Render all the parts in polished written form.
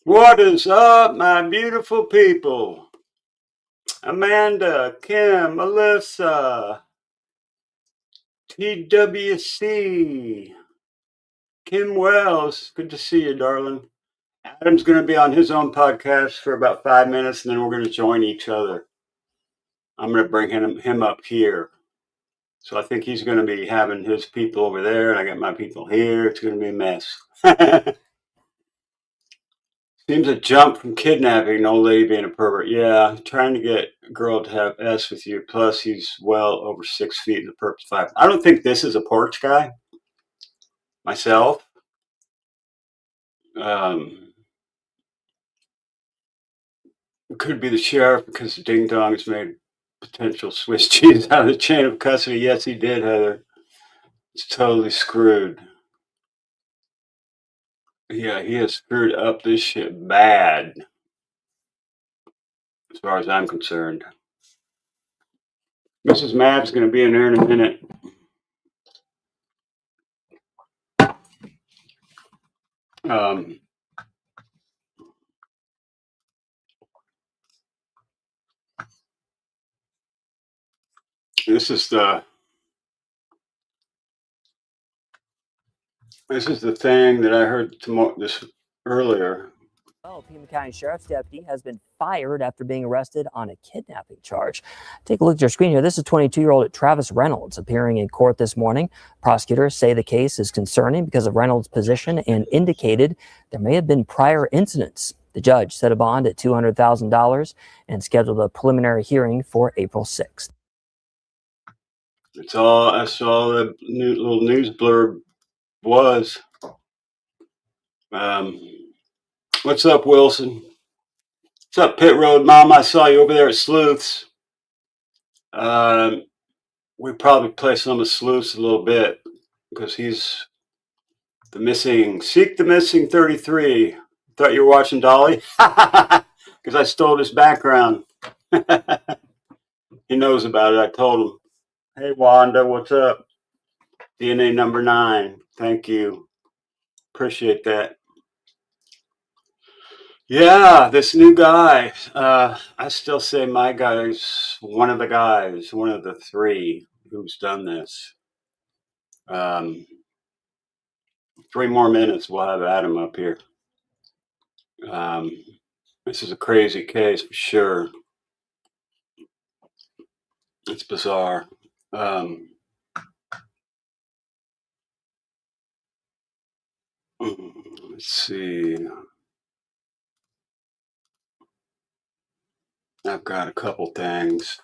What is up, my beautiful people? Amanda, Kim, Melissa, TWC, Kim Wells. Good to see you, darling. Adam's going to be on his own podcast for about 5 minutes, and then we're going to join each other. I'm going to bring him up here. So I think he's going to be having his people over there, and I got my people here. It's going to be a mess. Seems a jump from kidnapping an old lady being a pervert. Yeah, trying to get a girl to have S with you. Plus, he's well over 6 feet in the Perps 5. I don't think this is a porch guy. Myself. Could be the sheriff because Ding Dong has made potential Swiss cheese out of the chain of custody. Yes, he did, Heather. It's totally screwed. Yeah, he has screwed up this shit bad, as far as I'm concerned. Mrs. Mab's going to be in there in a minute. This is the thing that I heard this earlier. Pima County Sheriff's deputy has been fired after being arrested on a kidnapping charge. Take a look at your screen here. This is 22-year-old Travis Reynolds appearing in court this morning. Prosecutors say the case is concerning because of Reynolds' position and indicated there may have been prior incidents. The judge set a bond at $200,000 and scheduled a preliminary hearing for April 6th. That's all I saw. The little news blurb was. What's up, Wilson? What's up, Pit Road Mom? I saw you over there at Sleuths. We probably play some of Sleuths a little bit because he's Seek the Missing 33. Thought you were watching Dolly? Because I stole his background. He knows about it. I told him. Hey, Wanda, what's up? DNA number 9. Thank you. Appreciate that. Yeah, this new guy. I still say my guy's one of the 3 who's done this. 3 more minutes, we'll have Adam up here. This is a crazy case for sure. It's bizarre. Let's see. I've got a couple things.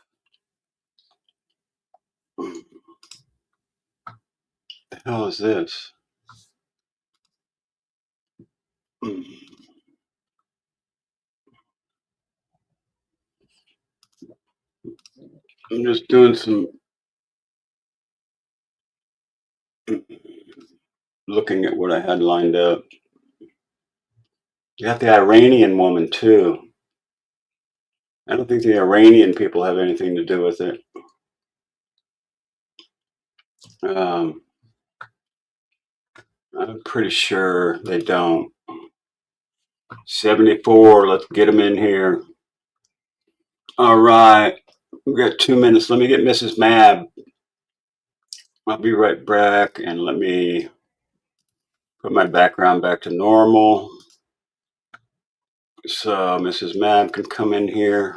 What the hell is this? I'm just doing some looking at what I had lined up. You got the Iranian woman too. I don't think the Iranian people have anything to do with it. I'm pretty sure they don't. 74, let's get them in here. All right, we've got 2 minutes. Let me get Mrs. Mab. I'll be right back, and let me put my background back to normal. So Mrs. Mab can come in here.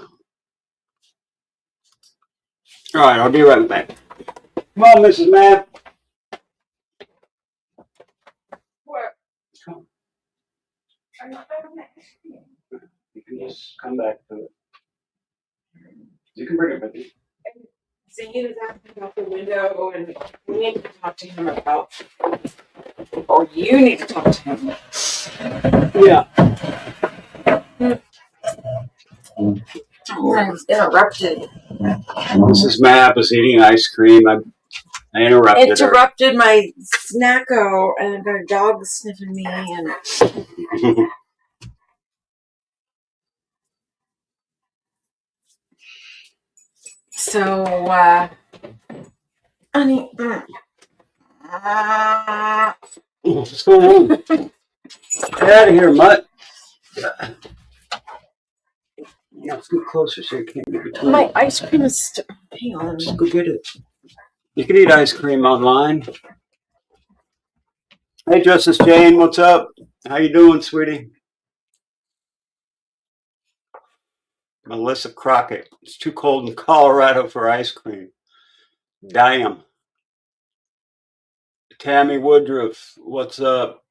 All right, I'll be right back. Come on, Mrs. Mab. What? Come. You can just come back to it. You can bring it with you. Zane is asking about the window, and we need to talk to him about, or you need to talk to him. Yeah. I was interrupted. Mrs. Mab was eating ice cream. I interrupted her. My snacko, and I've got a dog sniffing me, and so, honey, what's going on? Get out of here, mutt. Yeah, scoot closer so you can't get between. My ice cream is still. Hang on. Just go get it. You can eat ice cream online. Hey, Justice Jane, what's up? How you doing, sweetie? Melissa Crockett. It's too cold in Colorado for ice cream. Damn. Tammy Woodruff, what's up?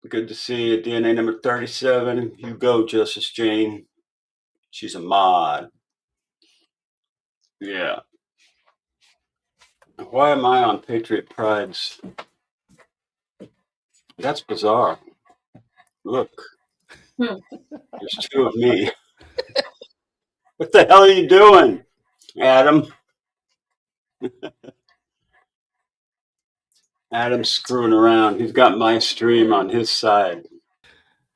Good to see you. DNA number 37. You go, Justice Jane. She's a mod. Yeah. Why am I on Patriot Pride's? That's bizarre. Look. There's two of me. What the hell are you doing, Adam? Adam's screwing around. He's got my stream on his side.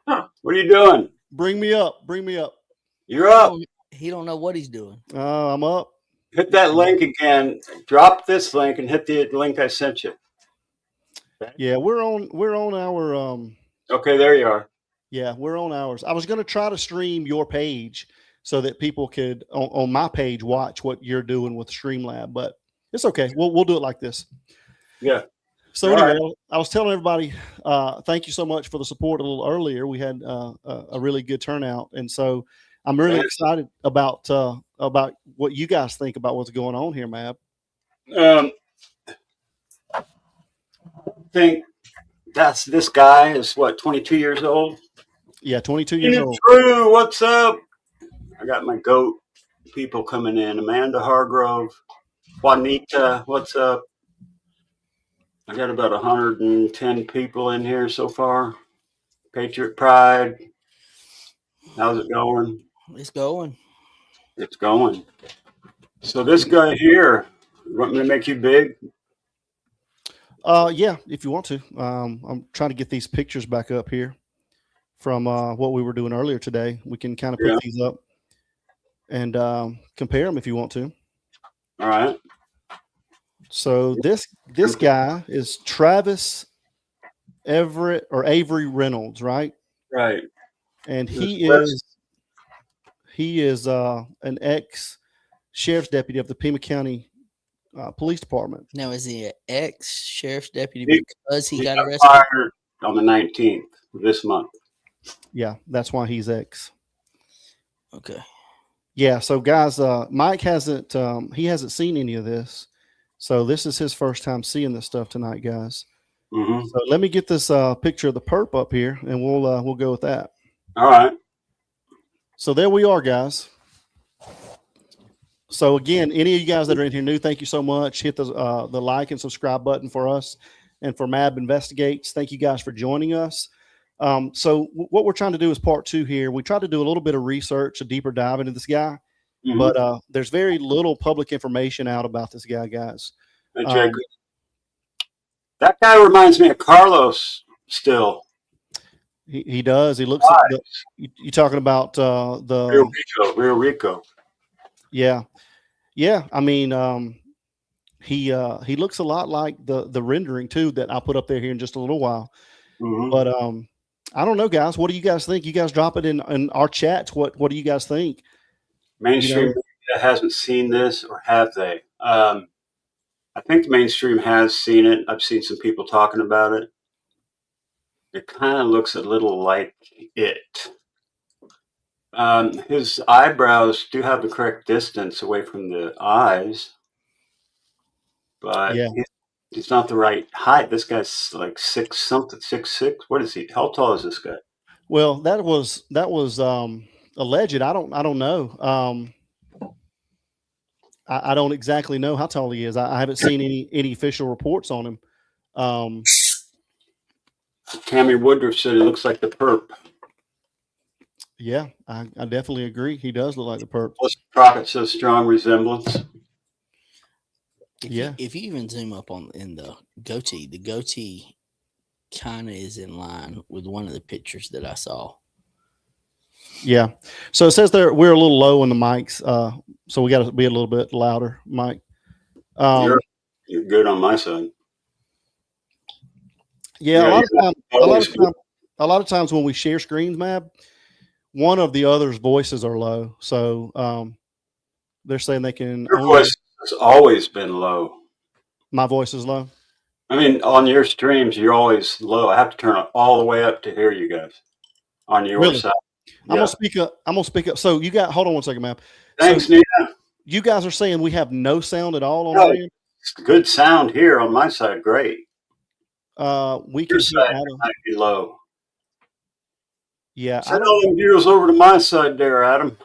Huh. What are you doing? Bring me up. Bring me up. You're up. He don't know what he's doing. I'm up. Hit that link again. Drop this link and hit the link I sent you. Yeah, we're on our Okay, there you are. Yeah, we're on ours. I was going to try to stream your page so that people could on my page watch what you're doing with Streamlab, but it's okay. We'll do it like this. Yeah. So anyway, I was telling everybody, thank you so much for the support a little earlier. We had a really good turnout, and so I'm really excited about what you guys think about what's going on here, Mab. I think this guy is what, 22 years old? Yeah, 22 years old. Drew, what's up? I got my goat people coming in. Amanda Hargrove, Juanita, what's up? I got about 110 people in here so far. Patriot Pride. How's it going? It's going. It's going. So this guy here, you want me to make you big? Yeah, if you want to. I'm trying to get these pictures back up here from what we were doing earlier today. We can kind of put these up and compare them if you want to. All right. So this guy is Travis Avery Reynolds, right? Right. And he is an ex-sheriff's deputy of the Pima County Police Department. Now, is he an ex-sheriff's deputy because he got arrested? Fired on the 19th of this month. Yeah, that's why he's ex. Okay. Yeah, so guys, Mike hasn't seen any of this. So this is his first time seeing this stuff tonight, guys. Mm-hmm. So let me get this picture of the perp up here, and we'll go with that. All right. So there we are, guys. So again, any of you guys that are in here new, thank you so much. Hit the like and subscribe button for us and for MAB Investigates. Thank you guys for joining us. So what we're trying to do is part 2 here. We try to do a little bit of research, a deeper dive into this guy. Mm-hmm. But there's very little public information out about this guy, guys. That guy reminds me of Carlos still. He does. He looks like you talking about the Real Rico. Yeah. Yeah. I mean, he looks a lot like the rendering too that I'll put up there here in just a little while. Mm-hmm. But I don't know, guys. What do you guys think? You guys drop it in our chats. What do you guys think? Mainstream media hasn't seen this, or have they? I think the mainstream has seen it. I've seen some people talking about it. It kind of looks a little like it. His eyebrows do have the correct distance away from the eyes, but he's not the right height. This guy's like 6'6". What is he? How tall is this guy? Well, that was alleged. I don't know. I don't exactly know how tall he is. I haven't seen any official reports on him. Tammy Woodruff said he looks like the perp. Yeah, I definitely agree. He does look like the perp. Plus, Crockett says strong resemblance. If you even zoom up in the goatee kind of is in line with one of the pictures that I saw. Yeah. So it says there we're a little low on the mics, so we got to be a little bit louder, Mike. You're good on my side. Yeah, a lot of times when we share screens, Mab, one of the other's voices are low. So they're saying they can Your only, voice has always been low. my voice is low. I mean, on your streams, you're always low. I have to turn it all the way up to hear you guys on your Really? side. I'm Yeah. gonna speak up. I'm gonna speak up. So you got, hold on one second, ma'am. Thanks, So Nina. you guys are saying we have no sound at all on No, our end? it's good sound here on my side. Great. We Your can hear side Adam. might be low. Yeah, I Send don't. all them viewers over to my side there, Adam.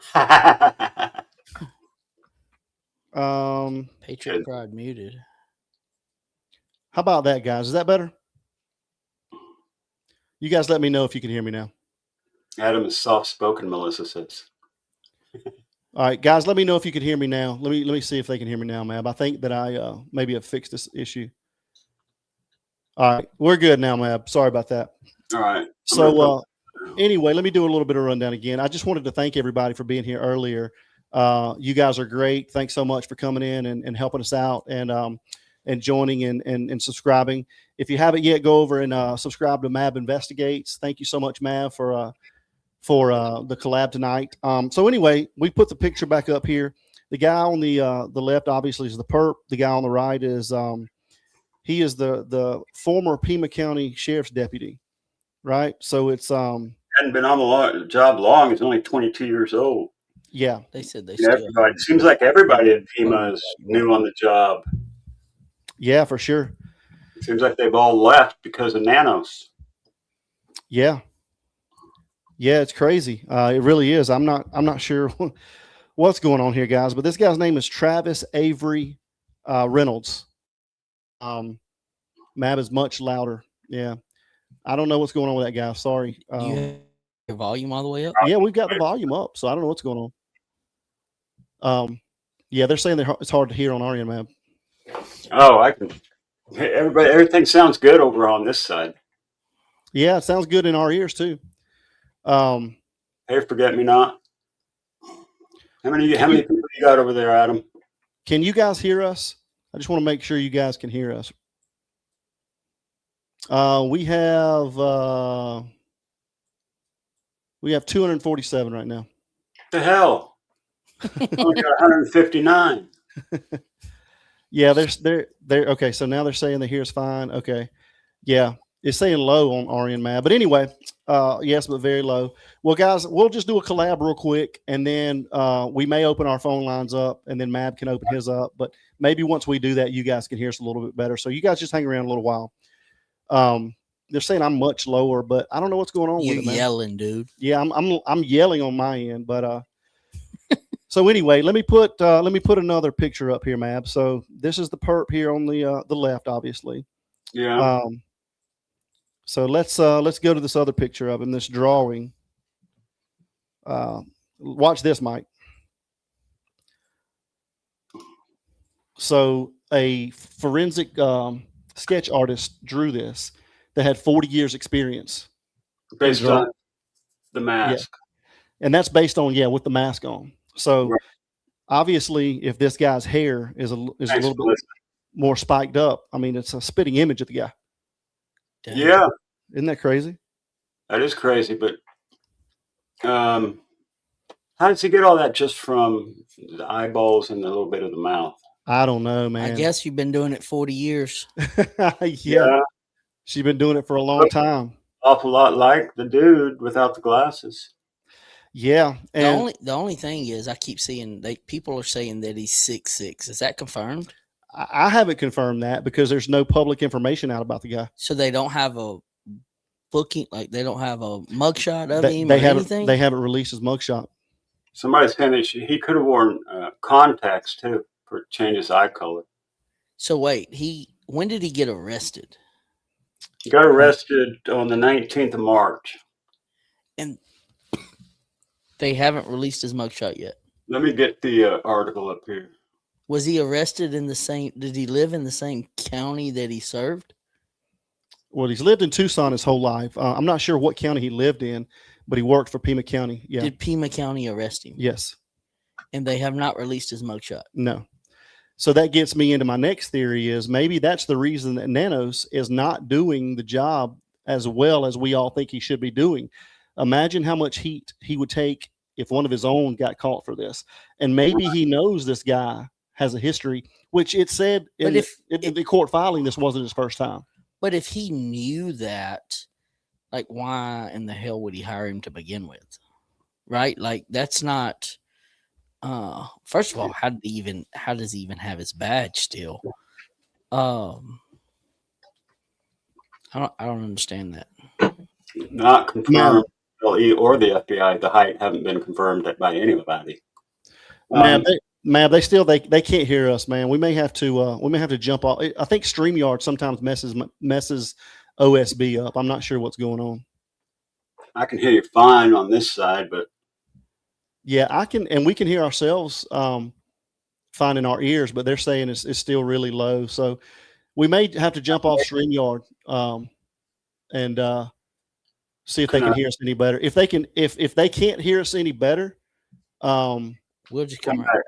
Patriot Pride muted. How about that, guys? Is that better? You guys let me know if you can hear me now. Adam is soft-spoken, Melissa says. All right, guys, let me know if you can hear me now. Let me see if they can hear me now, Mab. I think that I maybe have fixed this issue. All right, we're good now, Mab. Sorry about that. All right. So anyway, let me do a little bit of rundown again. I just wanted to thank everybody for being here earlier. You guys are great. Thanks so much for coming in and helping us out and joining and subscribing. If you haven't yet, go over and subscribe to MAB Investigates. Thank you so much, Mab, for the collab tonight. So anyway, we put the picture back up here. The guy on the left obviously is the perp. The guy on the right is he is the former Pima County Sheriff's deputy, right? So it's hadn't been on the job long. He's only 22 years old. yeah. They said they Everybody, it seems like everybody at Pima is new on the job. Yeah, for sure. It seems like they've all left because of nanos. Yeah. Yeah, it's crazy. It really is. I'm not sure what's going on here, guys, but this guy's name is Travis Avery Reynolds. MAB is much louder. Yeah. I don't know what's going on with that guy. Sorry. Do you have your volume all the way up? Yeah, we've got the volume up, so I don't know what's going on. Yeah, they're saying it's hard to hear on our end, MAB. Oh, I can. Everything sounds good over on this side. Yeah, it sounds good in our ears too. Hey, forget me not. How many people you got over there, Adam? Can you guys hear us? I just want to make sure you guys can hear us. We have 247 right now. The hell? Only got 159. Yeah, they're okay. So now they're saying the here's fine. Okay, yeah, it's saying low on our end, Mab. But anyway, yes, but very low. Well, guys, we'll just do a collab real quick, and then we may open our phone lines up, and then Mab can open his up. But maybe once we do that, you guys can hear us a little bit better. So you guys just hang around a little while. They're saying I'm much lower, but I don't know what's going on You're with it, man. yelling, dude. Yeah, I'm yelling on my end, but so anyway, let me put another picture up here, Mab. So this is the perp here on the left, obviously. Yeah. So let's go to this other picture of him, this drawing. Watch this, Mike. So a forensic sketch artist drew this that had 40 years experience. Based on the mask. Yeah. And that's based on, with the mask on. So Right. Obviously, if this guy's hair is a little bit more spiked up, I mean, it's a spitting image of the guy. Damn. Yeah. Isn't that crazy? That is crazy, but how does he get all that just from the eyeballs and a little bit of the mouth? I don't know, man. I guess you've been doing it 40 years. Yeah. She's been doing it for a long time. Awful lot like the dude without the glasses. Yeah. And The only thing is, I keep seeing people are saying that he's 6'6". Is that confirmed? I haven't confirmed that because there's no public information out about the guy. So they don't have a booking, like they don't have a mugshot of him They or haven't. anything? They haven't released his mugshot. Somebody's saying that he could have worn contacts too for change his eye color. So wait, when did he get arrested? He got arrested on the 19th of March. And they haven't released his mugshot yet. Let me get the article up here. Was he arrested in the same? Did he live in the same county that he served? Well, he's lived in Tucson his whole life. I'm not sure what county he lived in, but he worked for Pima County. Yeah. Did Pima County arrest him? Yes. And they have not released his mugshot. No. So that gets me into my next theory is maybe that's the reason that Nanos is not doing the job as well as we all think he should be doing. Imagine how much heat he would take if one of his own got caught for this. And maybe he knows this guy has a history, which it said in the court filing this wasn't his first time. But if he knew that, like, why in the hell would he hire him to begin with? Right? Like, that's not. First of all, how does he even have his badge still? I don't understand that. Not confirmed. Or the FBI. The height haven't been confirmed by anybody. Man, they still they can't hear us, man. We may have to jump off. I think StreamYard sometimes messes OSB up. I'm not sure what's going on. I can hear you fine on this side, but yeah, I can, and we can hear ourselves fine in our ears, but they're saying it's still really low. So we may have to jump off StreamYard and see if they can hear us any better. If they can't hear us any better, we'll just come right.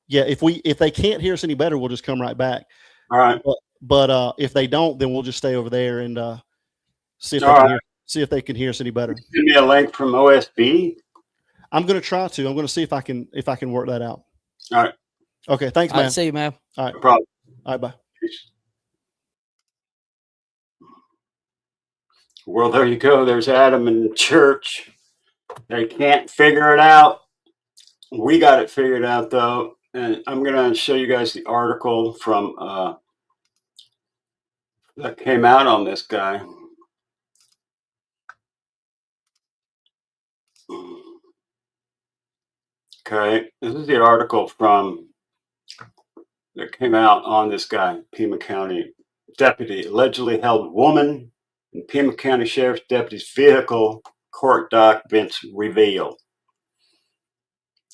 Yeah, if they can't hear us any better, we'll just come right back. All right. But if they don't, then we'll just stay over there and see if they can hear us any better. Give me a link from OSB. I'm going to try to. I'm going to see if I can work that out. All right. Okay. Thanks, man. See you, man. All right. No problem. All right. Bye. Peace. Well, there you go. There's Adam in church. They can't figure it out. We got it figured out, though. And I'm going to show you guys the article from that came out on this guy. Okay, this is the article that came out on this guy, Pima County deputy, allegedly held woman in Pima County Sheriff's deputy's vehicle, court documents reveal.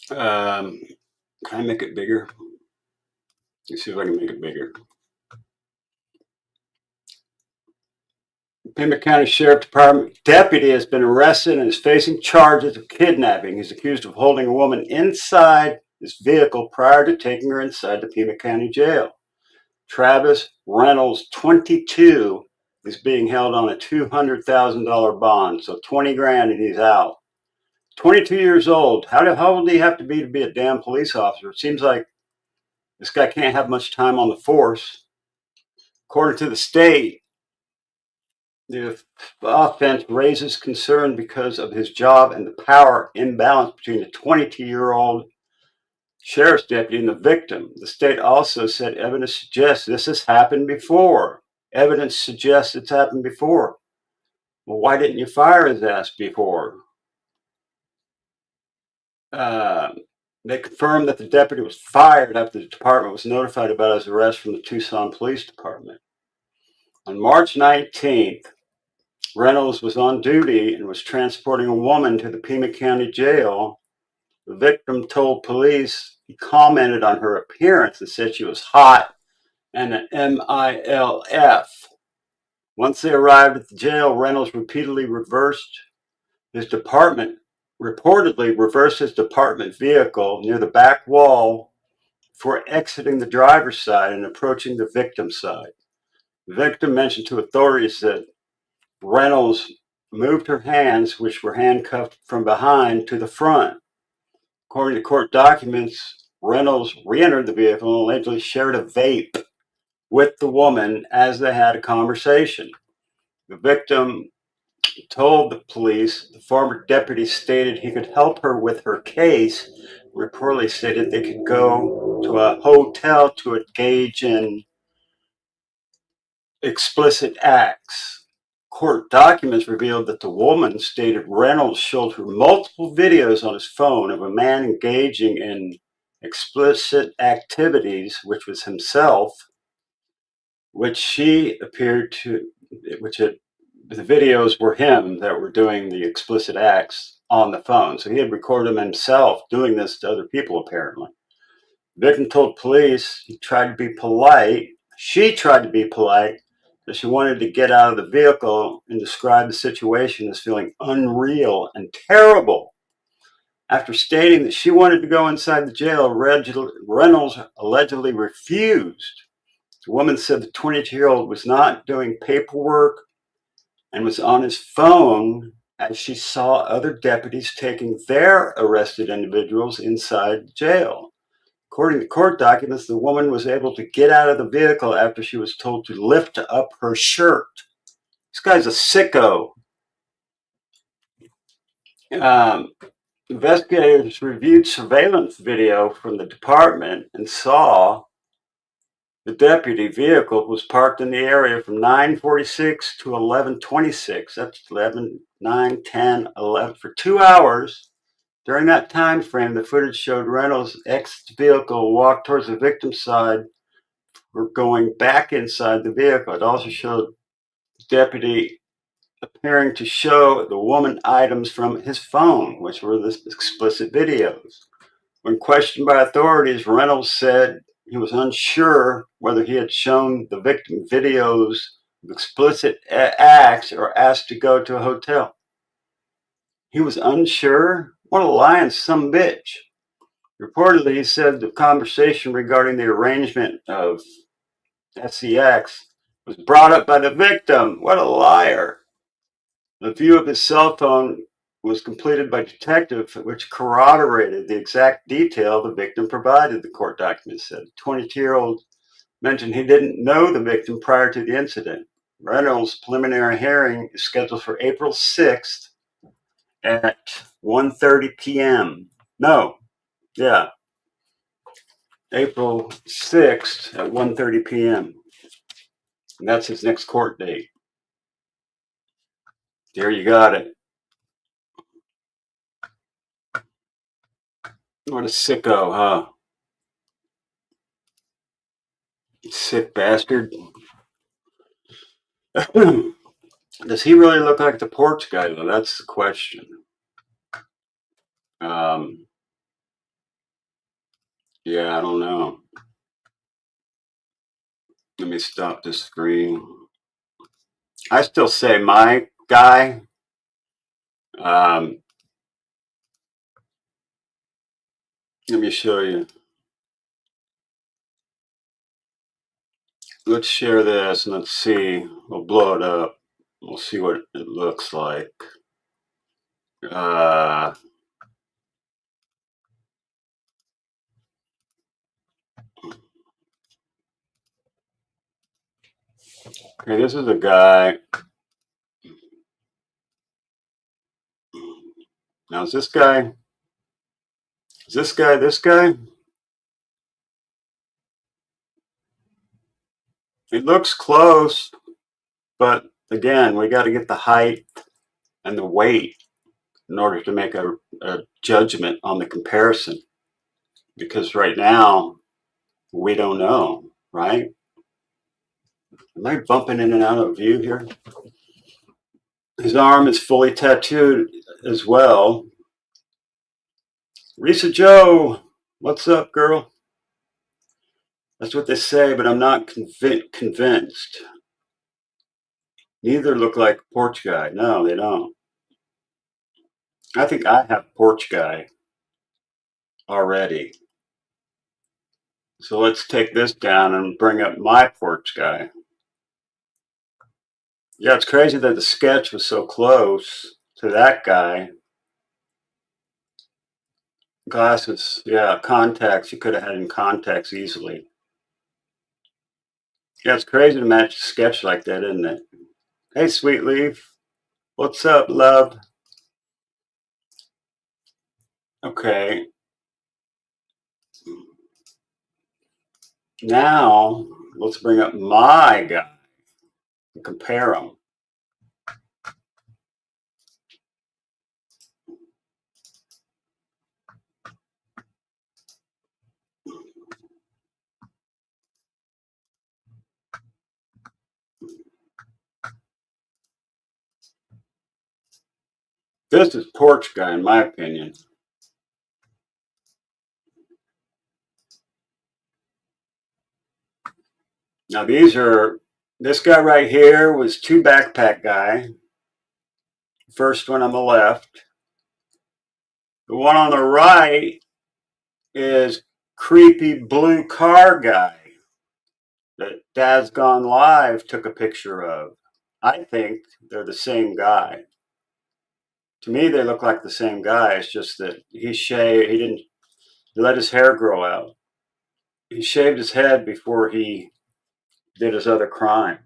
Can I make it bigger? Let's see if I can make it bigger. Pima County Sheriff Department deputy has been arrested and is facing charges of kidnapping. He's accused of holding a woman inside his vehicle prior to taking her inside the Pima County Jail. Travis Reynolds, 22, is being held on a $200,000 bond, so 20 grand and he's out. 22 years old. How old do you have to be a damn police officer? It seems like this guy can't have much time on the force. According to the state, the offense raises concern because of his job and the power imbalance between the 22-year-old sheriff's deputy and the victim. The state also said evidence suggests this has happened before. Evidence suggests it's happened before. Well, why didn't you fire his ass before? They confirmed that the deputy was fired after the department was notified about his arrest from the Tucson Police Department. On March 19th, Reynolds was on duty and was transporting a woman to the Pima County Jail. The victim told police he commented on her appearance and said she was hot and an MILF. Once they arrived at the jail, Reynolds reportedly reversed his department vehicle near the back wall before exiting the driver's side and approaching the victim's side. The victim mentioned to authorities that Reynolds moved her hands, which were handcuffed from behind, to the front. According to court documents, Reynolds re-entered the vehicle and allegedly shared a vape with the woman as they had a conversation. The victim told the police the former deputy stated he could help her with her case. Reportedly stated they could go to a hotel to engage in explicit acts. Court documents revealed that the woman stated Reynolds showed her multiple videos on his phone of a man engaging in explicit activities, which was himself, the videos were him that were doing the explicit acts on the phone. So he had recorded him himself doing this to other people, apparently. The victim told police she tried to be polite, that she wanted to get out of the vehicle and described the situation as feeling unreal and terrible. After stating that she wanted to go inside the jail, Reynolds allegedly refused. The woman said the 22-year-old was not doing paperwork and was on his phone as she saw other deputies taking their arrested individuals inside jail. According to court documents, the woman was able to get out of the vehicle after she was told to lift up her shirt. This guy's a sicko. Investigators reviewed surveillance video from the department and saw the deputy vehicle was parked in the area from 9:46 to 11:26. That's 11, 9, 10, 11 for 2 hours. During that time frame, the footage showed Reynolds exit the vehicle and walk towards the victim's side. We're going back inside the vehicle. It also showed the deputy appearing to show the woman items from his phone, which were the explicit videos. When questioned by authorities, Reynolds said he was unsure whether he had shown the victim videos of explicit acts or asked to go to a hotel. He was unsure? What a lying sumbitch. Reportedly, he said the conversation regarding the arrangement of SEX was brought up by the victim. What a liar. The view of his cell phone was completed by detective, which corroborated the exact detail the victim provided, the court document said. The 22-year-old mentioned he didn't know the victim prior to the incident. Reynolds' preliminary hearing is scheduled for April 6th at 1:30 p.m. April 6th at 1:30 p.m. And that's his next court date. There you got it. What a sicko, huh? Sick bastard. Does he really look like the porch guy, though? That's the question. Yeah, I don't know. Let me stop this screen. I still say my guy. Let me show you. Let's share this and let's see. We'll blow it up. We'll see what it looks like. Okay, this is a guy. Now, is this guy? This guy? It looks close, but again, we got to get the height and the weight in order to make a judgment on the comparison. Because right now, we don't know, right? Am I bumping in and out of view here? His arm is fully tattooed as well. Risa Joe, what's up, girl? That's what they say, but I'm not convinced. Neither look like porch guy. No, they don't. I think I have porch guy already. So let's take this down and bring up my porch guy. Yeah, it's crazy that the sketch was so close to that guy. Glasses, yeah, contacts. You could have had in contacts easily. Yeah, it's crazy to match a sketch like that, isn't it? Hey, Sweet Leaf. What's up, love? Okay. Now, let's bring up my guy and compare them. This is porch guy, in my opinion. Now, this guy right here was two backpack guy. First one on the left. The one on the right is creepy blue car guy that Dad's Gone Live took a picture of. I think they're the same guy. To me, they look like the same guy. It's just that he didn't let his hair grow out. He shaved his head before he did his other crime.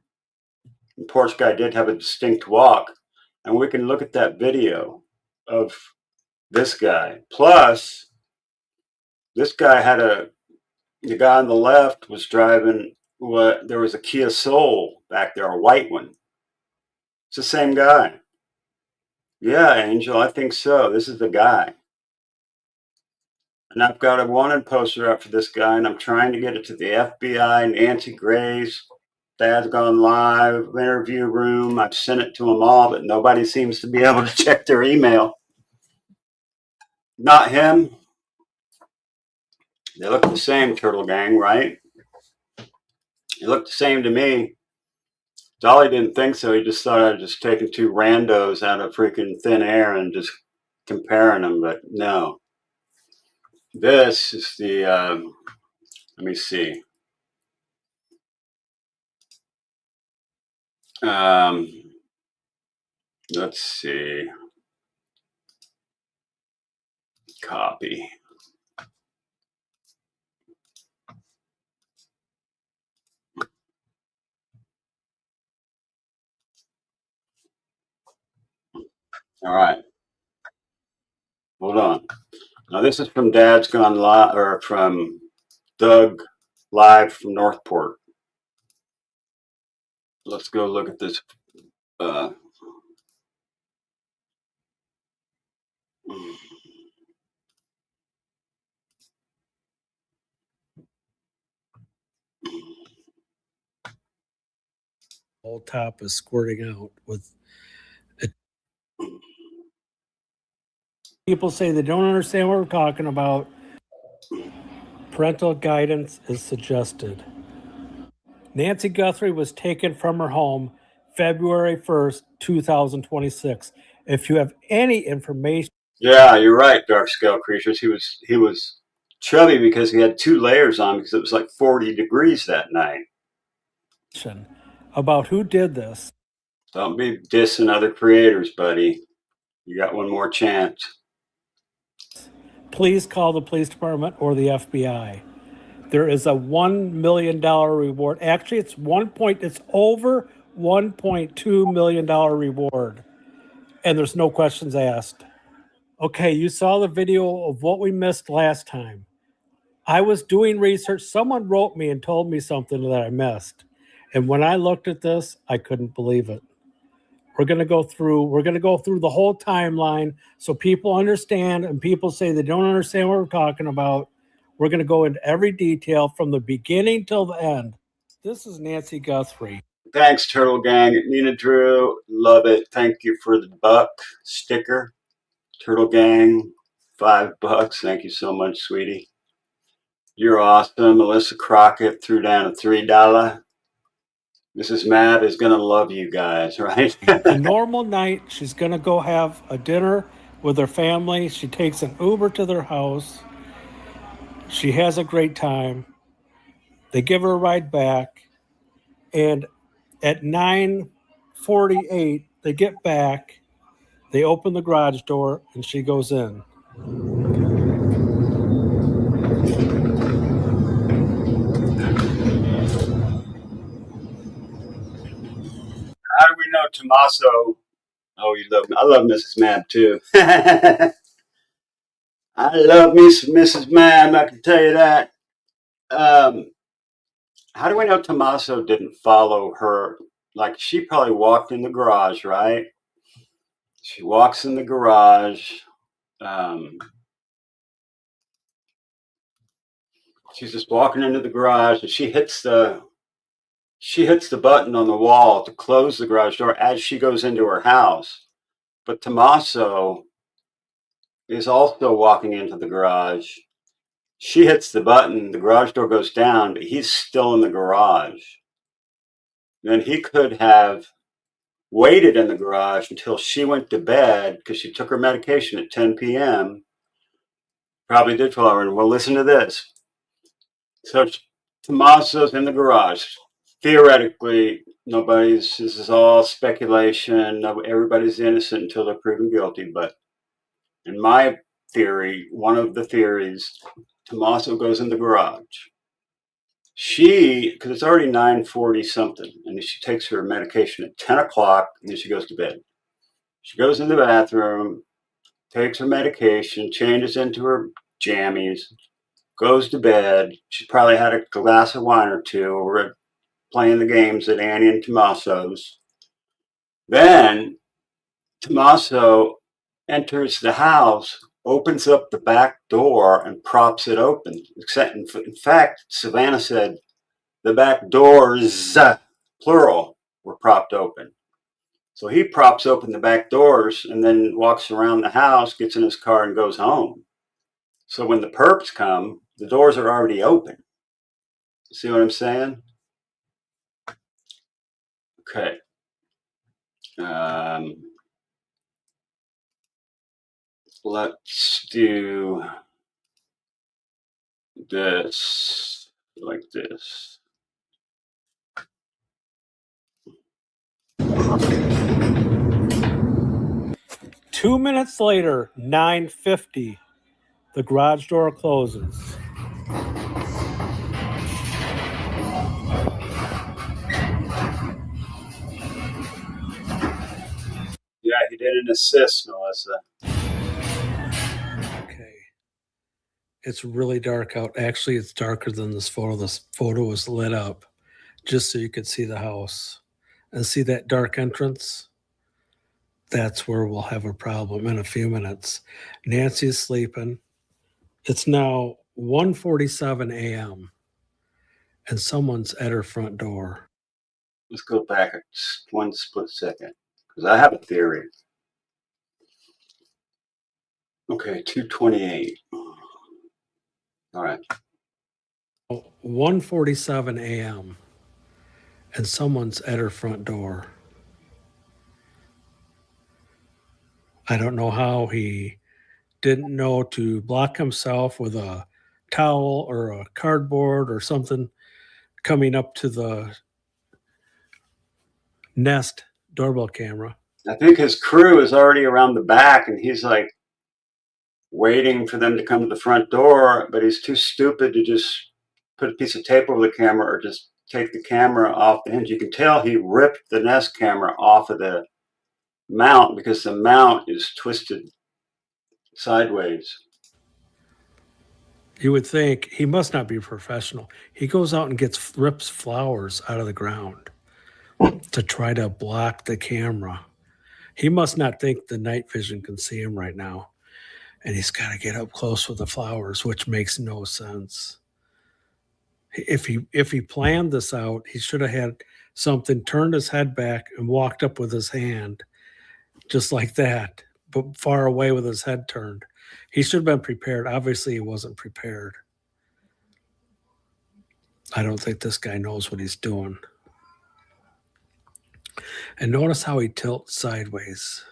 The Porsche guy did have a distinct walk, and we can look at that video of this guy. Plus, this guy the guy on the left was driving there was a Kia Soul back there, a white one. It's the same guy. Yeah, Angel, I think so. This is the guy. And I've got a wanted poster up for this guy, and I'm trying to get it to the FBI, Nancy Grace, Dad's Gone Live, interview room. I've sent it to them all, but nobody seems to be able to check their email. Not him. They look the same, Turtle Gang, right? They look the same to me. Dolly didn't think so. He just thought I'd just taken two randos out of freaking thin air and just comparing them, but no. This is the, let me see. Let's see. Copy. All right. Hold on. Now this is from Dad's Gone Live, or from Doug live from Northport. Let's go look at this. Whole top is squirting out with it. People say they don't understand what we're talking about. Parental guidance is suggested. Nancy Guthrie was taken from her home February 1st, 2026. If you have any information. Yeah, you're right, Dark Scale Creatures. He was chubby because he had 2 layers on because it was like 40 degrees that night. About who did this. Don't be dissing other creators, buddy. You got one more chance. Please call the police department or the FBI. There is a $1 million reward. Actually, it's over $1.2 million reward. And there's no questions asked. Okay, you saw the video of what we missed last time. I was doing research. Someone wrote me and told me something that I missed. And when I looked at this, I couldn't believe it. We're going to go through the whole timeline so people understand, and people say they don't understand what we're talking about. We're going to go into every detail from the beginning till the end. This is Nancy Guthrie. Thanks, Turtle Gang. Nina Drew, love it. Thank you for the buck sticker. Turtle Gang, $5. Thank you so much, sweetie. You're awesome. Melissa Crockett threw down a $3. Mrs. MAB is going to love you guys, right? A normal night, she's going to go have a dinner with her family. She takes an Uber to their house. She has a great time. They give her a ride back. And at 9:48, they get back. They open the garage door, and she goes in. How do we know Tommaso? Oh, you love me. I love Mrs. Mab too. I love me some Mrs. Mab, I can tell you that. How do we know Tommaso didn't follow her? Like, she probably walked in the garage, right? She walks in the garage. She's just walking into the garage, and she hits the button on the wall to close the garage door as she goes into her house. But Tommaso is also walking into the garage. She hits the button, the garage door goes down, but he's still in the garage. Then he could have waited in the garage until she went to bed because she took her medication at 10 p.m. Probably did follow her. And well, listen to this. So Tommaso's in the garage. theoretically, this is all speculation. Everybody's innocent until they're proven guilty. But in my theory, one of the theories, Tommaso goes in the garage. Because it's already 9:40 something, and she takes her medication at 10 o'clock, and then she goes to bed. She goes in the bathroom, takes her medication, changes into her jammies, goes to bed. She probably had a glass of wine or two over playing the games at Annie and Tommaso's. Then Tommaso enters the house, opens up the back door, and props it open. In fact, Savannah said the back doors, plural, were propped open. So he props open the back doors and then walks around the house, gets in his car, and goes home. So when the perps come, the doors are already open. See what I'm saying? Okay. Let's do this like this. Two minutes later, 9:50, the garage door closes. Yeah, he did an assist, Melissa. Okay. It's really dark out. Actually, it's darker than this photo. This photo was lit up just so you could see the house. And see that dark entrance? That's where we'll have a problem in a few minutes. Nancy's sleeping. It's now 1:47 a.m. and someone's at her front door. Let's go back one split second, because I have a theory. Okay, 2:28. All right. 1:47 a.m. and someone's at her front door. I don't know how he didn't know to block himself with a towel or a cardboard or something coming up to the Nest doorbell camera. I think his crew is already around the back, and he's like waiting for them to come to the front door, but he's too stupid to just put a piece of tape over the camera or just take the camera off the hinge. You can tell he ripped the Nest camera off of the mount because the mount is twisted sideways. You would think he must not be professional. He goes out and rips flowers out of the ground to try to block the camera. He must not think the night vision can see him right now. And he's got to get up close with the flowers, which makes no sense. If he planned this out, he should have had something, turned his head back and walked up with his hand just like that, but far away with his head turned. He should have been prepared. Obviously, he wasn't prepared. I don't think this guy knows what he's doing. And notice how he tilts sideways.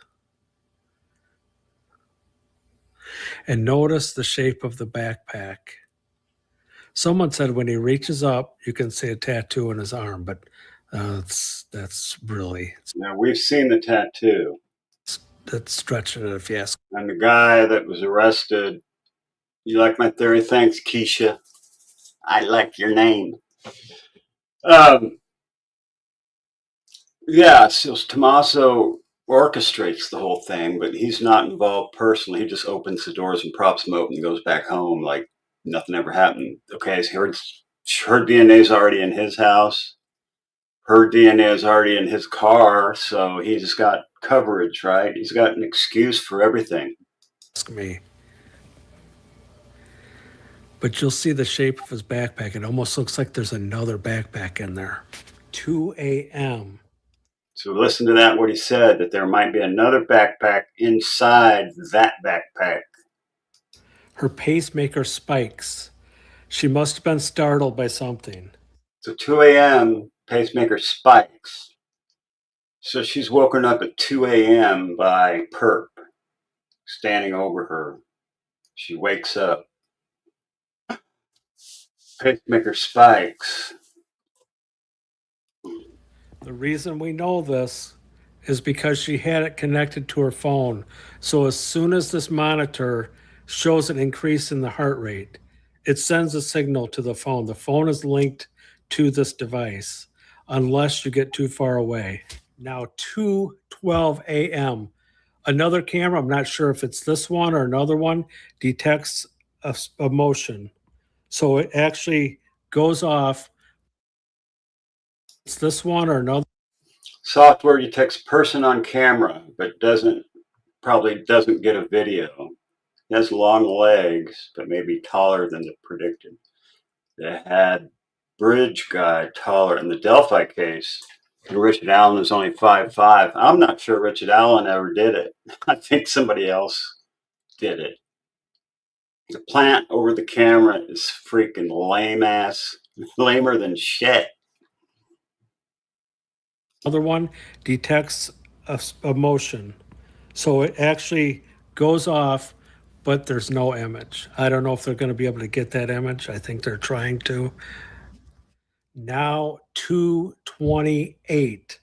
And notice the shape of the backpack. Someone said when he reaches up, you can see a tattoo on his arm, but that's really... Now, we've seen the tattoo. That's stretching it, if you ask. And the guy that was arrested, you like my theory? Thanks, Keisha. I like your name. Yeah, so Tommaso orchestrates the whole thing, but he's not involved personally. He just opens the doors and props them open and goes back home like nothing ever happened. Okay, so her DNA is already in his house. Her DNA is already in his car, so he just got coverage, right? He's got an excuse for everything. Ask me. But you'll see the shape of his backpack. It almost looks like there's another backpack in there. 2 a.m. So listen to that, what he said, that there might be another backpack inside that backpack. Her pacemaker spikes. She must have been startled by something. So 2 a.m., pacemaker spikes. So she's woken up at 2 a.m. by Perp standing over her. She wakes up. Pacemaker spikes. The reason we know this is because she had it connected to her phone. So as soon as this monitor shows an increase in the heart rate, it sends a signal to the phone. The phone is linked to this device unless you get too far away. Now 2:12 a.m. Another camera, I'm not sure if it's this one or another one, detects a motion. So it actually goes off. It's this one or another. Software detects person on camera, but probably doesn't get a video. He has long legs, but maybe taller than the predicted. They had bridge guy taller. In the Delphi case, Richard Allen was only 5'5". I'm not sure Richard Allen ever did it. I think somebody else did it. The plant over the camera is freaking lame ass, lamer than shit. Other one detects a motion. So it actually goes off, but there's no image. I don't know if they're going to be able to get that image. I think they're trying to. Now 2:28.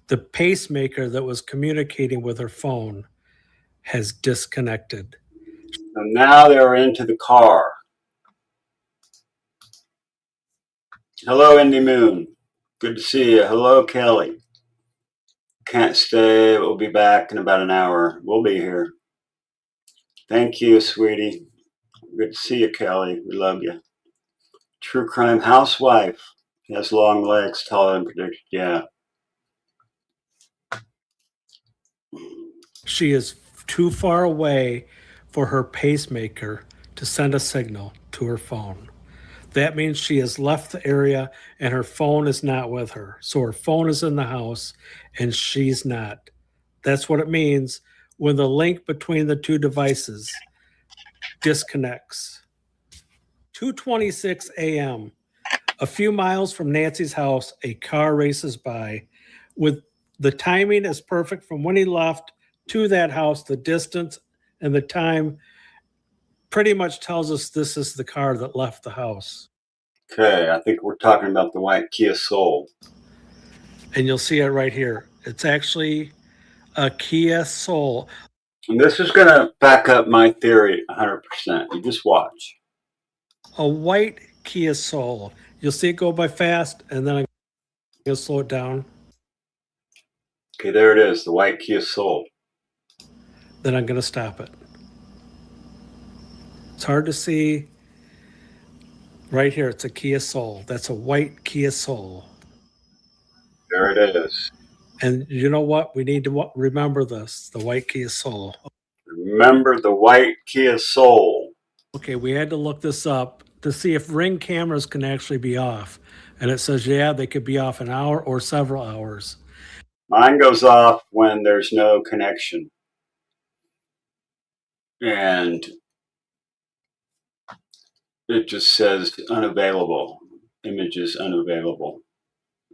The pacemaker that was communicating with her phone has disconnected. So now they're into the car. Hello, Indy Moon. Good to see you. Hello, Kelly. Can't stay. We'll be back in about an hour. We'll be here. Thank you, sweetie. Good to see you, Kelly. We love you. True crime housewife. He has long legs, taller than predicted. Yeah. She is too far away for her pacemaker to send a signal to her phone. That means she has left the area and her phone is not with her. So her phone is in the house and she's not. That's what it means when the link between the two devices disconnects. 2:26 a.m. A few miles from Nancy's house, a car races by. With the timing is perfect from when he left to that house. The distance and the time pretty much tells us this is the car that left the house. Okay, I think we're talking about the white Kia Soul. And you'll see it right here. It's actually a Kia Soul. And this is going to back up my theory 100%. You just watch. A white Kia Soul. You'll see it go by fast, and then I'm going to slow it down. Okay, there it is, the white Kia Soul. Then I'm going to stop it. It's hard to see. Right here, it's a Kia Soul. That's a white Kia Soul. There it is. And you know what? We need to remember this, the white Kia Soul. Remember the white Kia Soul. Okay, we had to look this up to see if Ring cameras can actually be off. And it says, yeah, they could be off an hour or several hours. Mine goes off when there's no connection. And it just says unavailable. Images unavailable.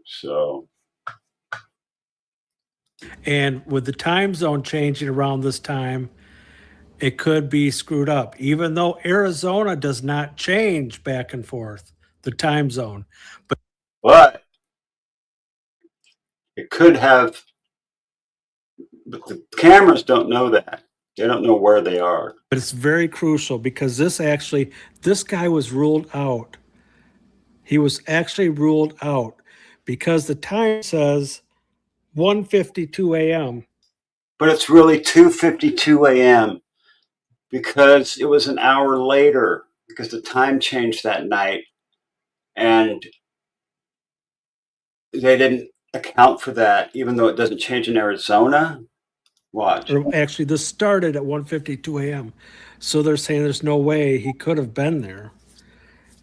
So. And with the time zone changing around this time, it could be screwed up, even though Arizona does not change back and forth, the time zone. But it could have, but the cameras don't know that. They don't know where they are. But it's very crucial because this guy was ruled out. He was actually ruled out because the time says 1:52 a.m. But it's really 2:52 a.m. because it was an hour later because the time changed that night and they didn't account for that, even though it doesn't change in Arizona. Watch. Actually, this started at 1:52 a.m. So they're saying there's no way he could have been there.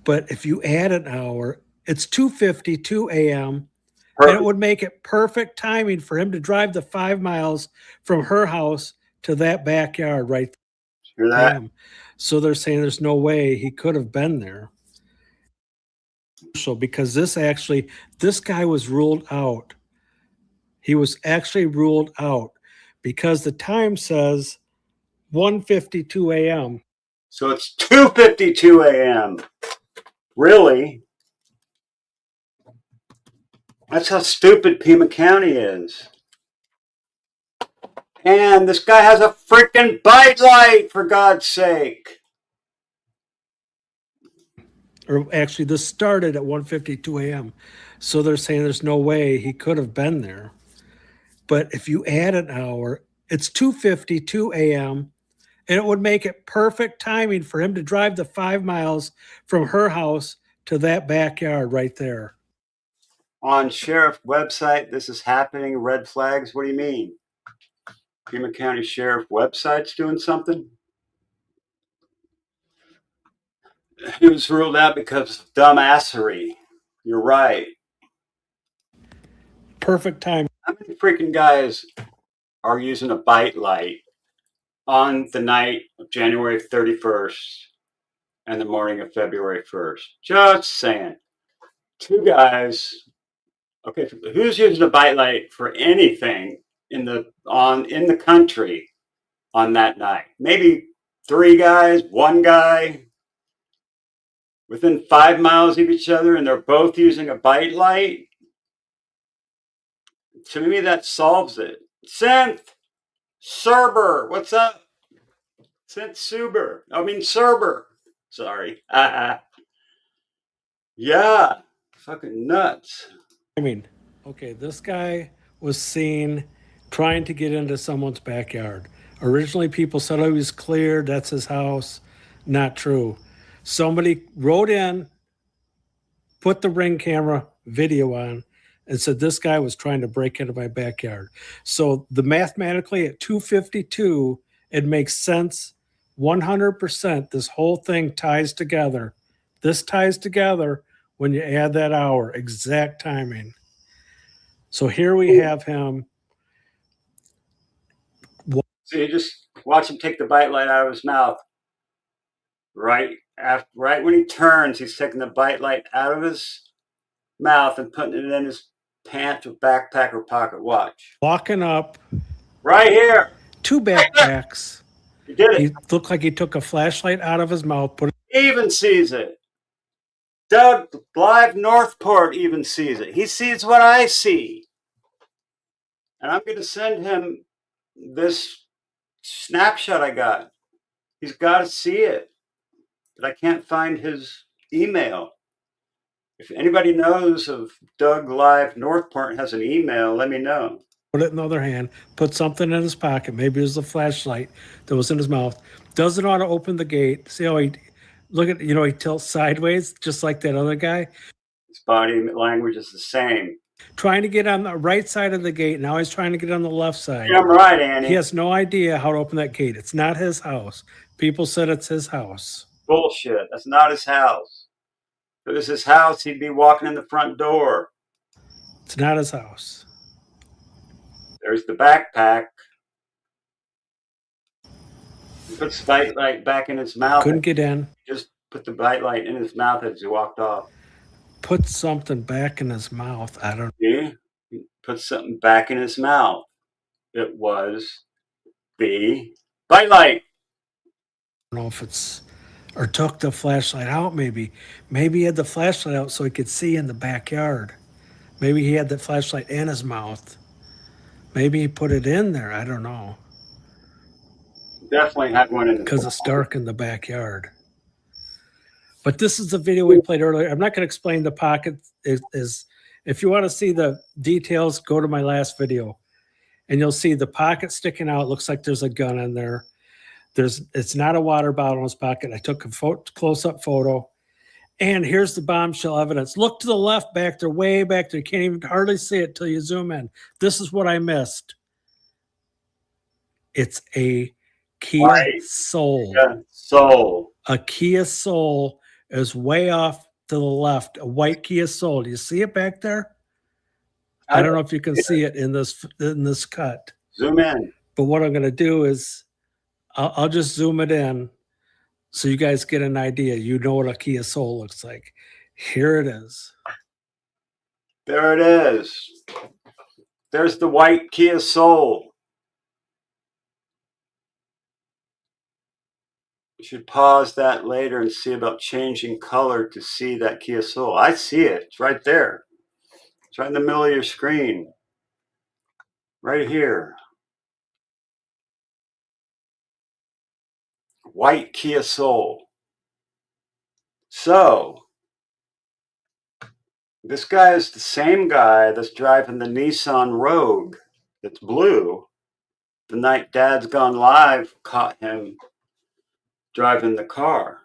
But if you add an hour, it's 2:52 a.m. And it would make it perfect timing for him to drive the 5 miles from her house to that backyard right Hear that? So they're saying there's no way he could have been there. So because this guy was ruled out. He was actually ruled out because the time says 1:52 a.m. So it's 2:52 a.m. Really? That's how stupid Pima County is. And this guy has a freaking bite light, for God's sake. Or actually, this started at 1:52 a.m. So they're saying there's no way he could have been there. But if you add an hour, it's 2:52 a.m. and it would make it perfect timing for him to drive the 5 miles from her house to that backyard right there. On sheriff website, this is happening, red flags. What do you mean? Pima County Sheriff website's doing something? He was ruled out because of dumbassery. You're right. Perfect time. How many freaking guys are using a bite light on the night of January 31st and the morning of February 1st? Just saying. 2 guys. Okay, who's using a bite light for anything in the country on that night? Maybe 3 guys, 1 guy within 5 miles of each other, and they're both using a bite light. To me, that solves it. Synth Serber, what's up? Synth Suber. I mean Serber. Sorry. Yeah, fucking nuts. I mean, okay, this guy was seen trying to get into someone's backyard. Originally, people said, oh, he was cleared. That's his house. Not true. Somebody wrote in, put the Ring camera video on, and said this guy was trying to break into my backyard. So the mathematically at 2:52, it makes sense 100%. This whole thing ties together. This ties together when you add that hour, exact timing. So here we have him. So you just watch him take the bite light out of his mouth. Right when he turns, he's taking the bite light out of his mouth and putting it in his pants or backpack or pocket. Watch. Walking up. Right here. 2 backpacks. He did it. He looked like he took a flashlight out of his mouth, put it. Even sees it. Doug Live Northport even sees it. He sees what I see. And I'm going to send him this snapshot I got. He's got to see it. But I can't find his email. If anybody knows of Doug Live Northport and has an email, let me know. Put it in the other hand, put something in his pocket. Maybe it was a flashlight that was in his mouth. Doesn't want to open the gate. See how he, look at, he tilts sideways, just like that other guy. His body language is the same. Trying to get on the right side of the gate. Now he's trying to get on the left side. Yeah, I'm right, Annie. He has no idea how to open that gate. It's not his house. People said it's his house. Bullshit. That's not his house. If it was his house, he'd be walking in the front door. It's not his house. There's the backpack. He puts the bite light back in his mouth. Couldn't get in. Just put the bite light in his mouth as he walked off. Put something back in his mouth. I don't know. Yeah, he put something back in his mouth. It was the bite light. I don't know if it's, or took the flashlight out maybe. Maybe he had the flashlight out so he could see in the backyard. Maybe he had the flashlight in his mouth. Maybe he put it in there. I don't know. Definitely had one in the because it's dark in the backyard. But this is the video we played earlier. I'm not going to explain the pocket. Is if you want to see the details, go to my last video, and you'll see the pocket sticking out. It looks like there's a gun in there. It's not a water bottle in his pocket. I took a close-up photo, and here's the bombshell evidence. Look to the left back there, way back there. You can't even hardly see it till you zoom in. This is what I missed. It's a Kia Soul. Kia Soul. A Kia Soul is way off to the left. A white Kia Soul. Do you see it back there? I don't know if you can see it in this cut. Zoom in. But what I'm going to do is I'll just zoom it in so you guys get an idea. You know what a Kia Soul looks like. Here it is. There it is. There's the white Kia Soul. You should pause that later and see about changing color to see that Kia Soul. I see it. It's right there. It's right in the middle of your screen. Right here. White Kia Soul. So, this guy is the same guy that's driving the Nissan Rogue that's blue. The night Dad's Gone Live caught him driving the car.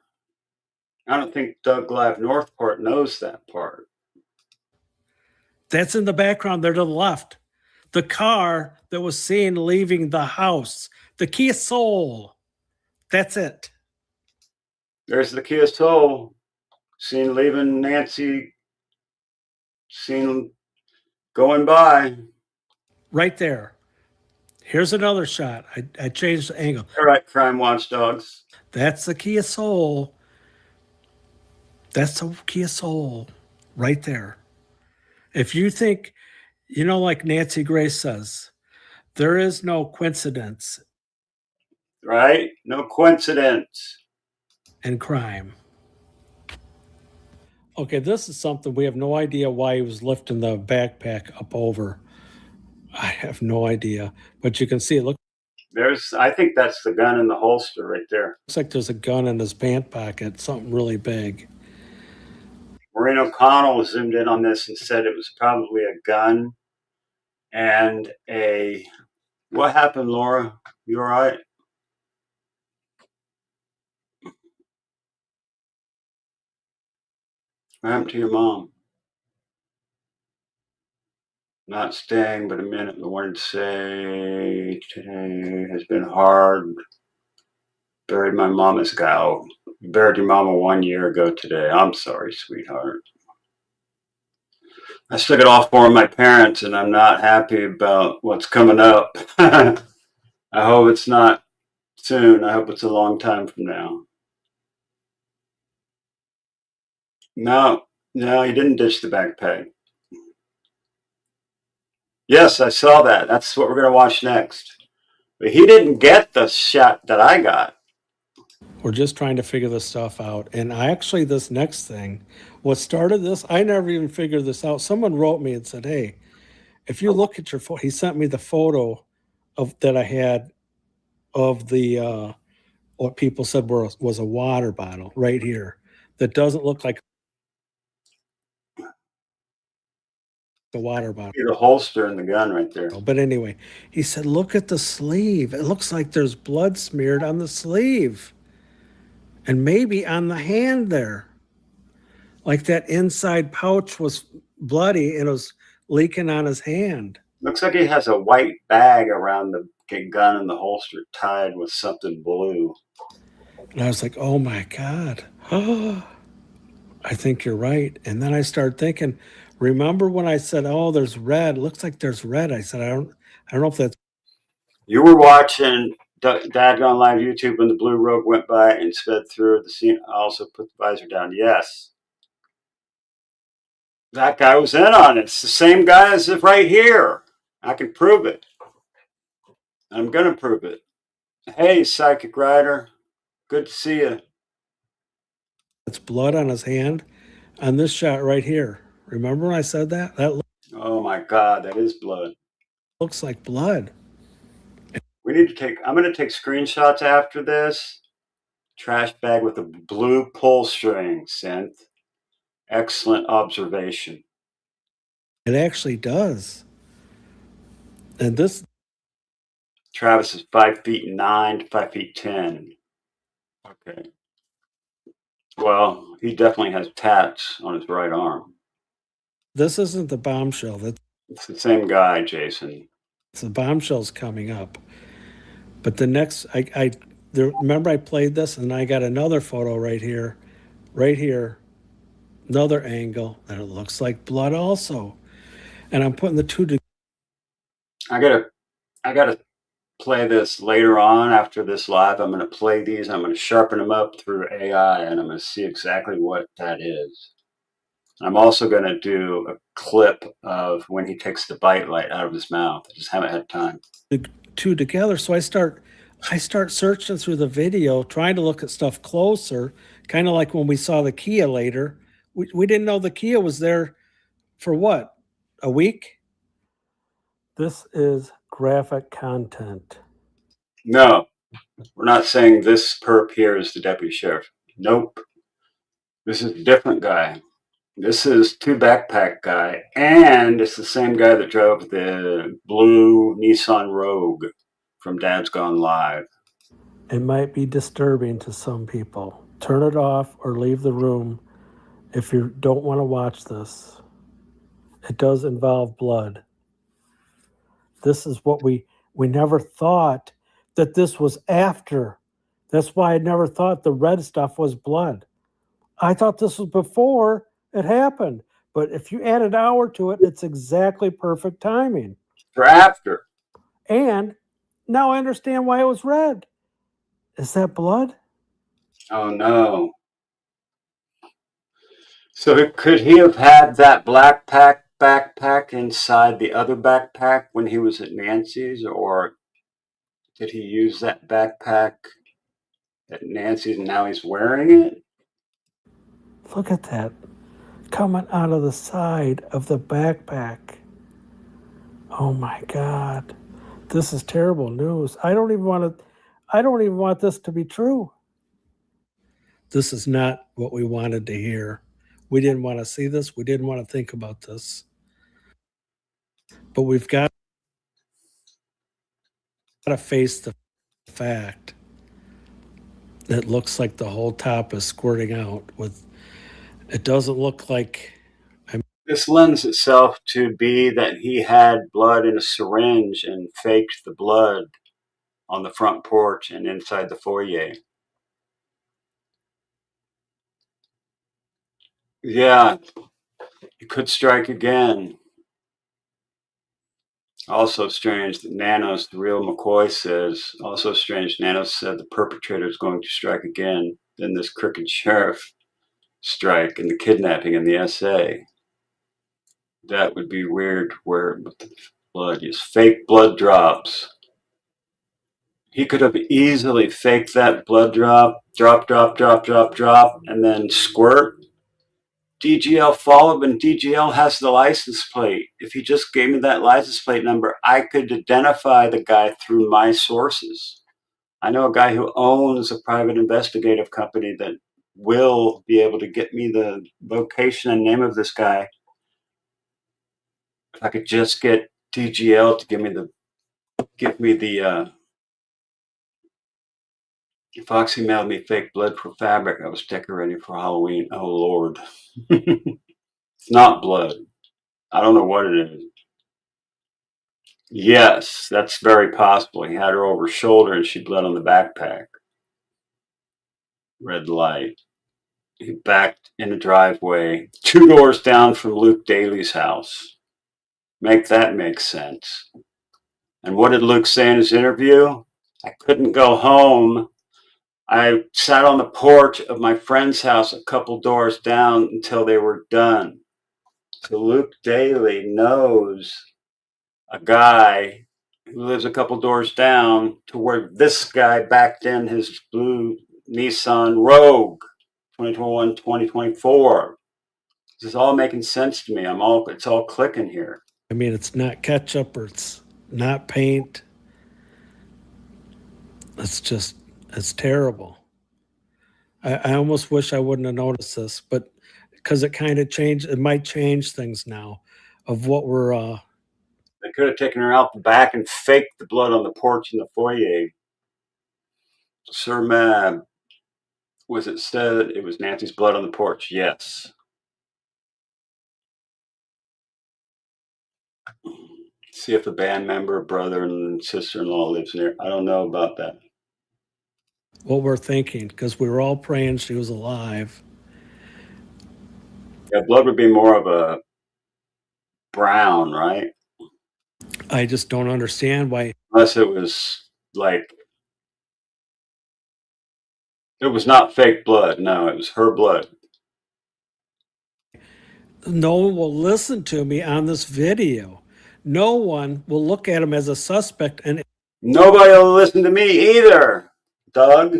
I don't think Doug Live Northport knows that part. That's in the background there to the left. The car that was seen leaving the house, the Kia Soul. That's it. There's the Kia Soul. Seen leaving Nancy. Seen going by. Right there. Here's another shot. I changed the angle. All right, crime watchdogs. That's the Kia Soul. That's the Kia Soul right there. If you think, like Nancy Grace says, there is no coincidence Right? No coincidence. in crime. Okay, this is something we have no idea why he was lifting the backpack up over. I have no idea, but you can see it I think that's the gun in the holster right there. looks like there's a gun in his pant pocket, something really big. Maureen O'Connell zoomed in on this and said it was probably a gun and a... What happened, Laura? You all right? What happened to your mom? Not staying but a minute. I wanted to say today has been hard. Buried my mama's gal. You buried your mama 1 year ago today. I'm sorry, sweetheart. I still get off for my parents, and I'm not happy about what's coming up. I hope it's not soon. I hope it's a long time from now. No, he didn't ditch the backpack. Yes, I saw that. That's what we're going to watch next. But he didn't get the shot that I got. We're just trying to figure this stuff out. And this next thing, what started this, I never even figured this out. Someone wrote me and said, hey, if you look at your photo, he sent me the photo that I had of the, what people said was a water bottle right here that doesn't look like the water bottle. The holster and the gun right there. But anyway, he said, look at the sleeve. It looks like there's blood smeared on the sleeve. And maybe on the hand there. Like that inside pouch was bloody and it was leaking on his hand. Looks like he has a white bag around the gun in the holster tied with something blue. And I was like, oh my God. I think you're right. And then I started thinking, remember when I said, oh, there's red. It looks like there's red. I said, I don't know if that's... You were watching Dad Gone Live YouTube when the blue Rogue went by and sped through the scene. I also put the visor down. Yes. That guy was in on it. It's the same guy as if right here. I can prove it. I'm going to prove it. Hey, Psychic Rider. Good to see you. It's blood on his hand on this shot right here. Remember when I said that? Oh my God, that is blood. Looks like blood. I'm going to take screenshots after this. Trash bag with a blue pull string, Synth. Excellent observation. It actually does. And this... Travis is 5'9" to 5'10". Okay. Well, he definitely has tats on his right arm. This isn't the bombshell. It's the same guy, Jason. The bombshell's coming up. But the next, remember I played this and I got another photo right here, another angle, and it looks like blood also. And I'm putting the two together. I gotta play this later on after this live. I'm gonna play these. I'm gonna sharpen them up through AI, and I'm gonna see exactly what that is. I'm also gonna do a clip of when he takes the bite light out of his mouth. I just haven't had time. The two together, so I start searching through the video, trying to look at stuff closer, kind of like when we saw the Kia later. We didn't know the Kia was there for what? a week. This is graphic content. No, we're not saying this perp here is the deputy sheriff. Nope. This is a different guy. This is Two Backpack Guy, and it's the same guy that drove the blue Nissan Rogue from Dad's Gone Live. It might be disturbing to some people. Turn it off or leave the room if you don't want to watch this. It does involve blood. This is what we never thought that this was after. That's why I never thought the red stuff was blood. I thought this was before it happened. But if you add an hour to it, it's exactly perfect timing. For after. And now I understand why it was red. Is that blood? Oh no. So could he have had that black backpack inside the other backpack when he was at Nancy's, or did he use that backpack at Nancy's and now he's wearing it? Look at that. Coming out of the side of the backpack. Oh my God. This is terrible news. I don't even want this to be true. This is not what we wanted to hear. We didn't want to see this. We didn't want to think about this. But we've got to face the fact that it looks like the whole top is squirting out with, it doesn't look like. This lends itself to be that he had blood in a syringe and faked the blood on the front porch and inside the foyer. Yeah, he could strike again. Also strange that Nanos, the real McCoy, says, also strange, Nanos said the perpetrator is going to strike again. Then this crooked sheriff strike and the kidnapping and the SA. That would be weird where the blood is fake blood drops. He could have easily faked that blood drop, and then squirt. DGL followed, and DGL has the license plate. If he just gave me that license plate number, I could identify the guy through my sources. I know a guy who owns a private investigative company that will be able to get me the location and name of this guy. If I could just get DGL to give me the Foxy mailed me fake blood for fabric. I was decorating for Halloween. Oh Lord. It's not blood. I don't know what it is. Yes, that's very possible. He had her over his shoulder and she bled on the backpack. Red light. He backed in a driveway 2 doors down from Luke Daly's house. Make that make sense. And what did Luke say in his interview? I couldn't go home. I sat on the porch of my friend's house a couple doors down until they were done. So Luke Daly knows a guy who lives a couple doors down to where this guy backed in his blue Nissan Rogue 2021, 2024. This is all making sense to me. It's all clicking here. I mean, it's not ketchup or it's not paint. It's terrible. I almost wish I wouldn't have noticed this, but because it kind of changed, it might change things now of what we're. They could have taken her out the back and faked the blood on the porch in the foyer. Sir Mab, was it said it was Nancy's blood on the porch? Yes. See if a band member, brother, and sister-in-law lives near. I don't know about that. What we're thinking, because we were all praying she was alive. Yeah, blood would be more of a brown, right? I just don't understand why. Unless it was like, it was not fake blood. No, it was her blood. No one will listen to me on this video. No one will look at him as a suspect. And nobody will listen to me either, Doug.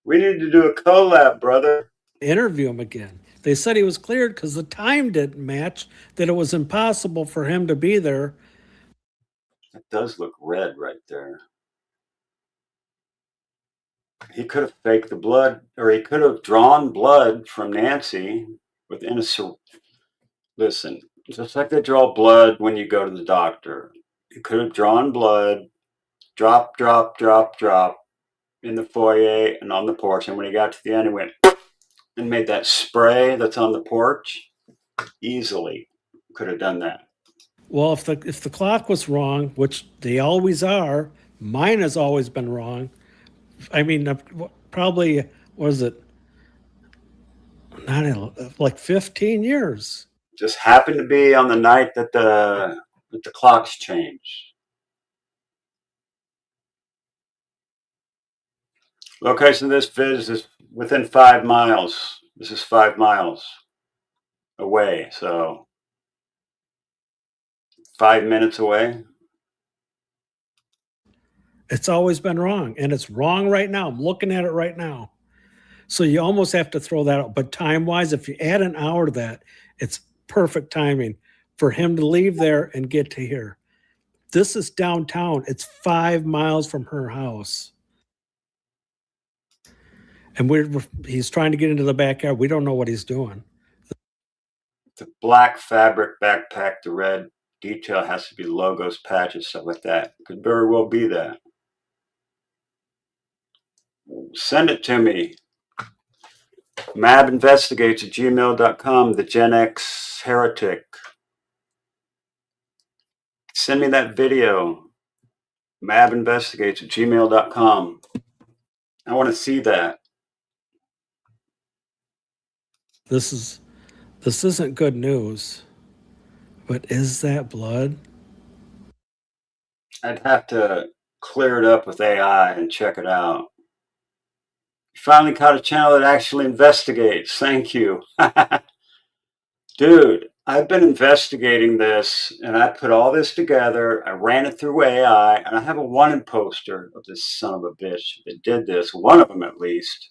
We need to do a collab, brother. Interview him again. They said he was cleared because the time didn't match, that it was impossible for him to be there. It does look red right there. He could have faked the blood, or he could have drawn blood from Nancy within a. Listen, just like they draw blood when you go to the doctor, he could have drawn blood, drop, drop, drop, drop in the foyer and on the porch. And when he got to the end, he went and made that spray that's on the porch. Easily could have done that. Well, if the clock was wrong, which they always are, mine has always been wrong. I mean, probably, was it not like 15 years? Just happened to be on the night that the clocks changed. Location of this vid is within 5 miles. This is 5 miles away, so 5 minutes away. It's always been wrong, and it's wrong right now. I'm looking at it right now. So you almost have to throw that out. But time-wise, if you add an hour to that, it's perfect timing for him to leave there and get to here. This is downtown. It's 5 miles from her house. And he's trying to get into the backyard. We don't know what he's doing. The black fabric backpack, the red detail has to be logos, patches, stuff like that. Could very well be that. Send it to me. MAB Investigates at gmail.com, the Gen X heretic. Send me that video. MAB Investigates at gmail.com. I want to see that. This isn't good news. But is that blood? I'd have to clear it up with AI and check it out. You finally caught a channel that actually investigates. Thank you. Dude, I've been investigating this, and I put all this together. I ran it through AI, and I have a wanted poster of this son of a bitch that did this, one of them at least.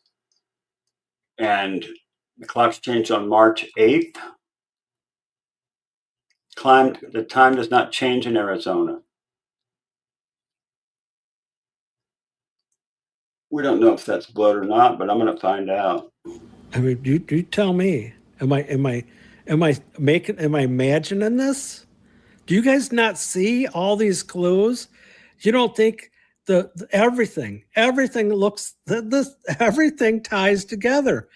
And the clock's changed on March 8th. The time does not change in Arizona. We don't know if that's blood or not, but I'm going to find out. I mean, you tell me. Am I imagining this? Do you guys not see all these clues? You don't think everything looks everything ties together.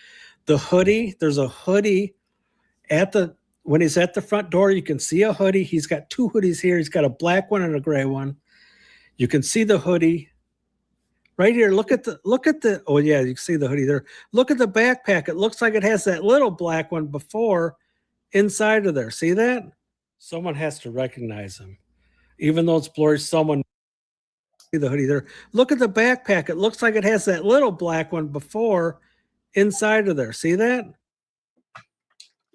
The hoodie, there's a hoodie when he's at the front door, you can see a hoodie. He's got 2 hoodies here. He's got a black one and a gray one. You can see the hoodie right here. Look at the oh yeah, you can see the hoodie there. Look at the backpack. It looks like it has that little black one before inside of there. See that? Someone has to recognize him. Even though it's blurry, someone see the hoodie there. Look at the backpack. It looks like it has that little black one before inside of there. See that?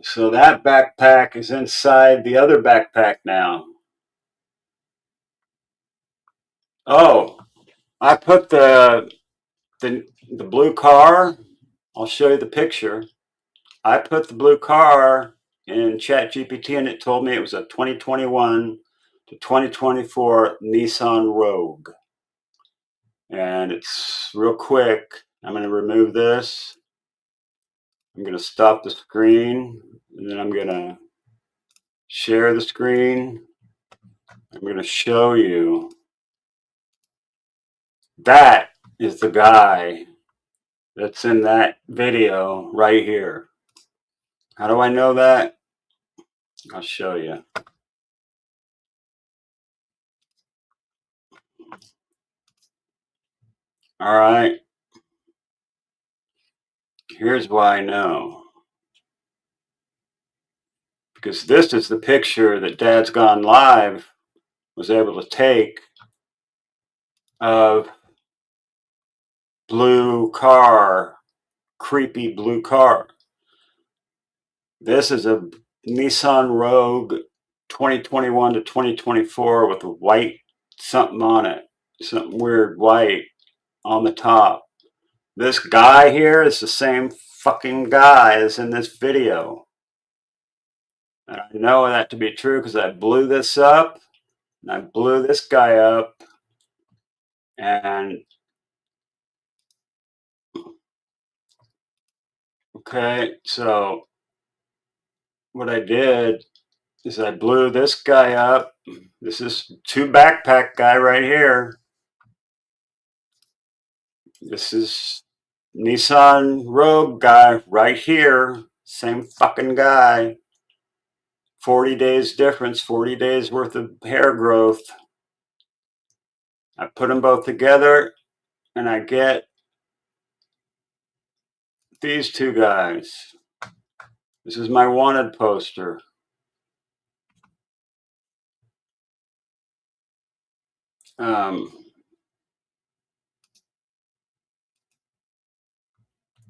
So that backpack is inside the other backpack now. Oh, I put the blue car. I'll show you the picture. I put the blue car in ChatGPT, and it told me it was a 2021 to 2024 Nissan Rogue. And it's real quick. I'm going to remove this. I'm going to stop the screen, and then I'm going to share the screen. I'm going to show you. That is the guy that's in that video right here. How do I know that? I'll show you. All right. Here's why I know. Because this is the picture that Dad's Gone Live was able to take of blue car, creepy blue car. This is a Nissan Rogue 2021 to 2024 with a white something on it. Something weird white on the top. This guy here is the same fucking guy is in this video. And I know that to be true because I blew this up, and I blew this guy up, and okay, so what I did is I blew this guy up. This is 2 backpack guy right here. This is Nissan Rogue guy right here. Same fucking guy. 40 days difference, 40 days worth of hair growth. I put them both together and I get these 2 guys. This is my wanted poster.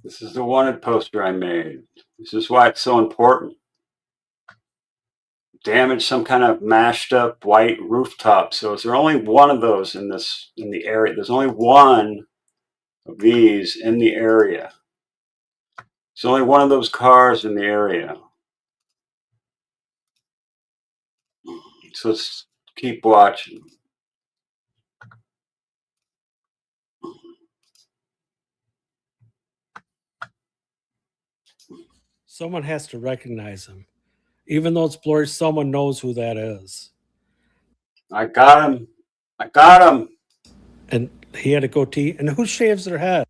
This is the wanted poster I made. This is why it's so important. Damaged some kind of mashed up white rooftop. So is there only one of those in the area? There's only one of these in the area. There's only one of those cars in the area. So let's keep watching. Someone has to recognize him. Even though it's blurry, someone knows who that is. I got him. I got him. And he had a goatee. And who shaves their head?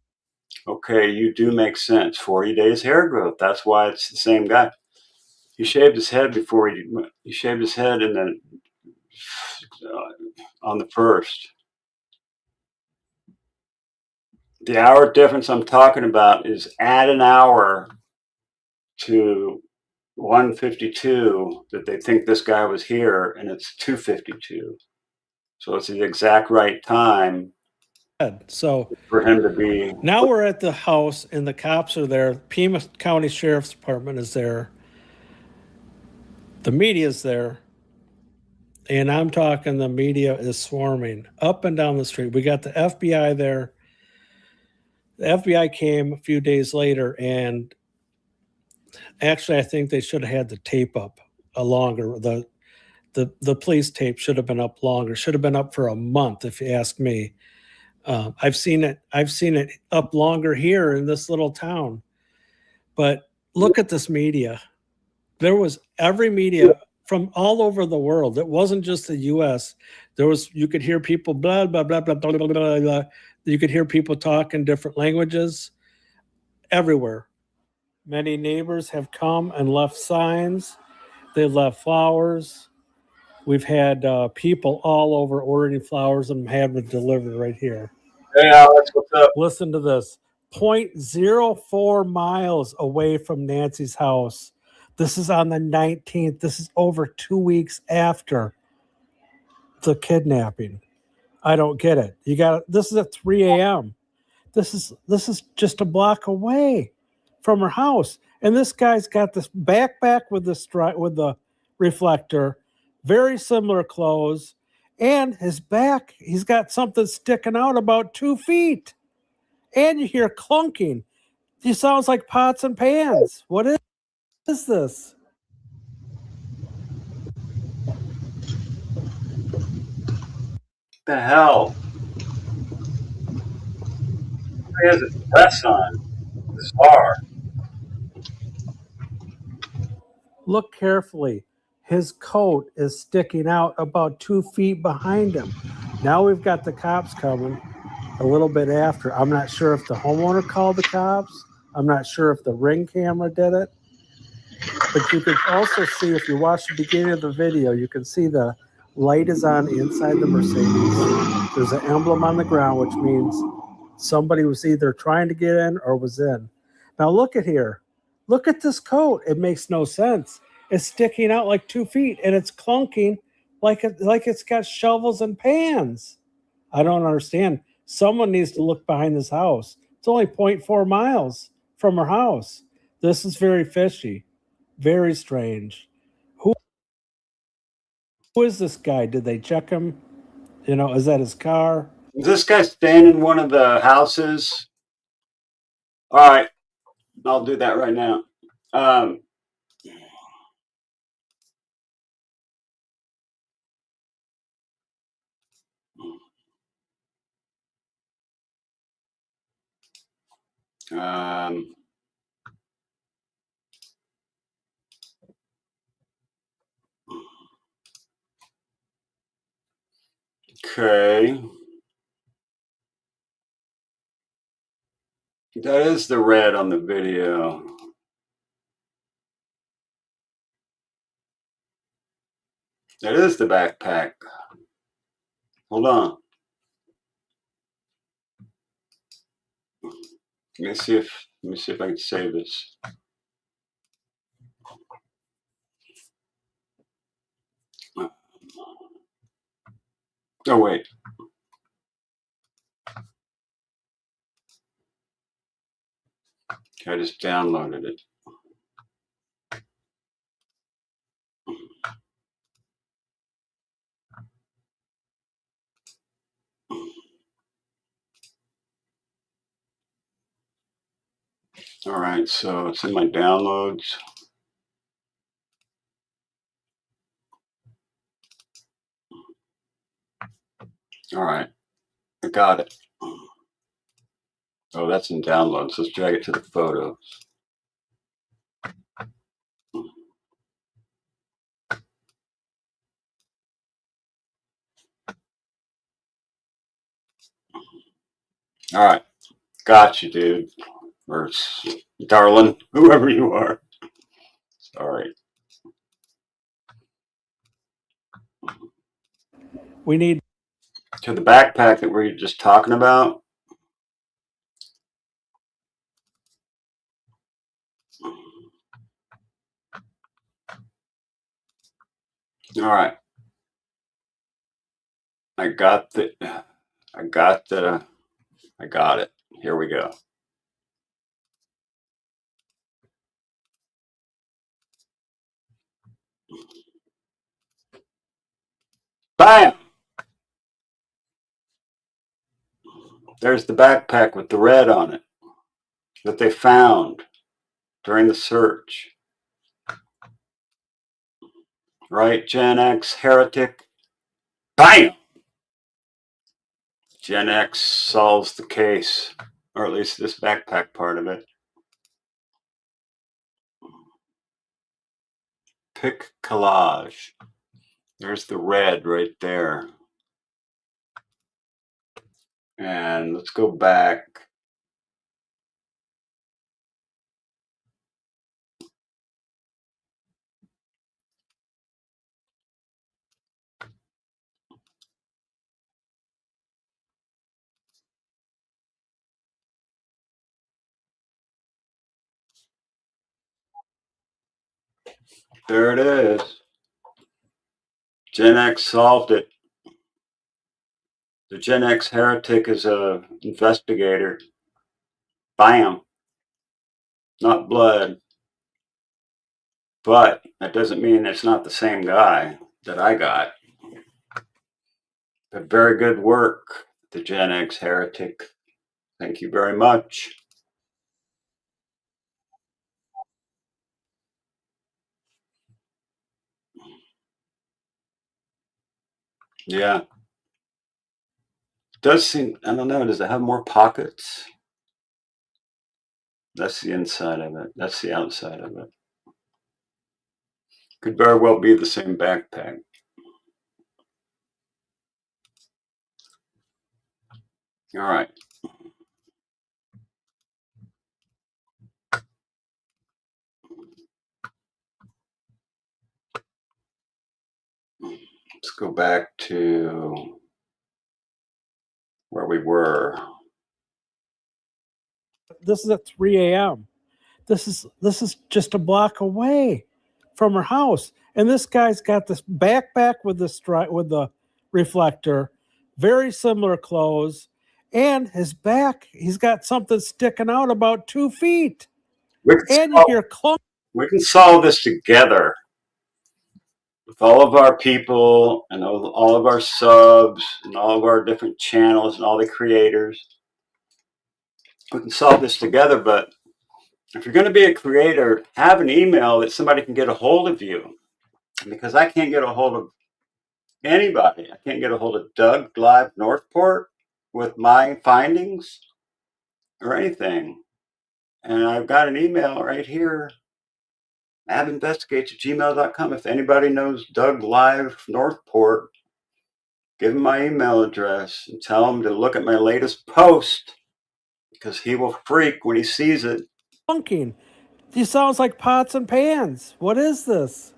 Okay, you do make sense. 40 days hair growth. That's why it's the same guy. He shaved his head before he shaved his head and then on the 1st. The hour difference I'm talking about is add an hour to 1:52 that they think this guy was here, and it's 2:52. So it's the exact right time So for him to be. now we're at the house and the cops are there. Pima County Sheriff's Department is there. The media is there. And I'm talking the media is swarming up and down the street. We got the FBI there. The FBI came a few days later, and actually I think they should have had the tape up longer. The police tape should have been up longer. Should have been up for a month, if you ask me. I've seen it up longer here in this little town. But look at this media. There was every media from all over the world. It wasn't just the U.S. You could hear people blah blah blah blah blah blah blah blah. You could hear people talk in different languages everywhere. Many neighbors have come and left signs. They left flowers. We've had people all over ordering flowers and having them delivered right here. Hey Alex, what's up? Listen to this. 0.04 miles away from Nancy's house. This is on the 19th. This is over 2 weeks after the kidnapping. I don't get it. This is at 3 a.m. This is just a block away from her house. And this guy's got this backpack with the reflector, very similar clothes, and his back, he's got something sticking out about 2 feet. And you hear clunking. He sounds like pots and pans. What is this? The hell? He has a dress on. Bizarre. Look carefully. His coat is sticking out about 2 feet behind him. Now we've got the cops coming a little bit after. I'm not sure if the homeowner called the cops. I'm not sure if the Ring camera did it. But you can also see, if you watch the beginning of the video, you can see the light is on inside the Mercedes. There's an emblem on the ground, which means somebody was either trying to get in or was in. Now look at here. Look at this coat. It makes no sense. It's sticking out like 2 feet, and it's clunking like it's got shovels and pans. I don't understand. Someone needs to look behind this house. It's only 0.4 miles from her house. This is very fishy. Very strange. Who is this guy? Did they check him? Is that his car? Is this guy staying in one of the houses? All right. I'll do that right now. Okay. That is the red on the video. That is the backpack. Hold on. Let me see if I can save this. Oh wait. I just downloaded it. All right, so it's in my downloads. All right, I got it. Oh, that's in downloads. Let's drag it to the photos. All right, got you, dude. Or darling, whoever you are. Sorry. We need To the backpack that we were just talking about. All right. I got it. Here we go. Bam! There's the backpack with the red on it that they found during the search. Right, Gen X heretic? Bam! Gen X solves the case, or at least this backpack part of it. Pick collage. There's the red right there. And let's go back. There it is. Gen X solved it. The Gen X heretic is a investigator. Bam. Not blood. But that doesn't mean it's not the same guy that I got. But very good work, the Gen X heretic. Thank you very much. Yeah. It does seem, I don't know, does it have more pockets? That's the inside of it. That's the outside of it. Could very well be the same backpack. All right. Let's go back to where we were. this is at 3 a.m. This is just a block away from her house, and this guy's got this backpack with the reflector, very similar clothes, and his back, he's got something sticking out about 2 feet, and you hear clunk. We can solve this together with all of our people and all of our subs and all of our different channels and all the creators. We can solve this together, but If you're going to be a creator, have an email that somebody can get a hold of you. Because I can't get a hold of anybody. I can't get a hold of Doug Live Northport with my findings or anything. And I've got an email right here, MABinvestigates@gmail.com. If anybody knows Doug Live Northport, give him my email address and tell him to look at my latest post, because he will freak when he sees it. Funking. These sounds like pots and pans. What is this?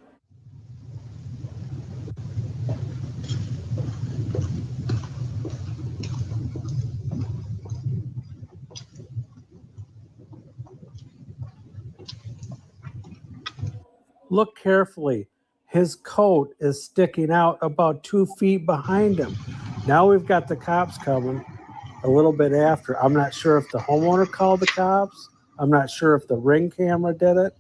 Look carefully. His coat is sticking out about 2 feet behind him. Now we've got the cops coming a little bit after. I'm not sure if the homeowner called the cops. I'm not sure if the Ring camera did it.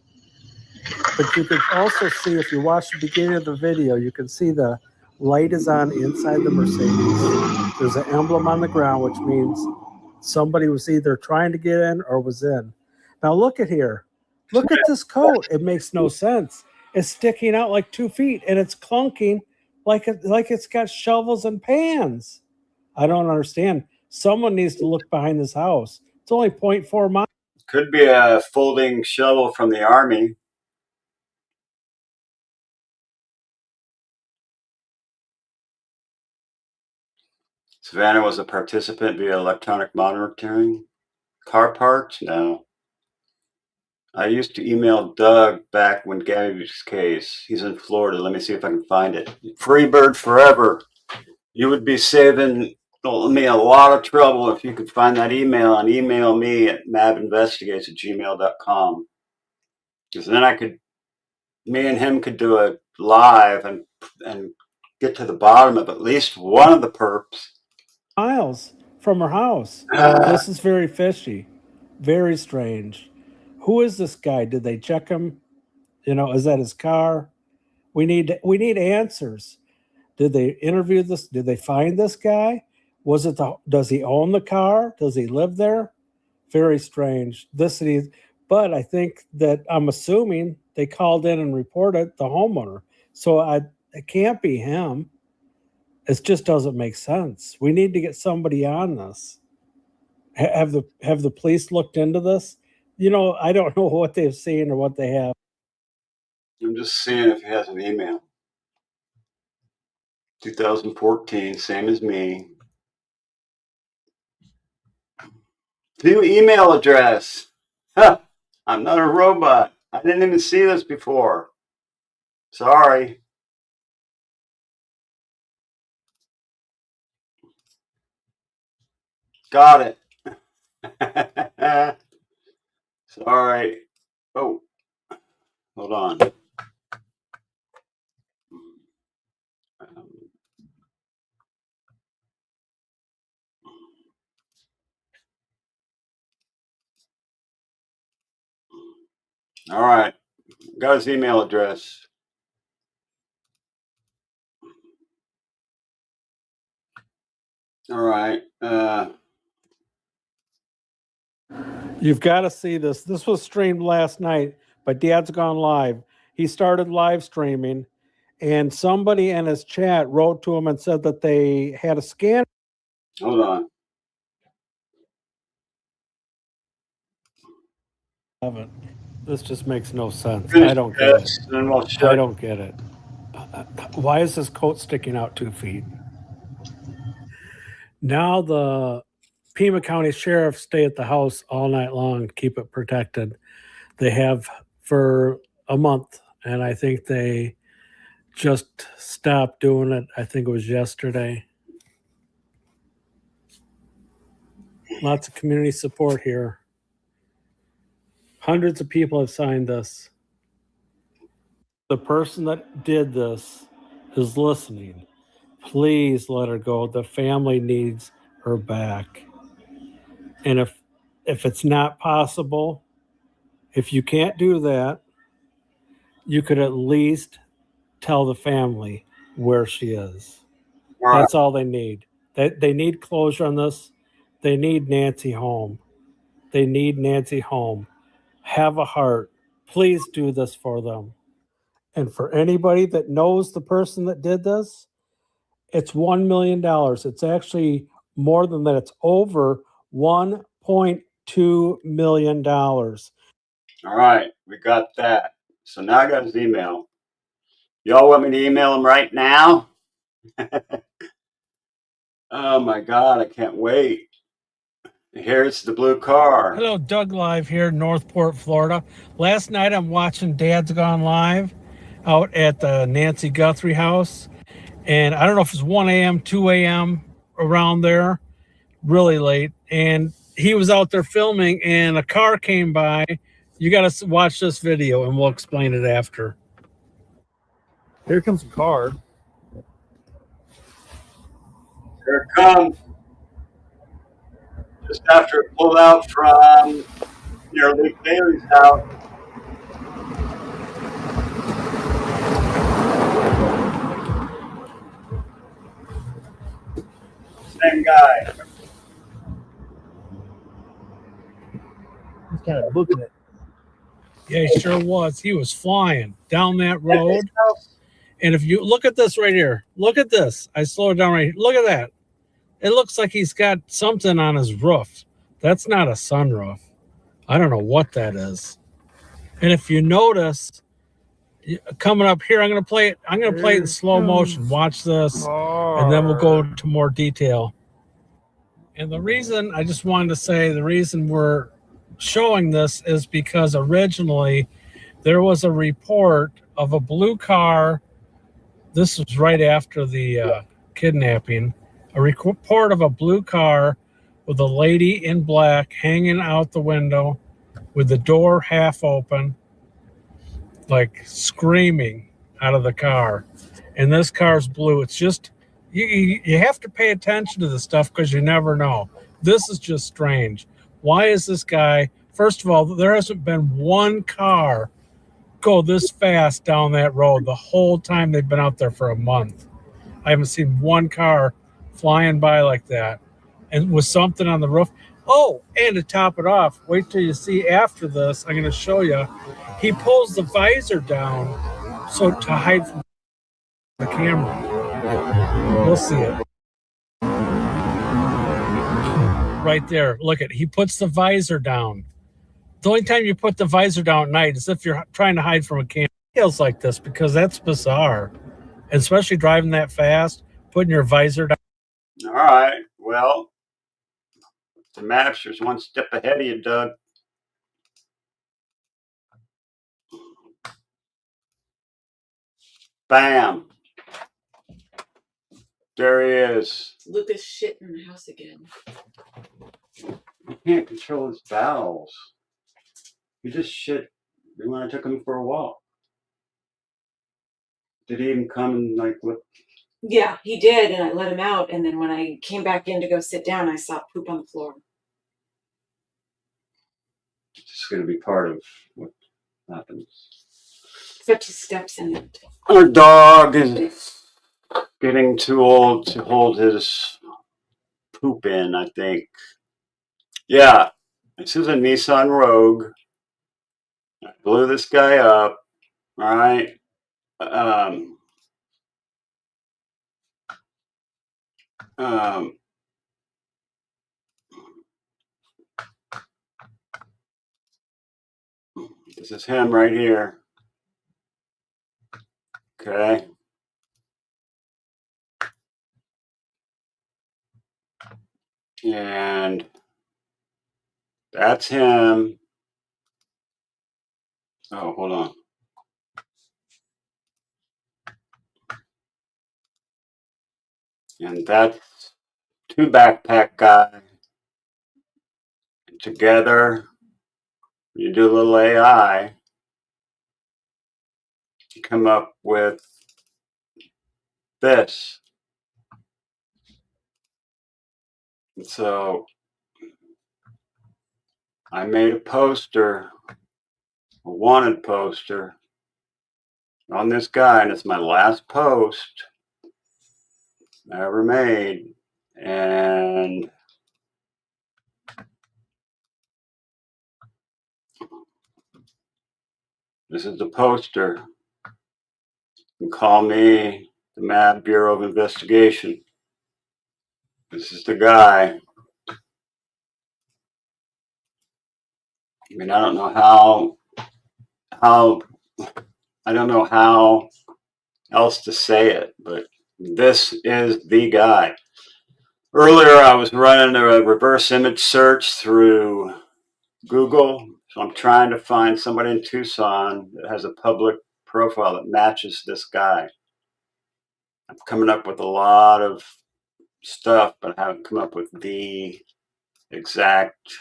But you can also see, if you watch the beginning of the video, you can see the light is on inside the Mercedes. There's an emblem on the ground, which means somebody was either trying to get in or was in. Now look at here. Look at this coat. It makes no sense. It's sticking out like 2 feet, and it's clunking like it's got shovels and pans. I don't understand. Someone needs to look behind this house. It's only 0.4 miles. Could be a folding shovel from the Army. Savannah was a participant via electronic monitoring. Car parts? No. I used to email Doug back when Gabby's case. He's in Florida. Let me see if I can find it. Freebird forever. You would be saving me a lot of trouble if you could find that email and email me at mabinvestigates@gmail.com. Because then me and him could do a live and get to the bottom of at least one of the perps. Miles from her house. This is very fishy, very strange. Who is this guy? Did they check him? You know, is that his car? We need answers. Did they interview this? Did they find this guy? Does he own the car? Does he live there? Very strange. But I think that I'm assuming they called in and reported the homeowner. So it can't be him. It just doesn't make sense. We need to get somebody on this. Have the police looked into this? You know, I don't know what they've seen or what they have. I'm just seeing if he has an email. 2014, same as me. New email address. Huh, I'm not a robot. I didn't even see this before. Sorry. Got it. Sorry. Oh, hold on. All right. Got his email address. All right. You've got to see this. This was streamed last night, but Dad's gone live. He started live streaming, and somebody in his chat wrote to him and said that they had a scan. Hold on. This just makes no sense. I don't get it. I don't get it. Why is this coat sticking out 2 feet? Now the Pima County Sheriff stay at the house all night long, keep it protected. They have for a month, and I think they just stopped doing it. I think it was yesterday. Lots of community support here. Hundreds of people have signed this. The person that did this is listening. Please let her go. The family needs her back. And if it's not possible, if you can't do that, you could at least tell the family where she is. That's all they need. They need closure on this. They need Nancy home. They need Nancy home. have a heart. Please do this for them. And for anybody that knows the person that did this, it's $1 million. It's actually more than that. It's over $1.2 million. All right, we got that. So now I got his email. Y'all want me to email him right now? Oh my God, I can't wait. Here's the blue car. Hello, Doug Live here, Northport, Florida. Last night I'm watching Dad's Gone Live out at the Nancy Guthrie house. And I don't know if it's 1 a.m., 2 a.m., around there, really late. And he was out there filming and a car came by. You got to watch this video and we'll explain it after. Here comes a car. Here it comes. Just after it pulled out from near Lee Bailey's house. Same guy. He's kind of booking it. Yeah, he sure was. He was flying down that road. And if you look at this right here, look at this. I slowed it down right here. Look at that. It looks like he's got something on his roof. That's not a sunroof. I don't know what that is. And if you notice, coming up here, I'm going to play it. I'm going to play it in slow motion. Watch this, and then we'll go into more detail. And the reason I just wanted to say the reason we're showing this is because originally there was a report of a blue car. This was right after the kidnapping. A report of a blue car with a lady in black hanging out the window with the door half open, like screaming out of the car. And this car's blue. It's just, you have to pay attention to this stuff because you never know. This is just strange. Why is this guy, first of all, there hasn't been one car go this fast down that road the whole time they've been out there for a month. I haven't seen one car flying by like that. And with something on the roof. Oh, and to top it off, wait till you see after this, I'm going to show you. He pulls the visor down so to hide from the camera. You'll see it. Right there. Look at, he puts the visor down. The only time you put the visor down at night is if you're trying to hide from a camera. Feels like this because that's bizarre. And especially driving that fast, putting your visor down. All right. Well, the Mabster's one step ahead of you, Doug. Bam. There he is. Lucas shit in the house again. He can't control his bowels. He just shit when I took him for a walk. Did he even come and like look? Yeah, he did, and I let him out. And then when I came back in to go sit down, I saw poop on the floor. It's just going to be part of what happens. Except he steps in it. Our dog is getting too old to hold his poop in, I think. Yeah, this is a Nissan Rogue. I blew this guy up. All right. This is him right here. Okay. And that's him. Oh, hold on. And that's two backpack guys. Together, you do a little AI, you come up with this. And so I made a poster, a wanted poster on this guy, and it's my last post I ever made. And This is the poster. You can call me the MAB Bureau of Investigation. This is the guy. I mean, I don't know how else to say it, but this is the guy. Earlier, I was running a reverse image search through Google, so I'm trying to find somebody in Tucson that has a public profile that matches this guy. I'm coming up with a lot of stuff, but I haven't come up with the exact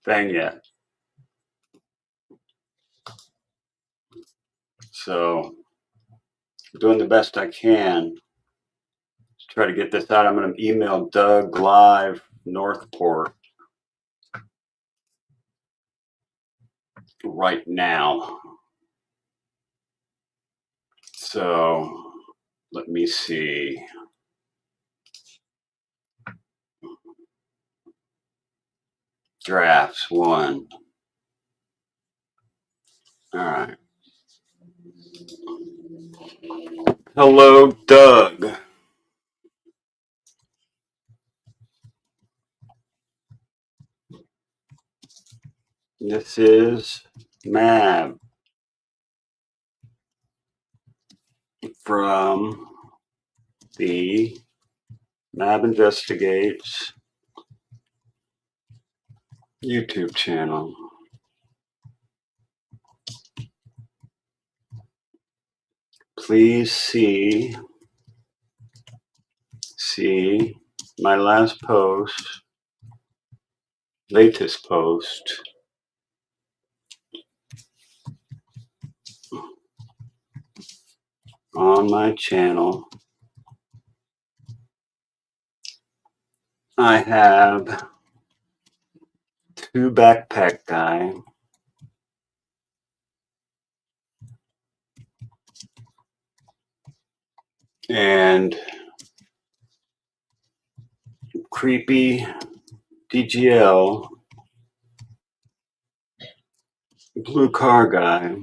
thing yet. So I'm doing the best I can to try to get this out. I'm going to email Doug live Northport right now. So let me see. Drafts 1. All right. Hello, Doug. This is MAB from the MAB Investigates YouTube channel. Please see my latest post on my channel. I have 2 backpack guy and creepy DGL blue car guy.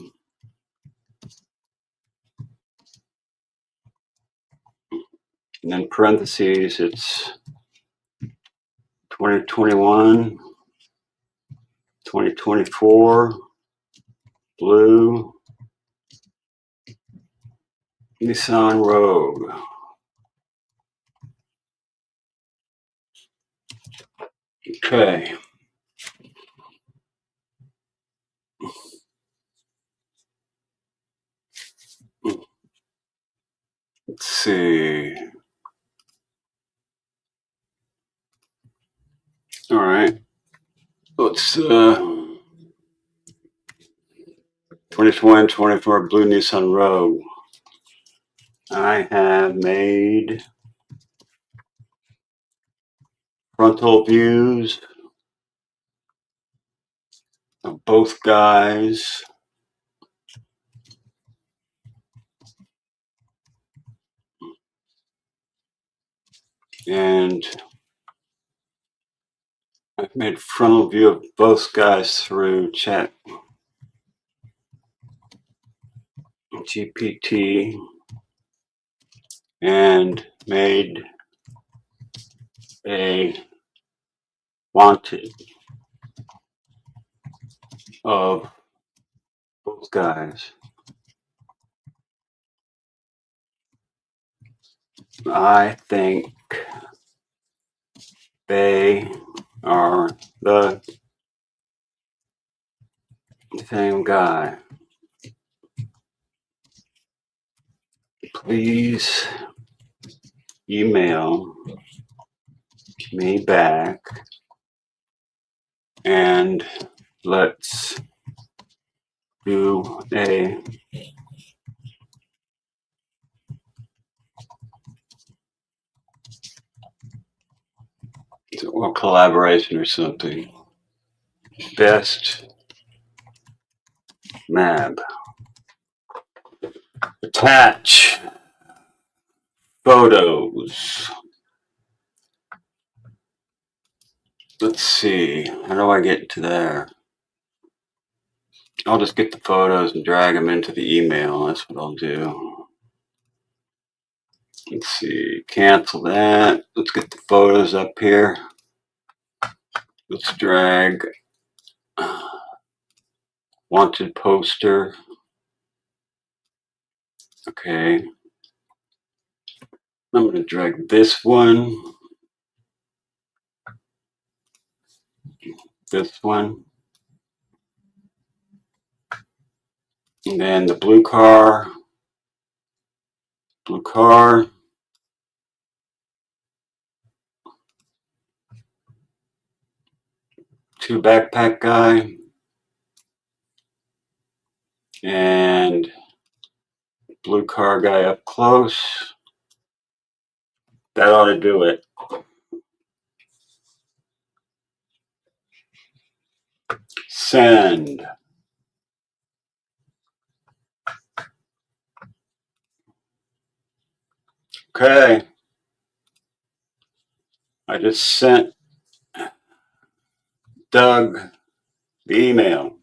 And then parentheses, it's 2021, 2024, blue Nissan Rogue. Okay. Let's see. All right. Let's 2021, 24 blue Nissan Rogue. I have made frontal views of both guys. And I've made frontal view of both guys through chat GPT and made a wanted of both guys. I think they are the same guy. Please email me back and let's do a collaboration or something. Best MAB. Attach photos. Let's see. How do I get to there? I'll just get the photos and drag them into the email. That's what I'll do. Let's see, cancel that. Let's get the photos up here. Let's drag wanted poster. Okay. I'm going to drag this one. This one. And then the blue car. Blue car. Two backpack guy. And blue car guy up close. That ought to do it. Send. Okay. I just sent Doug the email.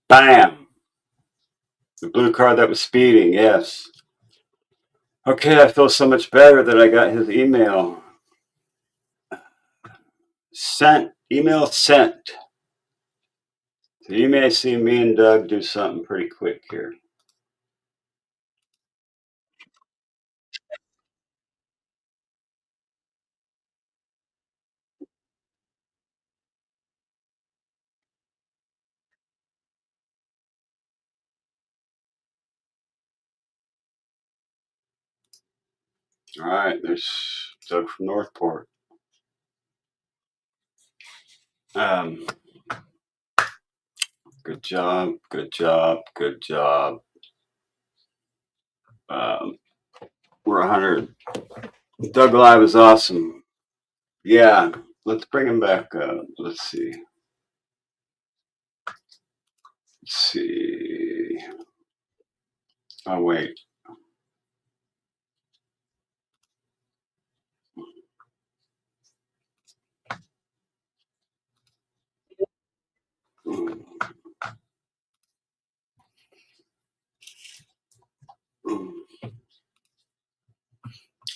Bam. The blue car that was speeding, yes. Okay, I feel so much better that I got his email. Sent. Email sent. So you may see me and Doug do something pretty quick here. All right, there's Doug from Northport. Good job, good job, good job. We're 100. Doug Live is awesome. Yeah, let's bring him back up. Let's see. Let's see. Oh, wait.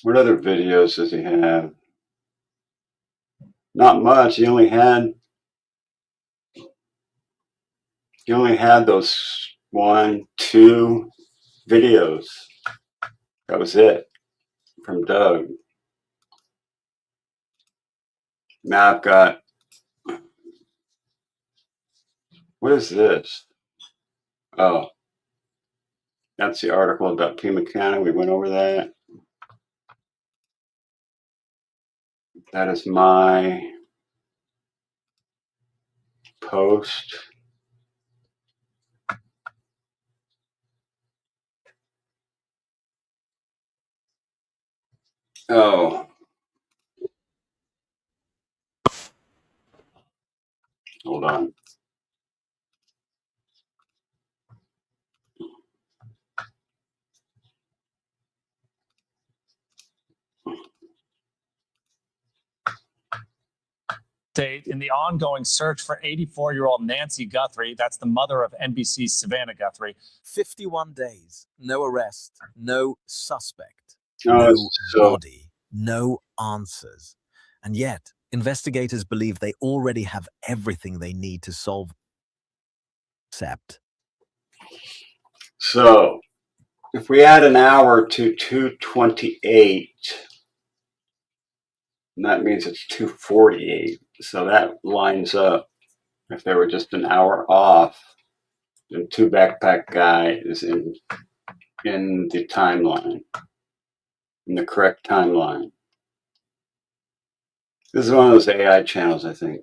What other videos does he have? Not much. He only had those 1, 2 videos. That was it from Doug. Now I've got, what is this? Oh, that's the article about Pima County. We went over that. That is my post. Oh. Hold on. In the ongoing search for 84-year-old Nancy Guthrie, that's the mother of NBC's Savannah Guthrie. 51 days, no arrest, no suspect, Oh, no body, no answers. And yet, investigators believe they already have everything they need to solve. Except. So, if we add an hour to 2:28, that means it's 2:48. So that lines up. If they were just an hour off, then Two Backpack Guy is in the timeline, in the correct timeline. This is one of those AI channels, I think.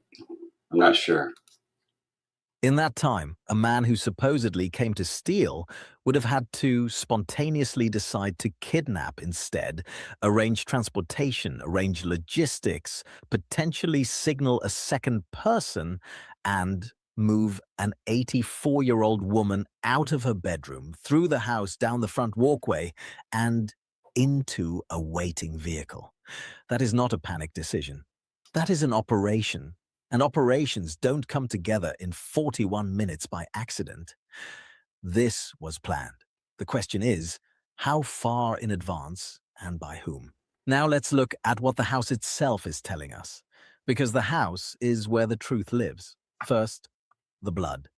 I'm not sure. In that time, a man who supposedly came to steal would have had to spontaneously decide to kidnap instead, arrange transportation, arrange logistics, potentially signal a second person, and move an 84-year-old woman out of her bedroom, through the house, down the front walkway, and into a waiting vehicle. That is not a panic decision. That is an operation. And operations don't come together in 41 minutes by accident. This was planned. The question is, how far in advance and by whom? Now let's look at what the house itself is telling us, because the house is where the truth lives. First, the blood.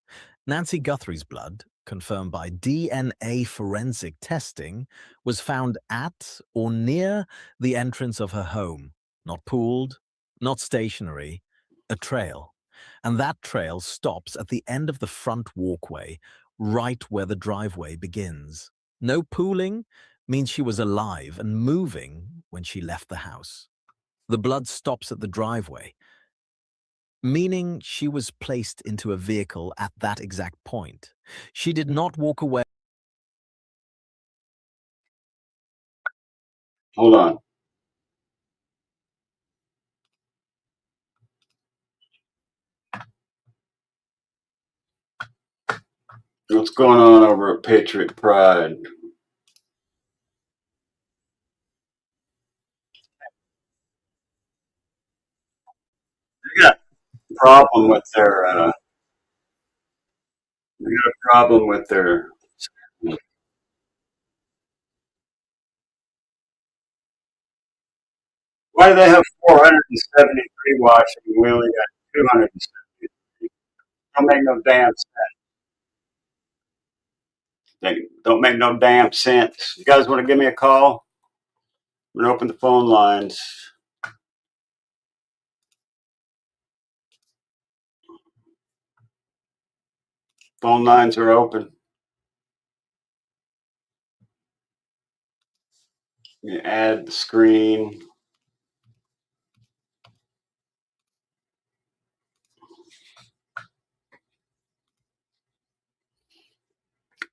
Nancy Guthrie's blood, confirmed by DNA forensic testing, was found at or near the entrance of her home. Not pooled, not stationary, a trail. And that trail stops at the end of the front walkway, right where the driveway begins. No pooling means she was alive and moving when she left the house. The blood stops at the driveway, meaning she was placed into a vehicle at that exact point. She did not walk away. Hold on. What's going on over at Patriot Pride? They got a problem with their. They got a problem with their. Why do they have 473 watching? We only got 273. Don't make no damn sense. They don't make no damn sense. You guys want to give me a call? I'm gonna open the phone lines. Phone lines are open. You add the screen.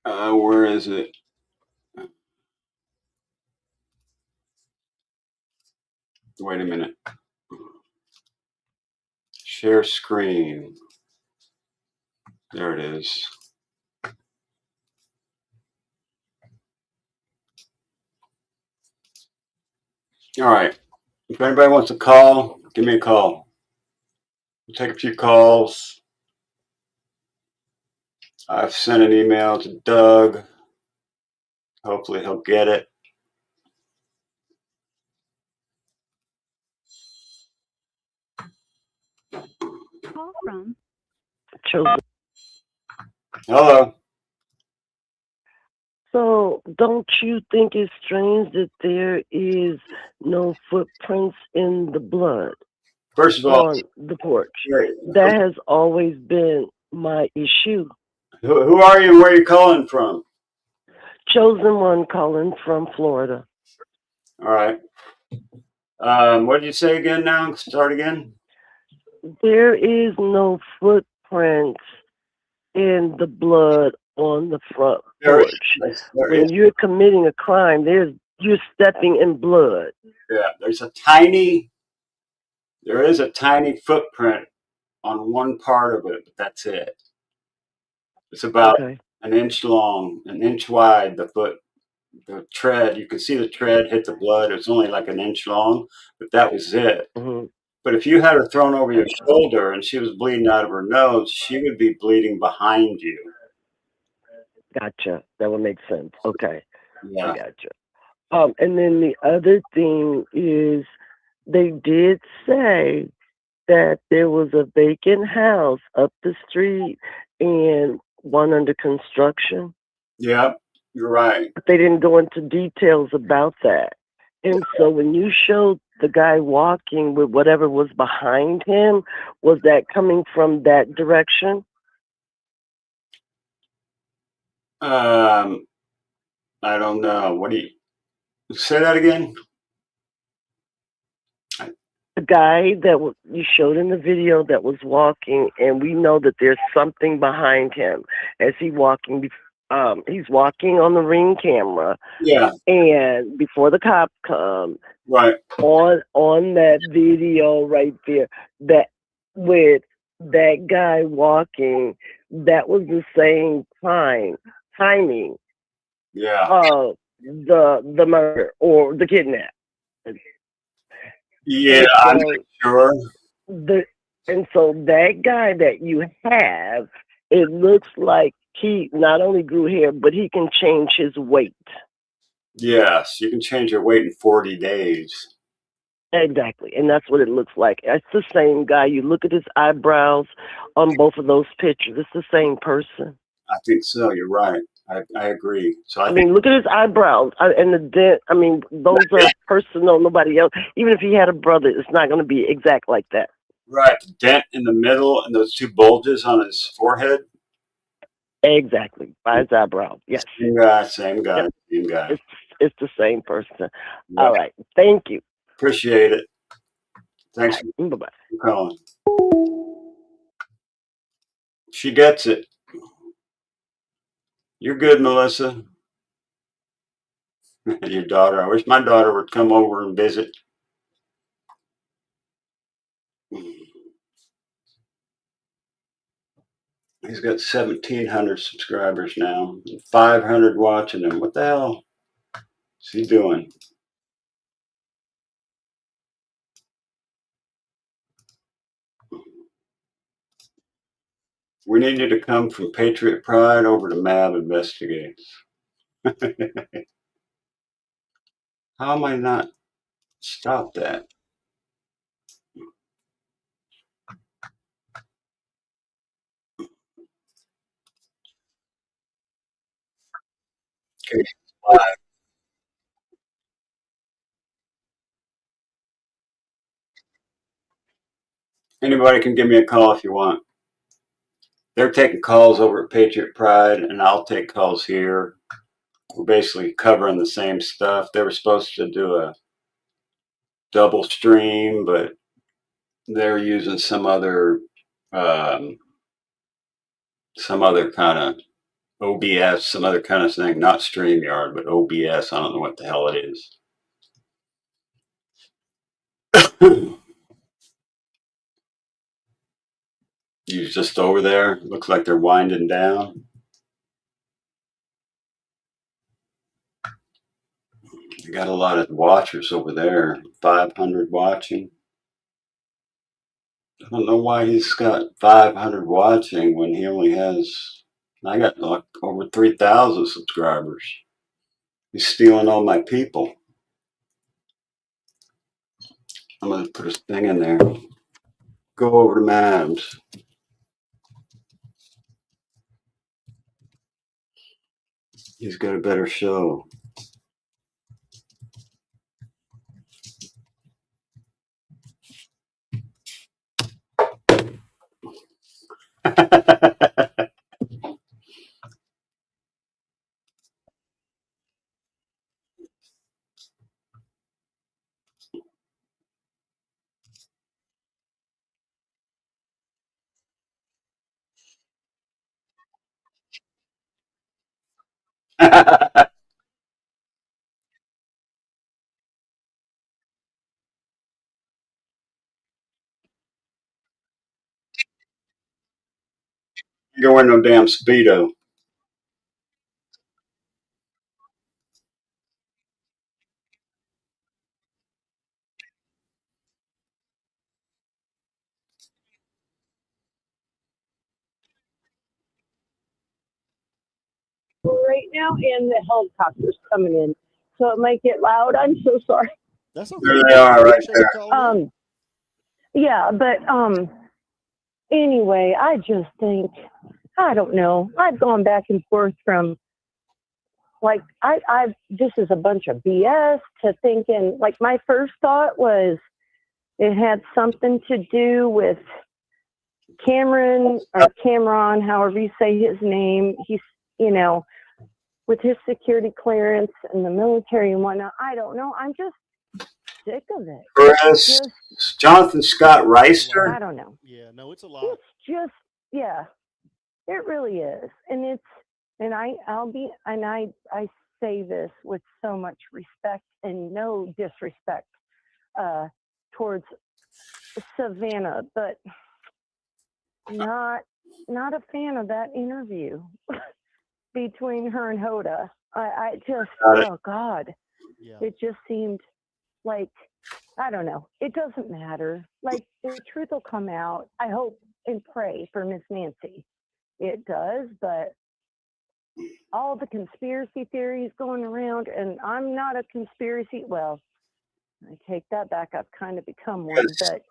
Where is it? Wait a minute. Share screen. There it is. All right. If anybody wants to call, give me a call. We'll take a few calls. I've sent an email to Doug. Hopefully he'll get it. Call from Chosen. Hello. So, don't you think it's strange that there is no footprints in the blood First of all, on the porch? That has always been my issue. who are you and where are you calling from? Chosen one calling from Florida. All right. What did you say again now? Start again. There is no footprints in the blood on the front porch. When you're committing a crime, you're stepping in blood. Yeah, there is a tiny footprint on one part of it, but that's it. It's about an inch long, an inch wide, the tread. You can see the tread hit the blood. It was only like an inch long, but that was it. Mm-hmm. But if you had her thrown over your shoulder and she was bleeding out of her nose, she would be bleeding behind you. Gotcha. That would make sense. Okay. Yeah. I gotcha. And then the other thing is they did say that there was a vacant house up the street and one under construction. Yeah, you're right. But they didn't go into details about that. And so when you showed the guy walking with whatever was behind him, was that coming from that direction? I don't know. What do you say that again? The guy that you showed in the video that was walking, and we know that there's something behind him as he's walking on the Ring camera. Yeah. And before the cops come, right on that video right there, that with that guy walking, that was the same timing. Yeah. Of the murder or the kidnap. Yeah, I'm not sure. And so that guy that you have, it looks like he not only grew hair, but he can change his weight. Yes, you can change your weight in 40 days. Exactly. And that's what it looks like. It's the same guy. You look at his eyebrows on both of those pictures. It's the same person. I think so. You're right. I agree. So I mean, look at his eyebrows and the dent. I mean, those are personal. Nobody else. Even if he had a brother, it's not going to be exact like that. Right. The dent in the middle and those two bulges on his forehead. Exactly. By his eyebrows. Yes. Same guy. Same guy. Yep. Same guy. It's the same person. Yep. All right. Thank you. Appreciate it. Thanks for Bye-bye. Calling. She gets it. You're good, Melissa. Your daughter. I wish my daughter would come over and visit. He's got 1,700 subscribers now, 500 watching him. What the hell is he doing? We need you to come from Patriot Pride over to MAB Investigates. How am I not stop that? Okay. Anybody can give me a call if you want. They're taking calls over at Patriot Pride, and I'll take calls here. We're basically covering the same stuff. They were supposed to do a double stream, but they're using some other kind of OBS, some other kind of thing, not StreamYard, but OBS. I don't know what the hell it is. He's just over there. Looks like they're winding down. You got a lot of watchers over there. 500 watching. I don't know why he's got 500 watching when he only has. I got like over 3,000 subscribers. He's stealing all my people. I'm gonna put his thing in there. Go over to Mabs. He's got a better show. You're wearing no damn Speedo. Right now, and the helicopter's coming in, so it might get loud. I'm so sorry. That's okay. There they are, right there. Yeah, but anyway, I just think, I don't know. I've gone back and forth from like I this is a bunch of BS to thinking like my first thought was it had something to do with Cameron or Cameron, however you say his name. He's, you know, with his security clearance and the military and whatnot. I don't know. I'm just sick of it. Chris, Jonathan Scott Reister. I don't know. Yeah, no, it's a lot. It's just, yeah, it really is. And it's, and I say this with so much respect and no disrespect towards Savannah, but not a fan of that interview between her and Hoda. I just, oh God, it just seemed like I don't know. It doesn't matter. Like, the truth will come out. I hope and pray for Miss Nancy. It does, but all the conspiracy theories going around, and I'm not a conspiracy. Well, I take that back. I've kind of become one, but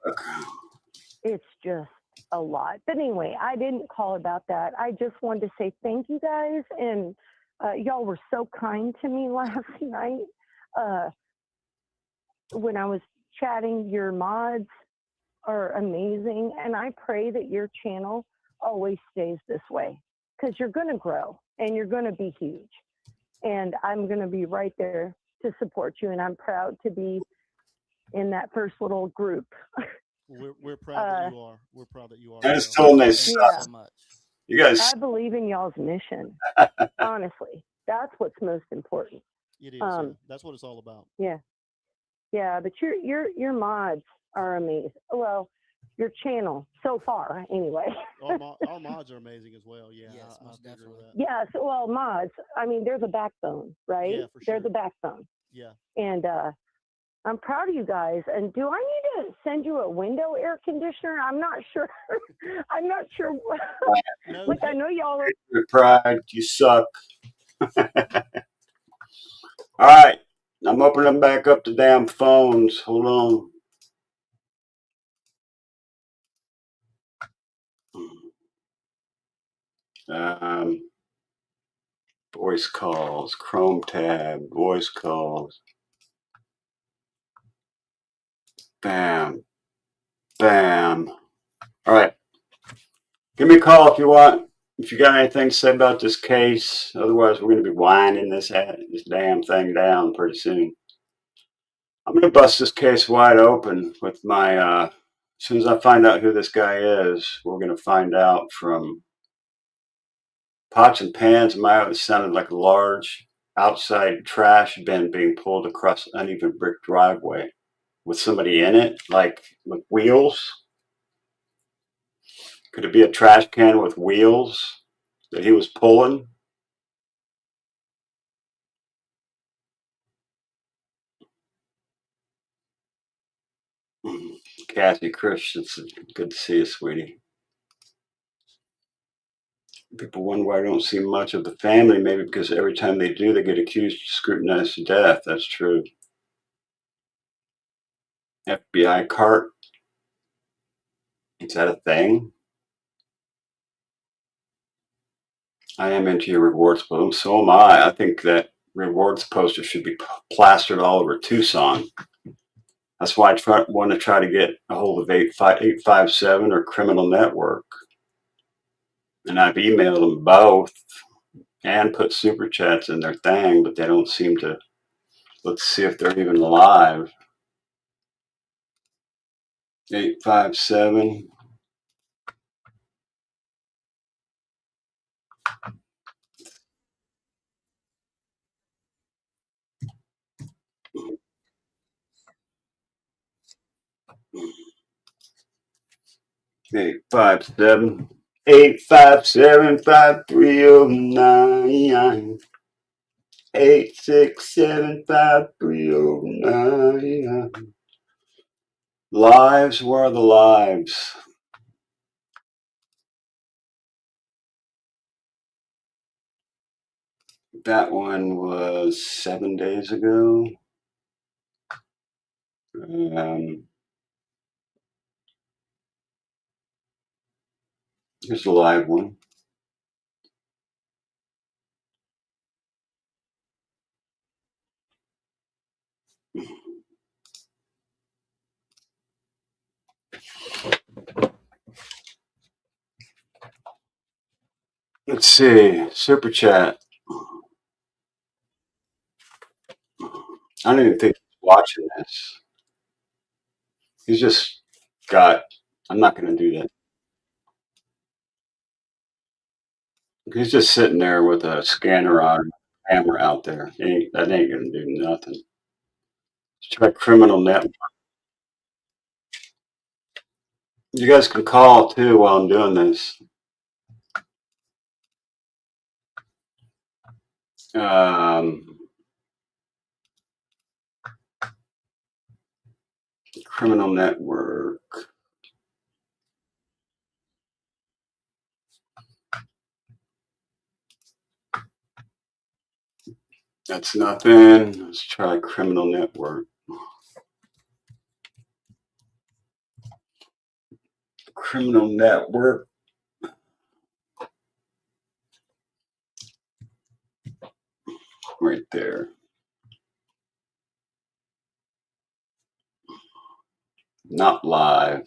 it's just a lot. But anyway, I didn't call about that. I just wanted to say thank you guys, and y'all were so kind to me last night when I was chatting. Your mods are amazing, and I pray that your channel always stays this way, because you're going to grow and you're going to be huge, and I'm going to be right there to support you, and I'm proud to be in that first little group. We're proud that you are. We're proud that you are. I just told them they Thank suck. you Yeah. so much. You guys, I believe in y'all's mission. Honestly, that's what's most important. It is. Yeah. That's what it's all about. Yeah, yeah. But your mods are amazing. Well, your channel so far, anyway. Our mods are amazing as well. Yeah, Yes, I most agree with definitely. that. Yeah. So, well, mods. I mean, they're the backbone, right? Yeah, for They're sure. the backbone. Yeah. And I'm proud of you guys. And do I need to send you a window air conditioner? I'm not sure. I'm not sure. No, Like, I know y'all are. Patriot Pride, you suck. All right, I'm opening back up the damn phones. Hold on. Voice calls, Chrome tab, voice calls. Bam, bam. All right, give me a call if you want. If you got anything to say about this case, otherwise we're going to be winding this damn thing down pretty soon. I'm going to bust this case wide open with my, as soon as I find out who this guy is, we're going to find out from pots and pans. It sounded like a large outside trash bin being pulled across an uneven brick driveway with somebody in it, like with wheels. Could it be a trash can with wheels that he was pulling? Kathy Christensen, good to see you, sweetie. People wonder why I don't see much of the family. Maybe because every time they do, they get accused, scrutinized to death. That's true. FBI cart. Is that a thing? I am into your rewards poster. So am I. I think that rewards poster should be plastered all over Tucson. That's why I want to try to get a hold of 857 or Criminal Network. And I've emailed them both and put super chats in their thing, but they don't seem to. Let's see if they're even alive. 857. Eight five seven 857 5309 867 5309. Lives were the lives. That one was 7 days ago. Here's the live one. Let's see, super chat. I don't even think he's watching this. He's just got. I'm not going to do that. He's just sitting there with a scanner on, camera out there. That ain't going to do nothing. Let's try Criminal Network. You guys can call too while I'm doing this. Criminal network. That's nothing. Let's try criminal network. Criminal network. Right there. Not live.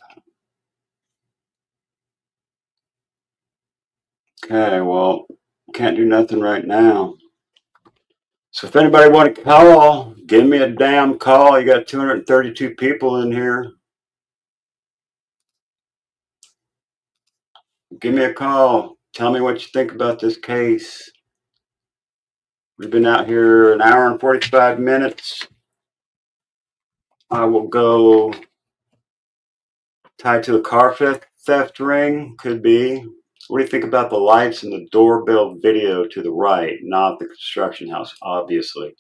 Okay, well, can't do nothing right now. So if anybody want to call, give me a damn call. You got 232 people in here. Give me a call. Tell me what you think about this case. We've been out here an hour and 45 minutes. I will go tied to the car theft ring. Could be. What do you think about the lights and the doorbell video to the right? Not the construction house, obviously.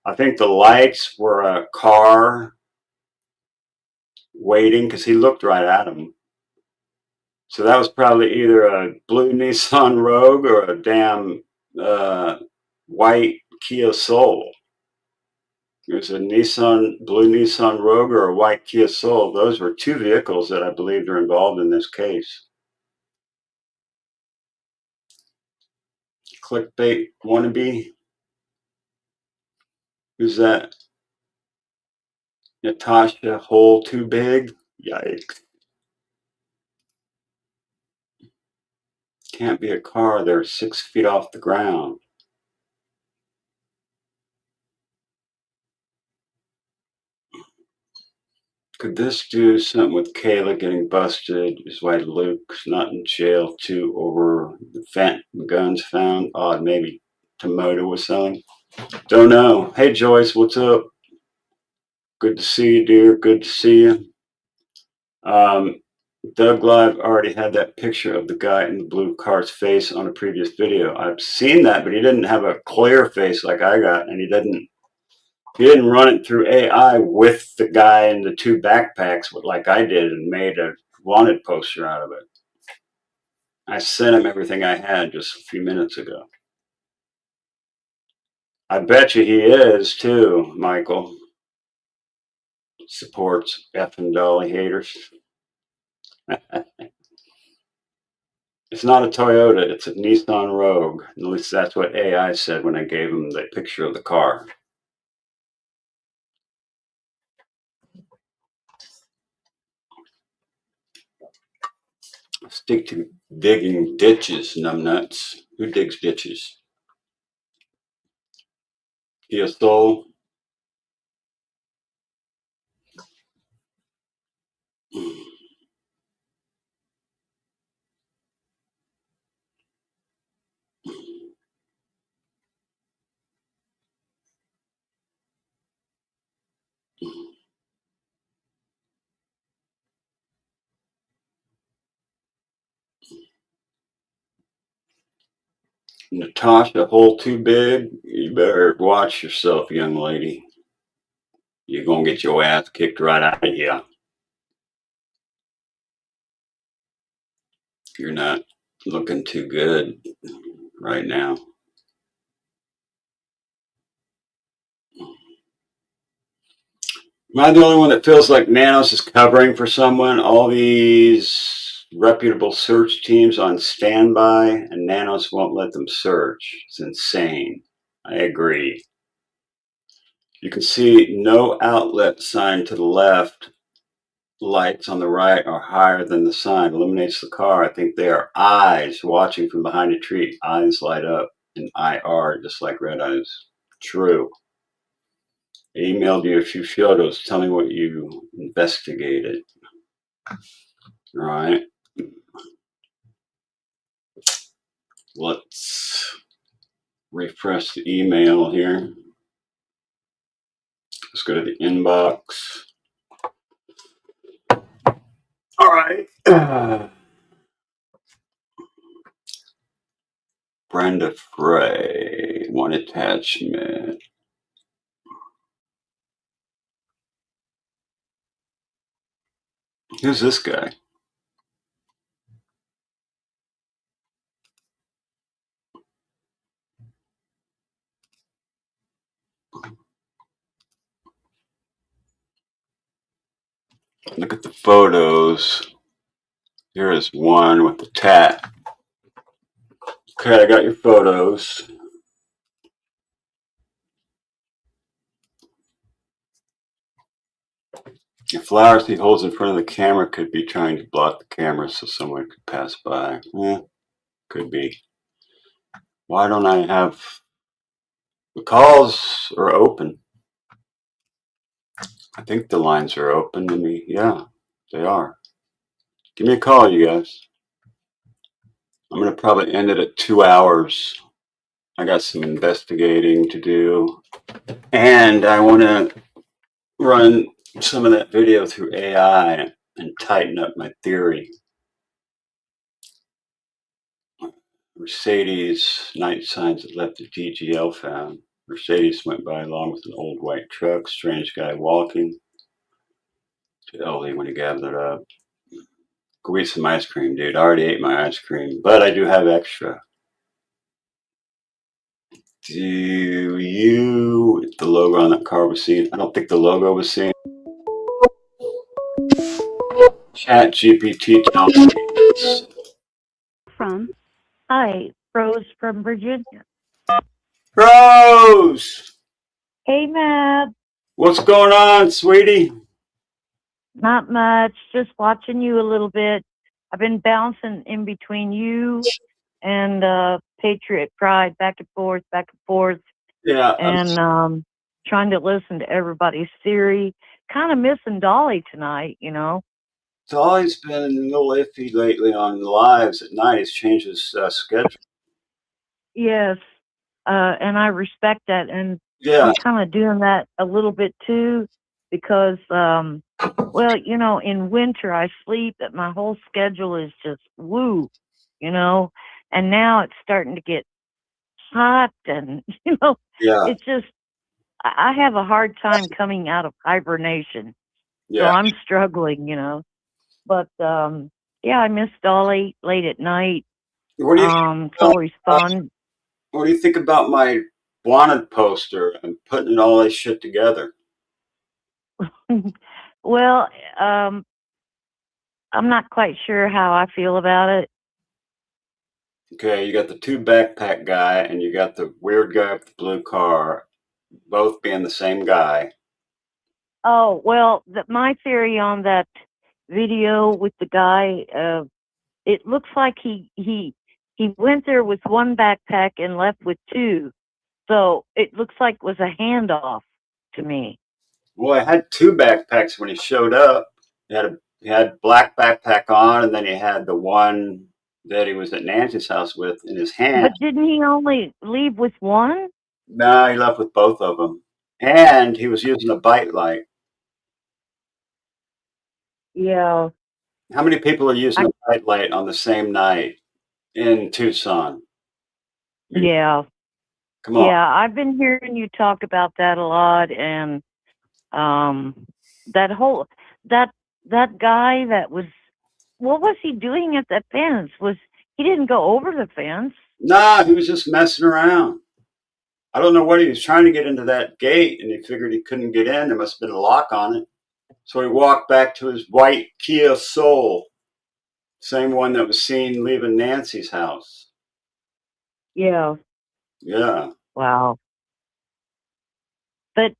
I think the lights were a car waiting because he looked right at him. So that was probably either a blue Nissan Rogue or a damn white Kia Soul. It was a blue Nissan Rogue or a white Kia Soul. Those were two vehicles that I believe are involved in this case. Clickbait wannabe. Who's that? Natasha Hole Too Big? Yikes. Can't be a car. They're 6 feet off the ground. Could this do something with Kayla getting busted? Is why Luke's not in jail too over the guns found? Odd, maybe Tomoda was selling. Don't know. Hey Joyce, what's up? Good to see you, dear. Good to see you. Doug Live already had that picture of the guy in the blue car's face on a previous video. I've seen that, but he didn't have a clear face like I got, and he didn't run it through AI with the guy in the two backpacks like I did and made a wanted poster out of it. I sent him everything I had just a few minutes ago. I bet you he is too, Michael. Supports effing Dolly haters. It's not a Toyota, it's a Nissan Rogue. At least that's what AI said when I gave him the picture of the car. Stick to digging ditches, numbnuts. Who digs ditches? Kia Soul. Natasha, hole too big. You better watch yourself, young lady. You're gonna get your ass kicked right out of here. You're not looking too good right now. Am I the only one that feels like Nanos is covering for someone? All these reputable search teams on standby, and Nanos won't let them search. It's insane. I agree. You can see no outlet sign to the left. Lights on the right are higher than the sign. Illuminates the car. I think they are eyes watching from behind a tree. Eyes light up in IR, just like red eyes. True. I emailed you a few photos. Tell me what you investigated. All right. Let's refresh the email here. Let's go to the inbox. All right. Brenda Frey, one attachment. Who's this guy? Look at the photos. Here is one with the tat. Okay, I got your photos. The flowers he holds in front of the camera could be trying to block the camera so someone could pass by. Could be. Why don't I have... The calls are open. I think the lines are open. Yeah, they are. Give me a call, you guys. I'm going to probably end it at 2 hours. I got some investigating to do. And I want to run some of that video through AI and tighten up my theory. Mercedes night signs that left the DGL found. Mercedes went by along with an old white truck. Strange guy walking. To Ellie when he gathered up. Go eat some ice cream, dude. I already ate my ice cream, but I do have extra. Do you... The logo on that car was seen. I don't think the logo was seen. Chat GPT tells me. From Hi, Rose from Virginia. Rose! Hey, Mab. What's going on, sweetie? Not much. Just watching you a little bit. I've been bouncing in between you and Patriot Pride, back and forth, Yeah. and trying to listen to everybody's theory. Kind of missing Dolly tonight, you know. Dolly's been a little iffy lately on lives at night. He's changed his schedule. Yes, and I respect that, and Yeah. I'm kind of doing that a little bit too, because, well, you know, in winter I sleep, but my whole schedule is just woo, you know, and now it's starting to get hot, and you know, Yeah. it's just I have a hard time coming out of hibernation, so Yeah. I'm struggling, you know. But yeah, I miss Dolly late at night. What do you It's always fun. What do you think about my wanted poster and putting all this shit together? Well, I'm not quite sure how I feel about it. Okay, you got the two backpack guy and you got the weird guy with the blue car, both being the same guy. Oh, well, my theory on that video with the guy, it looks like he went there with one backpack and left with two. So it looks like it was a handoff to me. Well, I had two backpacks when he showed up. He had black backpack on, and then he had the one that he was at Nancy's house with in his hand. But didn't he only leave with one? No, he left with both of them, and he was using a bite light. Yeah. How many people are using a bite light on the same night in Tucson? Yeah. Come on. Yeah, I've been hearing you talk about that a lot, and that whole that guy that was, what was he doing at that fence? He didn't go over the fence? Nah, he was just messing around. I don't know what he was trying to get into that gate, and he figured he couldn't get in. There must have been a lock on it. So he walked back to his white Kia Soul, same one that was seen leaving Nancy's house. Yeah. Yeah. Wow. But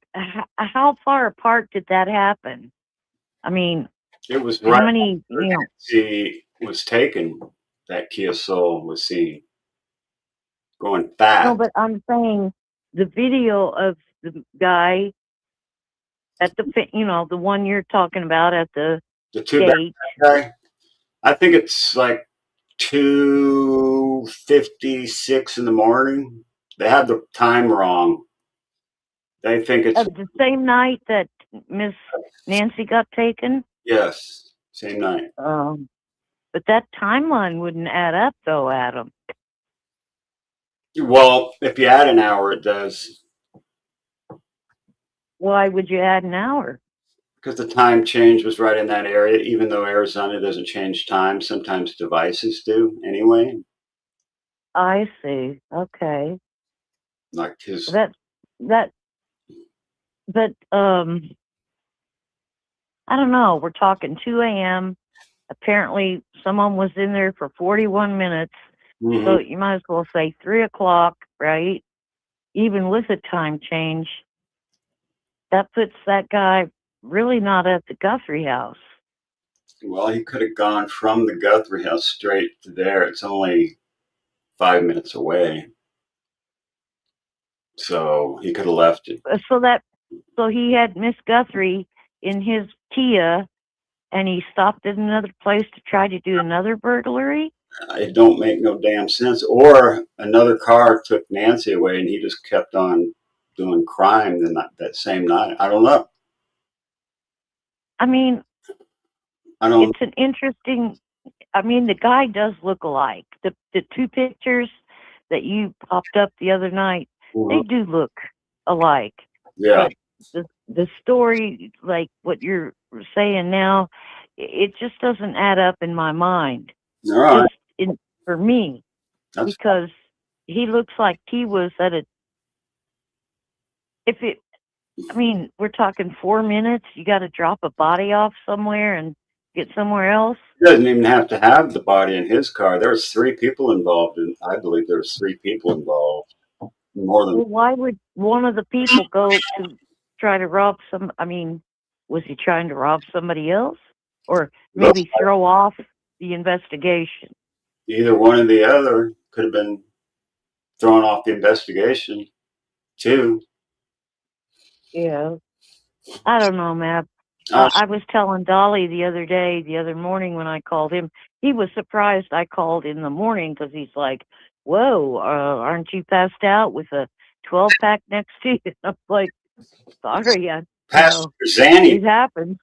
how far apart did that happen? I mean, it was how right many, you know, Nancy was taken. That Kia Soul was seen going fast. no, but I'm saying the video of the guy at the, you know, the one you're talking about at the two gate. guy. I think it's like 2:56 in the morning. They have the time wrong. They think it's The same night that Miss Nancy got taken? Yes, same night. But that timeline wouldn't add up, though, Adam. Well, if you add an hour, it does. Why would you add an hour? because the time change was right in that area. Even though Arizona doesn't change time, sometimes devices do anyway. I see. Okay. Like his. That but I don't know. We're talking 2 a.m. Apparently, someone was in there for 41 minutes. Mhm. So you might as well say 3 o'clock, right? Even with a time change, that puts that guy really not at the Guthrie house. Well, he could have gone from the Guthrie house straight to there. It's only 5 minutes away. So he could have left it. So he had Miss Guthrie in his Kia, and he stopped at another place to try to do another burglary. It don't make no damn sense. Or another car took Nancy away, and he just kept on doing crime that same night. I don't know. I mean, I don't. it's an interesting. I mean, the guy does look alike. The two pictures that you popped up the other night, they do look alike. Yeah. But the story, like what you're saying now, it just doesn't add up in my mind. All right. Just for me, because he looks like he was at a. I mean, we're talking 4 minutes. You got to drop a body off somewhere and get somewhere else. He doesn't even have to have the body in his car. There's 3 people involved, and I believe there's 3 people involved. More than. Well, why would one of the people go to try to rob some? I mean, was he trying to rob somebody else, or maybe throw off the investigation? Either one or the other could have been thrown off the investigation, too. Yeah, I don't know, Mab. I was telling Dolly the other morning when I called him. He was surprised I called in the morning because he's like, "Whoa, aren't you passed out with a 12-pack next to you?" I'm like, "Sorry, Past your Zanny. It happens."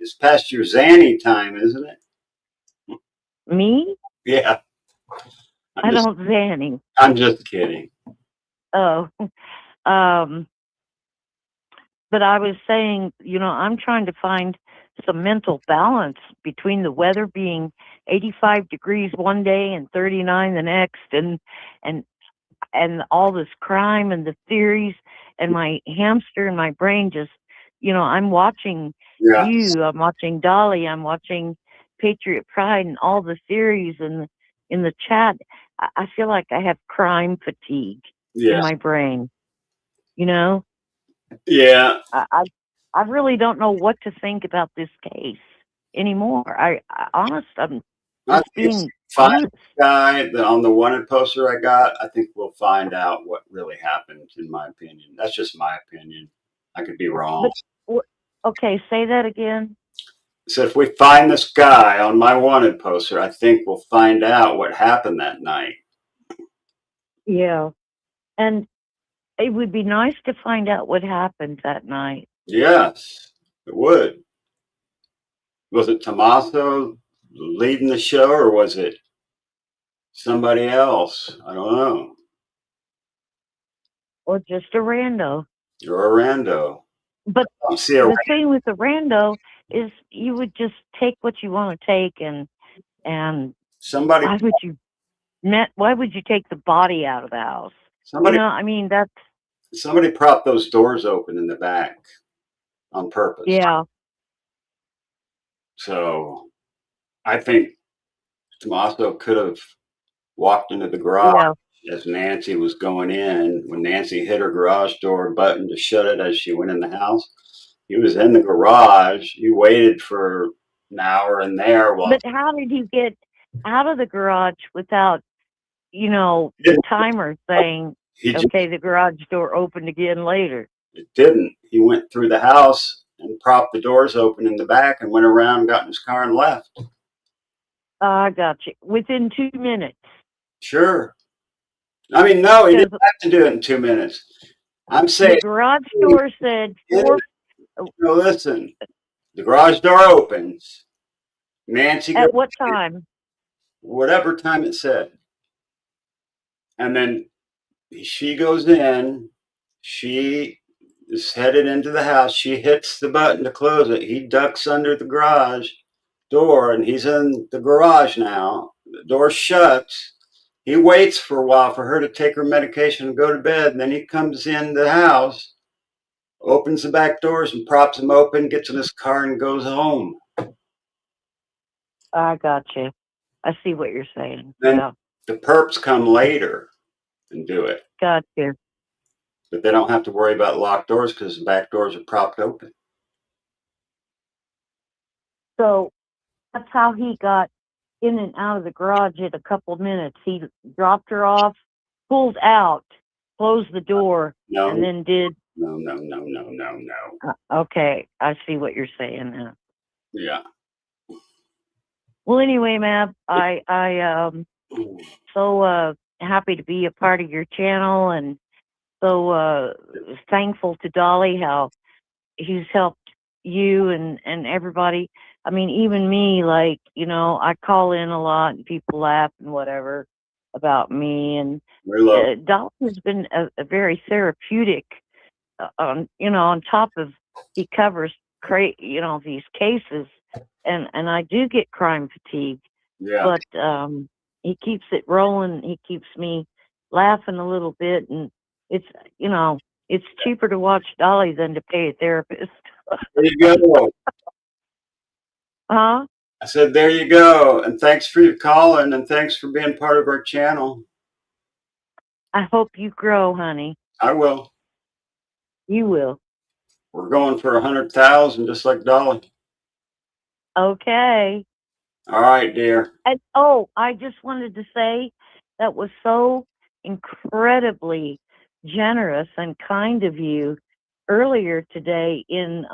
It's past your Zanny time, isn't it? Me? Yeah. I don't Zanny. I'm just kidding. Oh, but I was saying, I'm trying to find some mental balance between the weather being 85 degrees one day and 39 the next, and all this crime and the theories, and my hamster in my brain just, I'm watching you, I'm watching Dolly, I'm watching Patriot Pride and all the theories in the chat. I feel like I have crime fatigue in my brain, Yeah. I really don't know what to think about this case anymore. I'm just being honest. Guy that on the wanted poster I got, I think we'll find out what really happened, in my opinion. That's just my opinion. I could be wrong. Okay, say that again. So if we find this guy on my wanted poster, I think we'll find out what happened that night. Yeah. And it would be nice to find out what happened that night. Yes, it would. Was it Tommaso leading the show, or was it somebody else? I don't know. Or just a rando. You're a rando. But the thing with the rando is you would just take what you want to take, and somebody. Why would you take the body out of the house? Somebody. I mean, that's. Somebody propped those doors open in the back on purpose. Yeah. So I think Tommaso could have walked into the garage as Nancy was going in. When Nancy hit her garage door button to shut it as she went in the house, he was in the garage. He waited for an hour in there. But how did he get out of the garage without, the timer saying, okay, the garage door opened again later? It didn't. He went through the house and propped the doors open in the back and went around, got in his car and left. I got you. Within 2 minutes. Sure. I mean, no, he didn't have to do it in 2 minutes. I'm saying the garage door said 4. No, listen. The garage door opens. Nancy. At what time? Whatever time it said. And then she goes in. She is headed into the house. She hits the button to close it. He ducks under the garage door, and he's in the garage now. The door shuts. He waits for a while for her to take her medication and go to bed, and then he comes in the house, opens the back doors and props them open, gets in his car and goes home. I got you. I see what you're saying. Then Yeah, the perps come later and do it, got you. but they don't have to worry about locked doors because the back doors are propped open. So that's how he got in and out of the garage in a couple minutes. He dropped her off, pulled out, closed the door, No, and then did. no. Okay, I see what you're saying now. Yeah. Well, anyway, Mab, I so happy to be a part of your channel, and so thankful to Dolly how he's helped you and everybody. I mean, even me, like, you know, I call in a lot and people laugh and whatever about me, and Dolly has been a very therapeutic. You know, on top of he covers you know, these cases, and I do get crime fatigue. Yeah. But he keeps it rolling. He keeps me laughing a little bit, and it's, you know, it's cheaper to watch Dolly than to pay a therapist. There you go. Huh? I said, there you go. And thanks for your calling, and thanks for being part of our channel. I hope you grow, honey. I will. You will. We're going for 100,000, just like Dolly. Okay. All right, dear. And oh, I just wanted to say that was so incredibly generous and kind of you earlier today in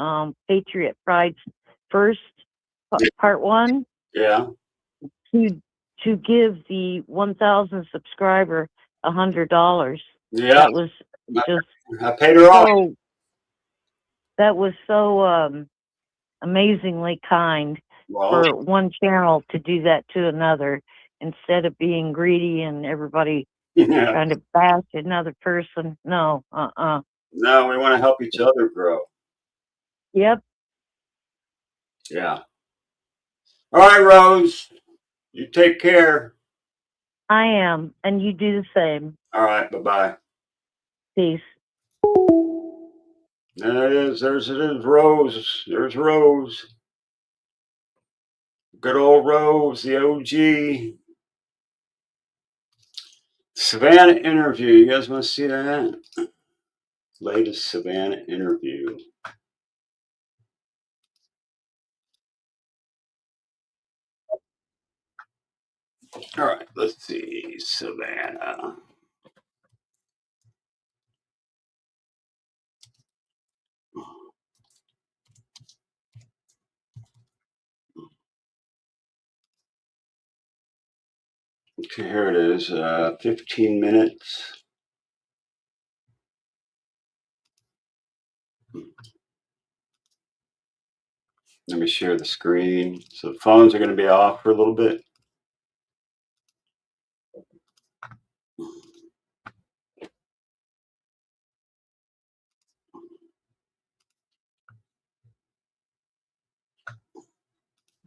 Patriot Pride's first part one. Yeah. To give the 1,000 subscriber $100. Yeah. That was just. I paid her off. That was so amazingly kind for one channel to do that to another, instead of being greedy and everybody trying to bash another person. No, No, we want to help each other grow. Yep. Yeah. All right, Rose. You take care. I am, and you do the same. All right. Bye-bye. Peace. There it is. There's Rose. There's Rose. Good old Rose, the OG. Savannah interview. You guys want to see that? Latest Savannah interview. All right, let's see. Savannah. Okay, here it is. 15 minutes. Let me share the screen. So the phones are going to be off for a little bit.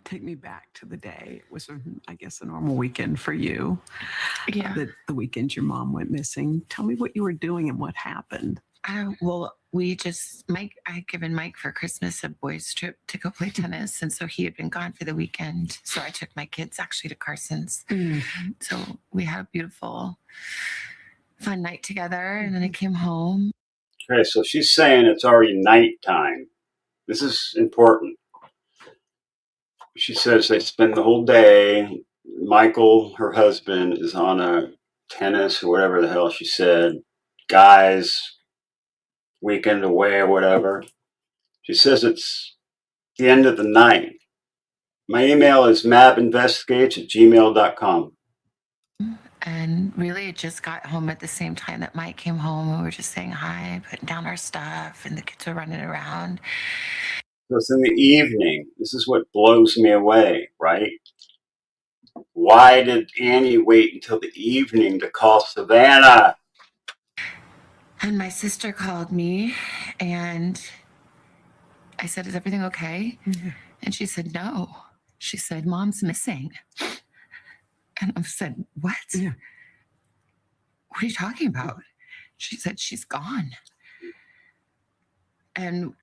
Take me back to the day. It was, I guess, a normal weekend for you. Yeah. The weekend your mom went missing. Tell me what you were doing and what happened. Well, I had given Mike for Christmas a boys' trip to go play tennis. And so he had been gone for the weekend. So I took my kids actually to Carson's. Mm-hmm. So we had a beautiful, fun night together. And then I came home. Okay, so she's saying it's already nighttime. This is important. She says they spend the whole day. Michael, her husband, is on a tennis or whatever the hell she said, guys, weekend away or whatever. She says it's the end of the night. My email is mabinvestigates@gmail.com. And really, it just got home at the same time that Mike came home. We were just saying hi, putting down our stuff, and the kids were running around. So it's in the evening. This is what blows me away, right? Why did Annie wait until the evening to call Savannah? And my sister called me and I said, "Is everything okay?" And she said, "No." She said, "Mom's missing." And I said, "What? What are you talking about?" She said, "She's gone." And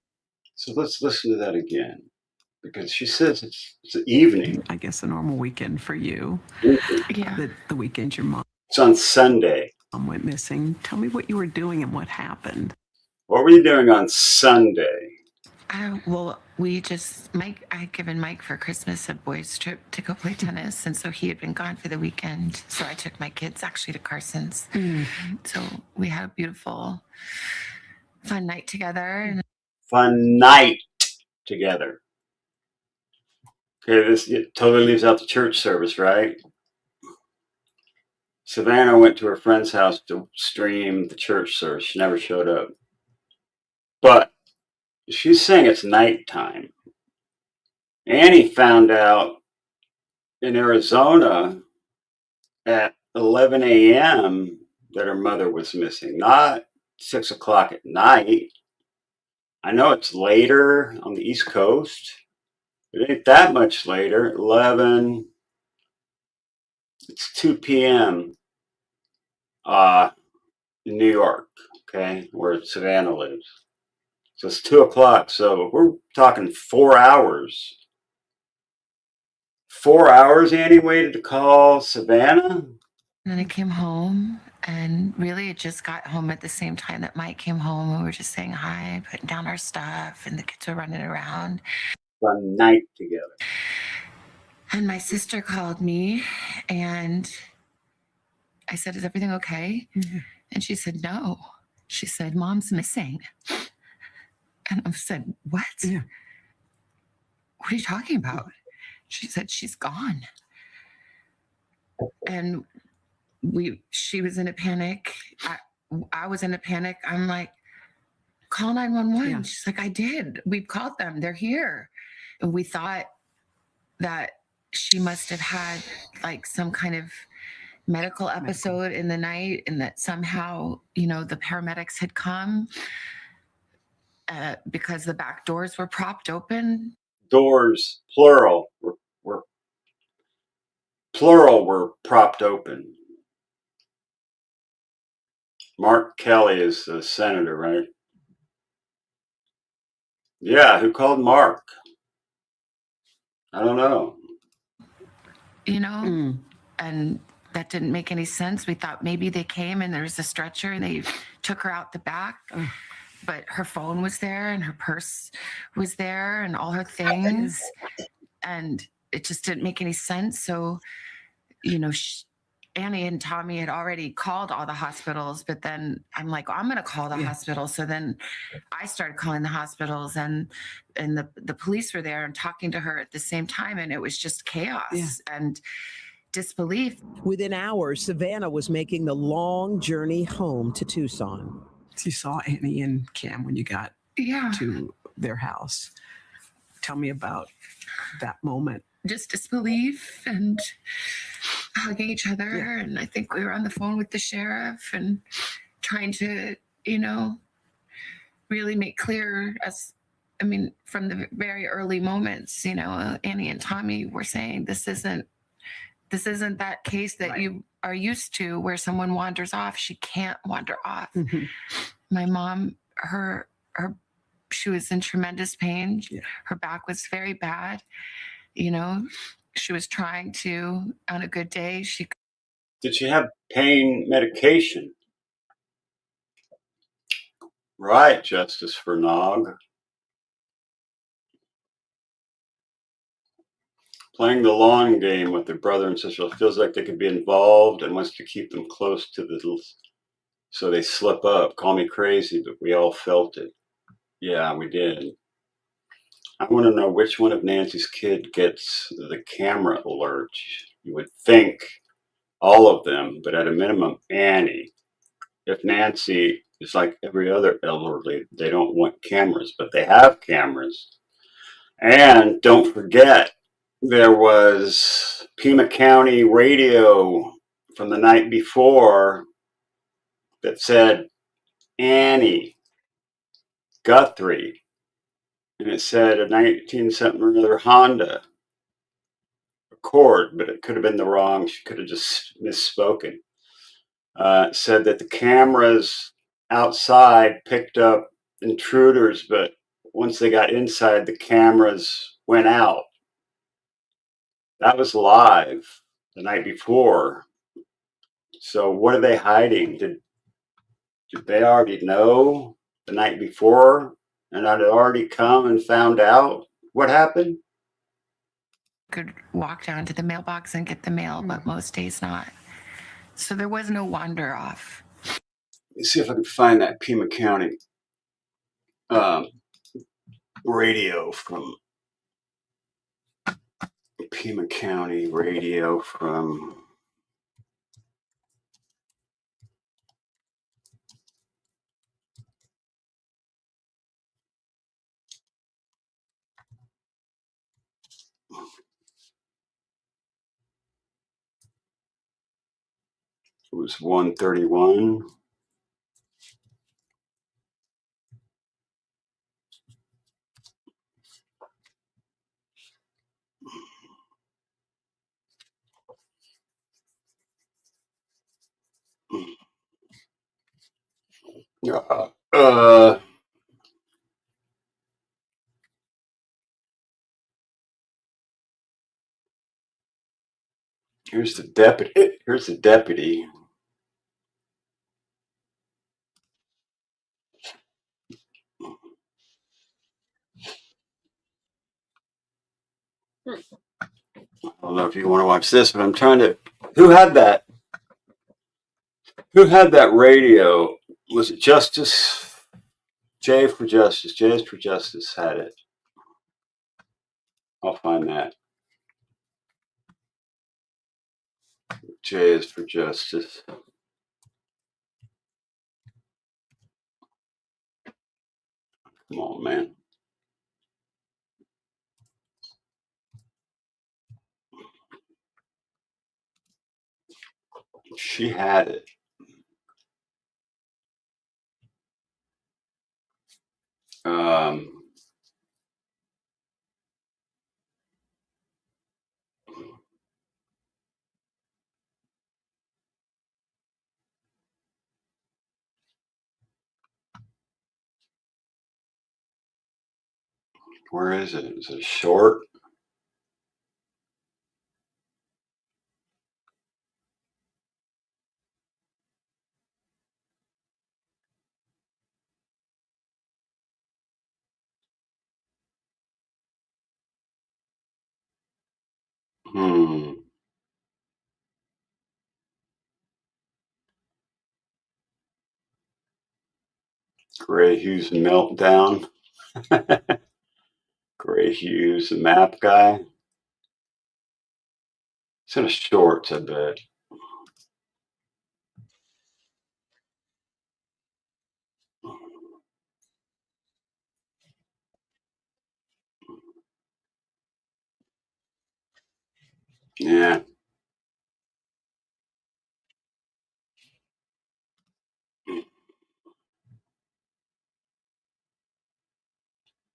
So let's listen to that again, because she says it's the evening. I guess a normal weekend for you. yeah, The weekend your mom It's on Sunday. went missing. Tell me what you were doing and what happened. What were you doing on Sunday? well, Mike, I had given Mike for Christmas a boys' trip to go play tennis. And so he had been gone for the weekend. So I took my kids actually to Carson's. So we had a beautiful, fun night together. And Fun night together. Okay, this it totally leaves out the church service, right? Savannah went to her friend's house to stream the church service. She never showed up. But she's saying it's nighttime. Annie found out in Arizona at 11 a.m. that her mother was missing, not 6 o'clock at night. I know it's later on the East Coast. It ain't that much later. 11. It's 2 p.m. In New York, okay, where Savannah lives. So it's 2 o'clock. So we're talking 4 hours. 4 hours Annie waited to call Savannah? then I came home, and really it just got home at the same time that Mike came home. We were just saying hi, putting down our stuff, and the kids were running around. Fun night together. And my sister called me and I said, "Is everything okay?" And she said, "No." She said, "Mom's missing." And I said, "What? What are you talking about?" She said, "She's gone." And she was in a panic. I was in a panic. I'm like, "Call 911." She's like, "I did. We've called them. They're here." And we thought that she must have had like some kind of medical episode in the night, and that somehow, the paramedics had come because the back doors were propped open. Doors, plural, were propped open. Mark Kelly is the senator, right? Yeah, who called Mark? I don't know. And that didn't make any sense. We thought maybe they came and there was a stretcher and they took her out the back. But her phone was there and her purse was there and all her things. And it just didn't make any sense. So, Annie and Tommy had already called all the hospitals, but then I'm like, I'm going to call the hospital. So then I started calling the hospitals, and the police were there and talking to her at the same time. And it was just chaos and disbelief. Within hours, Savannah was making the long journey home to Tucson. You saw Annie and Cam when you got to their house. Tell me about that moment. Just disbelief and hugging each other. And I think we were on the phone with the sheriff and trying to, really make clear from the very early moments, Annie and Tommy were saying, this isn't that case that you are used to where someone wanders off. She can't wander off. My mom, she was in tremendous pain. Her back was very bad. She was trying to, on a good day, Did she have pain medication? Right, Justice for Nog. Playing the long game with their brother and sister. It feels like they could be involved and wants to keep them close to so they slip up. Call me crazy, but we all felt it. Yeah, we did. I want to know which one of Nancy's kids gets the camera alert. You would think all of them, but at a minimum, Annie. If Nancy is like every other elderly, they don't want cameras, but they have cameras. And don't forget, there was Pima County radio from the night before that said Annie Guthrie, and it said a 19-something or other Honda Accord, but it could have been the wrong. She could have just misspoken. Said that the cameras outside picked up intruders, but once they got inside, the cameras went out. That was live the night before. So what are they hiding? Did they already know the night before and I'd already come and found out what happened? Could walk down to the mailbox and get the mail, but most days not. So there was no wander off. Let me see if I can find that Pima County radio from Pima County radio from it was 1:31. Here's the deputy. Here's the deputy. I don't know if you want to watch this, but I'm trying to. Who had that? Who had that radio? Was it Justice? Jay for Justice. Jay's for Justice had it. I'll find that. J is for Justice. Come on, man. She had it. Where is it? Is it short? Gray Hughes meltdown. Gray Hughes, the map guy. It's in a shorts, I bet. Yeah.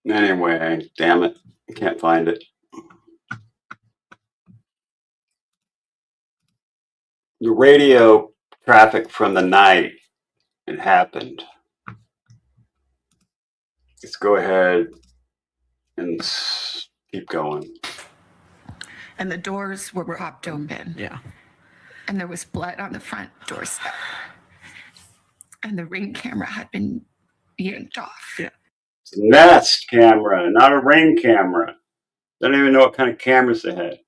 Anyway, damn it. I can't find it. The radio traffic from the night, it happened. Let's go ahead and keep going. And the doors were propped open. Yeah. And there was blood on the front doorstep. And the Ring camera had been yanked off. Yeah. It's a Nest camera, not a Ring camera. They don't even know what kind of cameras they had.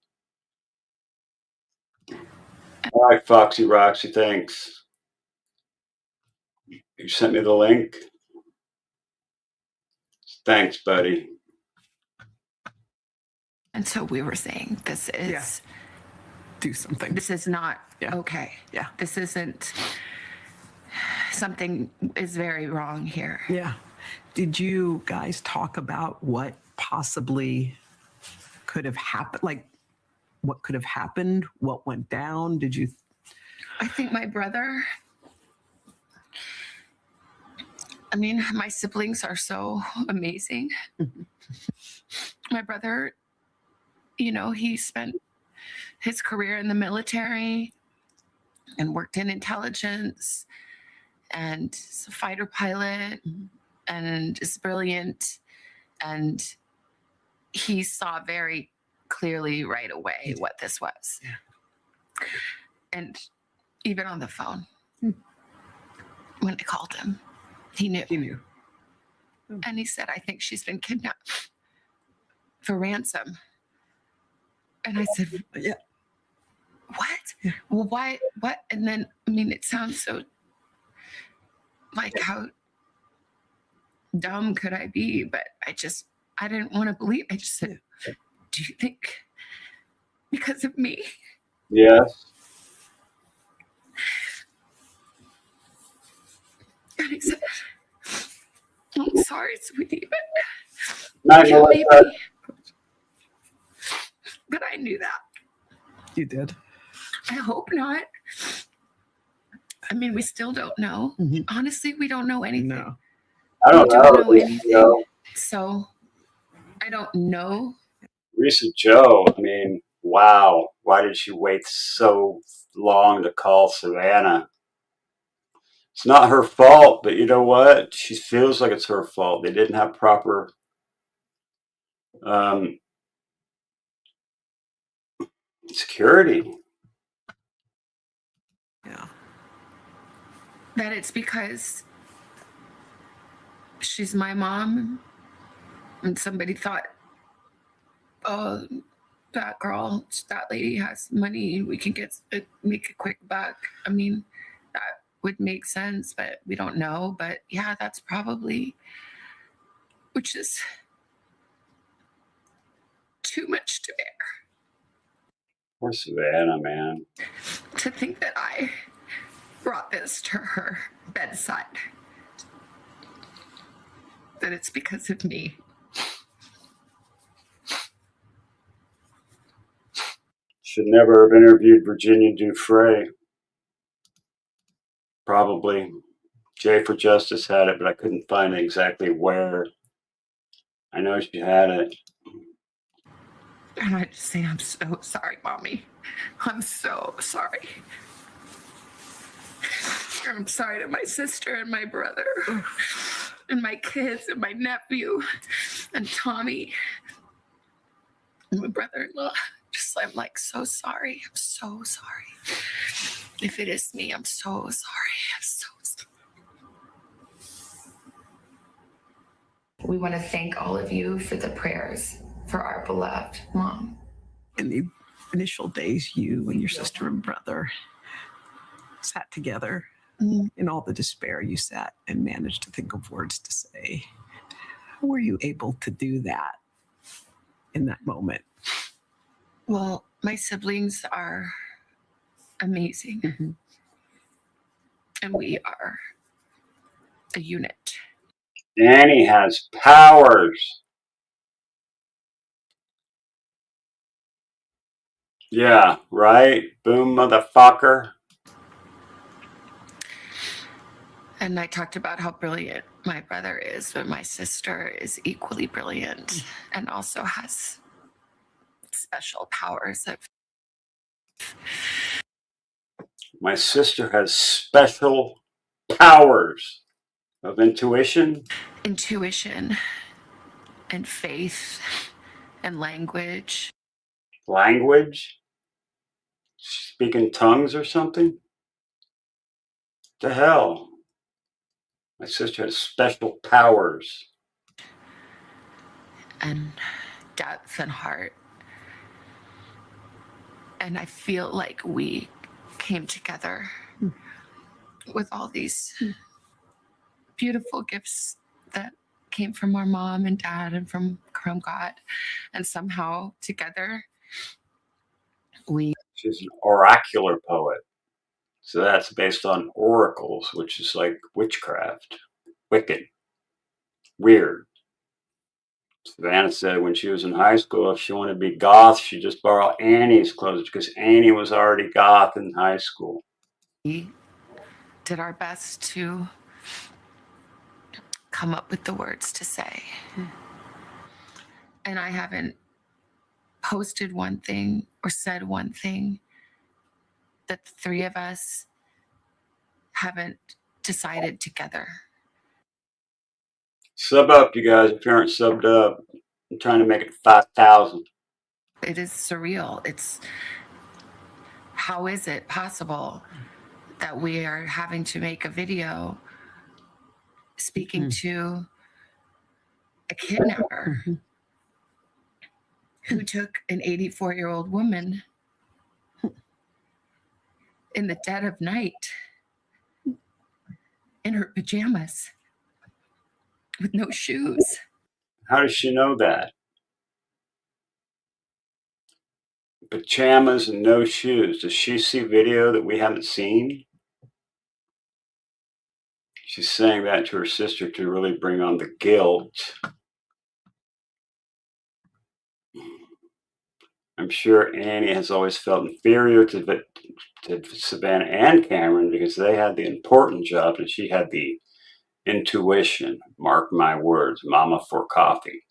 All right, Foxy Roxy, thanks. You sent me the link. Thanks, buddy. And so we were saying, this is do something. This is not okay. Yeah. This isn't, something is very wrong here. Yeah. Did you guys talk about what possibly could have happened? Like what could have happened? What went down? Did you? I think my brother I mean, my siblings are so amazing. My brother, you know, he spent his career in the military and worked in intelligence and is a fighter pilot and is brilliant. And he saw very clearly right away what this was. Yeah. And even on the phone, when I called him, he knew. He knew. And he said, I think she's been kidnapped for ransom. And I said, yeah. What? Yeah. Well, why? What? And then, I mean, it sounds so like, how dumb could I be? But I didn't want to believe. I just said, do you think because of me? Yes. And he said, I'm sorry, sweetie, but Not yeah, like maybe. But I knew that. You did. I hope not. I mean, we still don't know. Honestly, we don't know anything. No. I don't We don't know know. anything. You know, So I don't know. Recent Joe, I mean, wow. Why did she wait so long to call Savannah? It's not her fault, but you know what? She feels like it's her fault. They didn't have proper security. Yeah. That it's because she's my mom and somebody thought, oh, that girl, that lady has money, we can make a quick buck. I mean, that would make sense, but we don't know. But yeah, that's probably, which is too much to bear. Poor Savannah, man. To think that I brought this to her bedside, that it's because of me. Should never have interviewed Virginia Dufresne. Probably. Jay for Justice had it, but I couldn't find exactly where. I know she had it. And I just say, I'm so sorry, Mommy. I'm so sorry. I'm sorry to my sister and my brother and my kids and my nephew and Tommy and my brother-in-law. I'm like, so sorry. I'm so sorry. If it is me, I'm so sorry. I'm so sorry. We want to thank all of you for the prayers for our beloved mom. In the initial days, you and your sister and brother sat together. In all the despair, you sat and managed to think of words to say. How were you able to do that in that moment? Well, my siblings are amazing. And we are a unit. Annie has powers. Yeah, right? Boom, motherfucker. And I talked about how brilliant my brother is, but my sister is equally brilliant and also has special powers. My sister has special powers of intuition. Intuition and faith and language. Language? Speaking tongues or something? The hell? My sister has special powers. And depth and heart. And I feel like we came together with all these beautiful gifts that came from our mom and dad and from God. And somehow together She's an oracular poet. So that's based on oracles, which is like witchcraft. Wicked. Weird. Savannah said when she was in high school, if she wanted to be goth, she'd just borrow Annie's clothes because Annie was already goth in high school. We did our best to come up with the words to say. And I haven't posted one thing or said one thing that the three of us haven't decided together. Sub up, you guys, if you aren't subbed up. I'm trying to make it 5,000. It is surreal. It's, how is it possible that we are having to make a video speaking to a kidnapper who took an 84-year-old woman in the dead of night in her pajamas with no shoes? How does she know that? Pajamas and no shoes. Does she see video that we haven't seen? She's saying that to her sister to really bring on the guilt. I'm sure Annie has always felt inferior to Savannah and Cameron because they had the important job and she had the intuition. Mark my words, mama for coffee.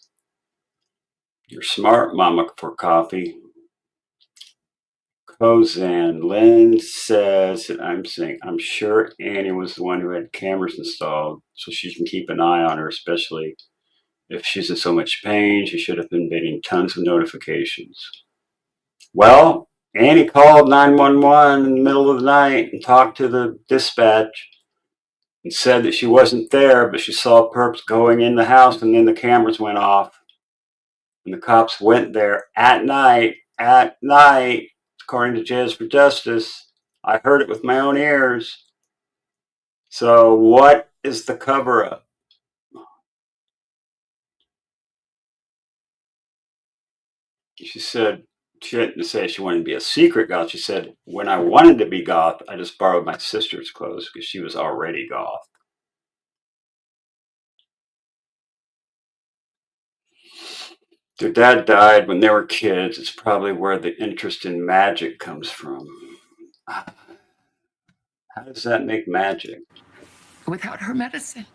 You're smart, mama for coffee. Kozan, Lynn says, I'm sure Annie was the one who had cameras installed so she can keep an eye on her, especially if she's in so much pain. She should have been getting tons of notifications. Well, Annie called 911 in the middle of the night and talked to the dispatch and said that she wasn't there, but she saw Perps going in the house and then the cameras went off. And the cops went there at night, according to Jazz for Justice. I heard it with my own ears. So what is the cover-up? She said, she didn't say she wanted to be a secret goth. She said, when I wanted to be goth, I just borrowed my sister's clothes because she was already goth. Their dad died when they were kids. It's probably where the interest in magic comes from. How does that make magic? Without her medicine.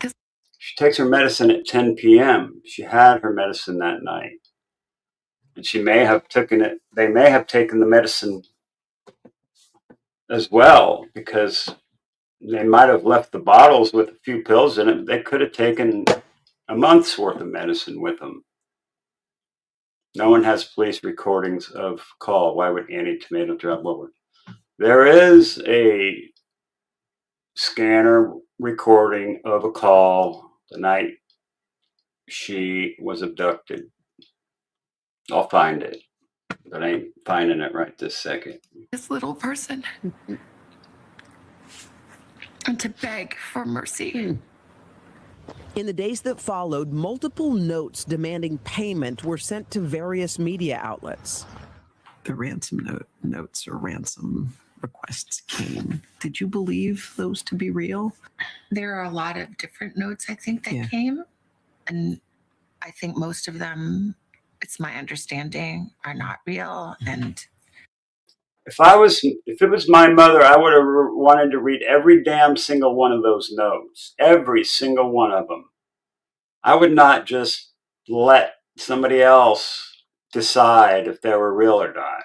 She takes her medicine at 10 p.m. She had her medicine that night. And she may have taken it. They may have taken the medicine as well because they might have left the bottles with a few pills in it. They could have taken a month's worth of medicine with them. No one has police recordings of call. Why would Annie Tomato drop lower? There is a scanner recording of a call the night she was abducted. I'll find it, but I ain't finding it right this second. This little person. And to beg for mercy. In the days that followed, multiple notes demanding payment were sent to various media outlets. The ransom notes or ransom requests came. Did you believe those to be real? There are a lot of different notes, I think, that came. And I think most of them, it's my understanding, are not real. And if it was my mother, I would have wanted to read every damn single one of those notes. Every single one of them. I would not just let somebody else decide if they were real or not.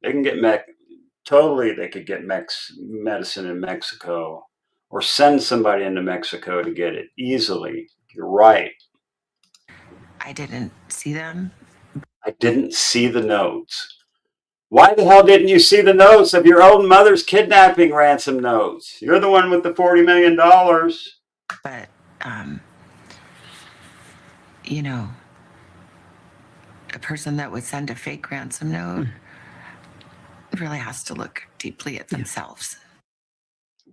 They can get they could get medicine in Mexico or send somebody into Mexico to get it easily. You're right. I didn't see them. I didn't see the notes. Why the hell didn't you see the notes of your own mother's kidnapping ransom notes? You're the one with the $40 million. But, you know, a person that would send a fake ransom note really has to look deeply at themselves.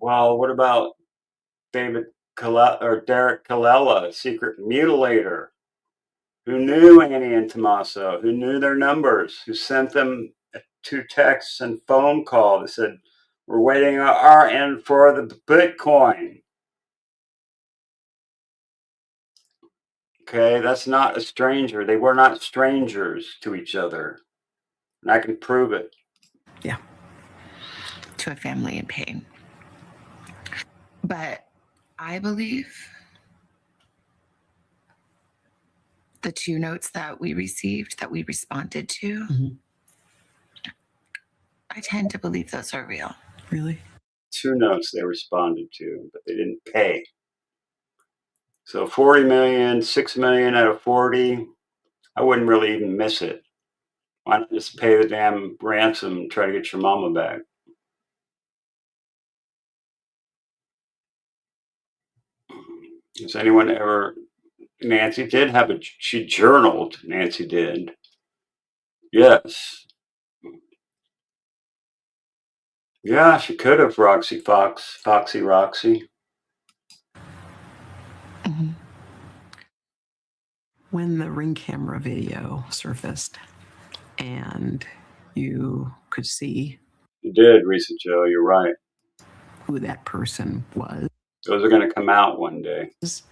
Well, what about Derek Colella, secret mutilator, who knew Annie and Tommaso, who knew their numbers, who sent them 2 texts and phone call that said, we're waiting on our end for the Bitcoin. Okay, that's not a stranger. They were not strangers to each other. And I can prove it. Yeah. To a family in pain. But I believe the 2 notes that we received, that we responded to, I tend to believe those are real. Really? 2 notes they responded to, but they didn't pay. So 40 million, 6 million out of 40, I wouldn't really even miss it. Why not just pay the damn ransom and try to get your mama back? Has anyone ever, Nancy did have she journaled, Nancy did. Yes. Yeah, she could have, Foxy Roxy. When the Ring camera video surfaced and you could see You did, Risa Joe, you're right. who that person was. Those are going to come out one day. Just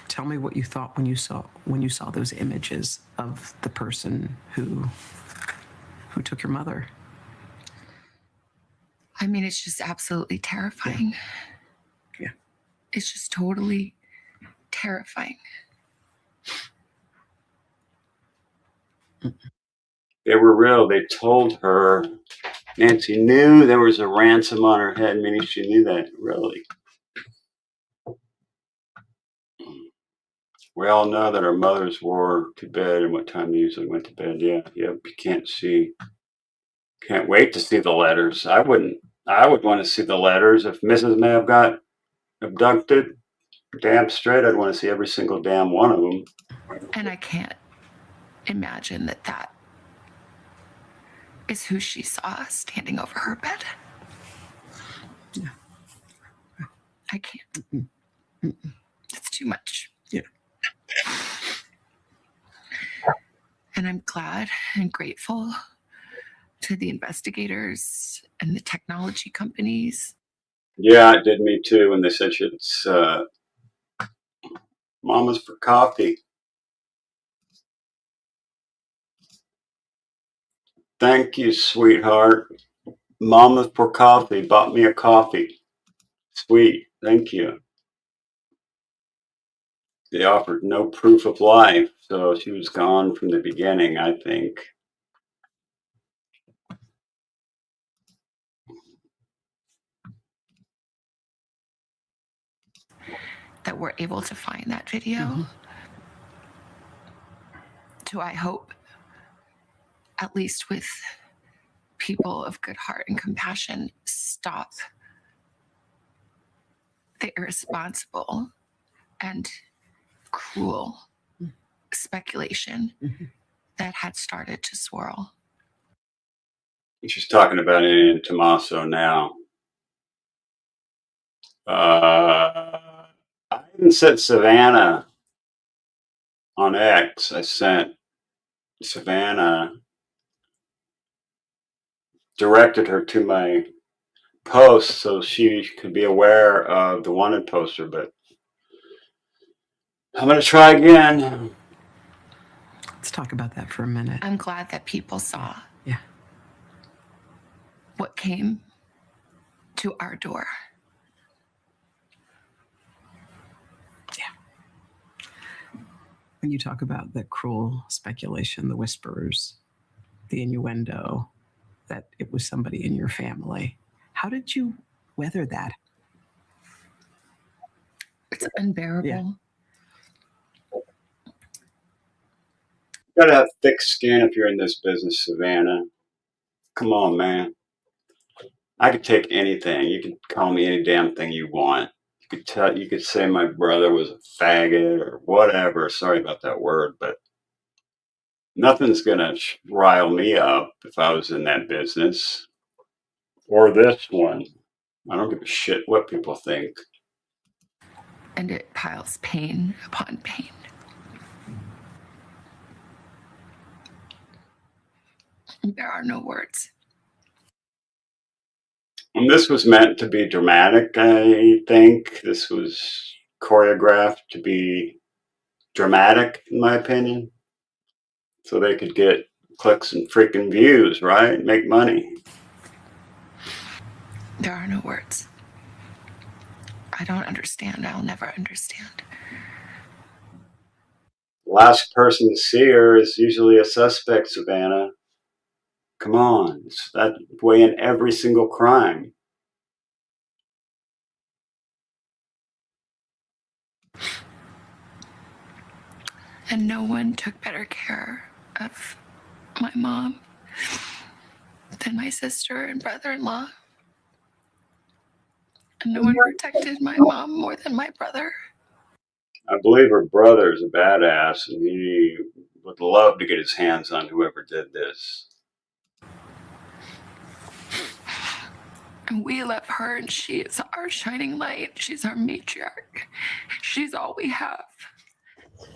tell me what you thought when you saw those images of the person who took your mother. I mean, it's just absolutely terrifying. Yeah. It's just totally terrifying. They were real. They told her. Nancy knew there was a ransom on her head, meaning she knew that, really. We all know that our mothers wore to bed and what time they usually went to bed. Yeah, you can't see. Can't wait to see the letters. I would want to see the letters. If Mrs. Mab got abducted, damn straight, I'd want to see every single damn one of them. And I can't imagine that is who she saw standing over her bed. Yeah. I can't. It's too much. Yeah. And I'm glad and grateful to the investigators and the technology companies. Yeah, it did me too when they said it's Mama's for coffee. Thank you, sweetheart. Mama's for coffee. Bought me a coffee. Sweet. Thank you. They offered no proof of life, so she was gone from the beginning, I think. That we're able to find that video. To, I hope, at least with people of good heart and compassion, stop the irresponsible and cruel speculation that had started to swirl. She's talking about it in Tommaso now. I even sent Savannah on X. I sent Savannah, directed her to my post so she could be aware of the wanted poster, but I'm going to try again. Let's talk about that for a minute. I'm glad that people saw Yeah. what came to our door. When you talk about the cruel speculation, the whispers, the innuendo that it was somebody in your family, how did you weather that? It's unbearable. Yeah. You gotta have thick skin if you're in this business, Savannah. Come on, man. I could take anything. You can call me any damn thing you want. You could say my brother was a faggot or whatever. Sorry about that word, but nothing's gonna rile me up if I was in that business or this one. I don't give a shit what people think. And it piles pain upon pain. There are no words. And this was meant to be dramatic, I think. This was choreographed to be dramatic, in my opinion. So they could get clicks and freaking views, right? Make money. There are no words. I don't understand. I'll never understand. last person to see her is usually a suspect, Savannah. Come on, it's that way in every single crime. And no one took better care of my mom than my sister and brother-in-law. And no one protected my mom more than my brother. I believe her brother's a badass, and he would love to get his hands on whoever did this. And we love her, and she is our shining light. She's our matriarch. She's all we have.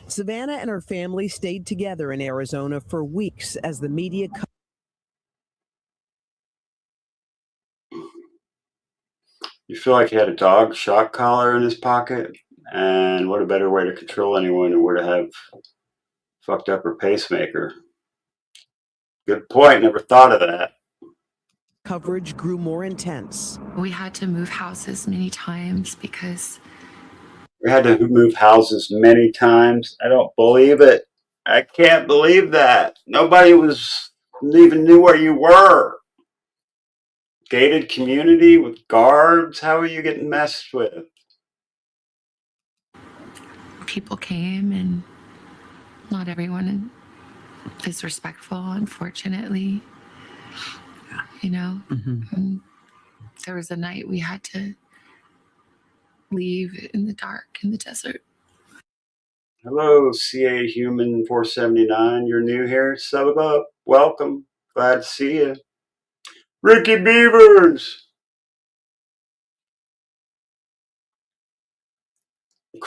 Savannah and her family stayed together in Arizona for weeks as the media You feel like he had a dog shock collar in his pocket? And what a better way to control anyone who were to have fucked up her pacemaker. Good point. Never thought of that. coverage grew more intense. We had to move houses many times because We had to move houses many times. I don't believe it. I can't believe that. Nobody even knew where you were. Gated community with guards. How are you getting messed with? people came, and not everyone is respectful, unfortunately. You know, And there was a night we had to leave in the dark in the desert. Hello, CA Human 479. You're new here. Sub up. Welcome. Glad to see you. Ricky Beavers.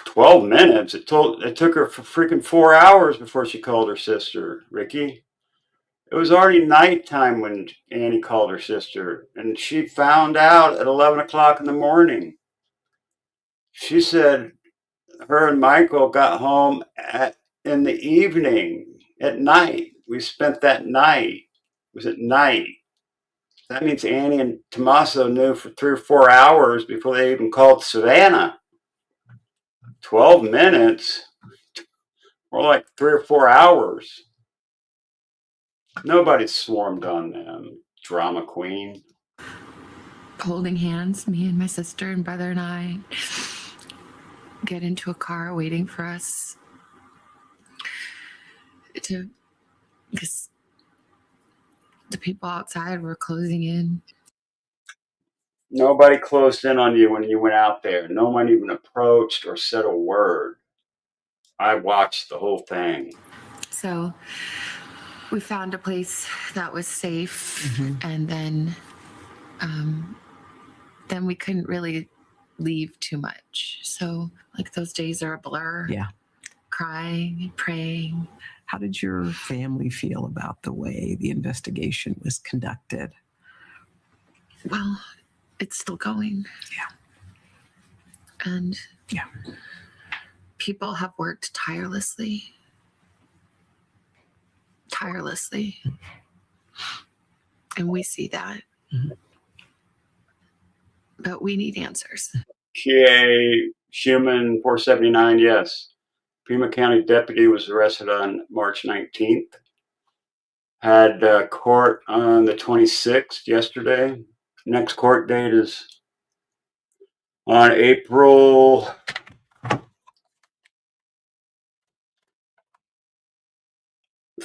12 minutes. It took her for freaking 4 hours before she called her sister, Ricky. It was already nighttime when Annie called her sister, and she found out at 11 o'clock in the morning. She said her and Michael got home in the evening, at night. We spent that night. It was at night. That means Annie and Tommaso knew for 3 or 4 hours before they even called Savannah. 12 minutes? More like 3 or 4 hours. Nobody swarmed on them. Drama queen. Holding hands, me and my sister and brother and I get into a car waiting for us because the people outside were closing in. Nobody closed in on you when you went out there. No one even approached or said a word. I watched the whole thing. So we found a place that was safe, and then we couldn't really leave too much. So like those days are a blur. Yeah. Crying and praying. How did your family feel about the way the investigation was conducted? Well, it's still going. Yeah. And yeah, people have worked tirelessly. And we see that. But we need answers. KA Human 479, yes. Pima County deputy was arrested on March 19th. Had court on the 26th, yesterday. Next court date is on April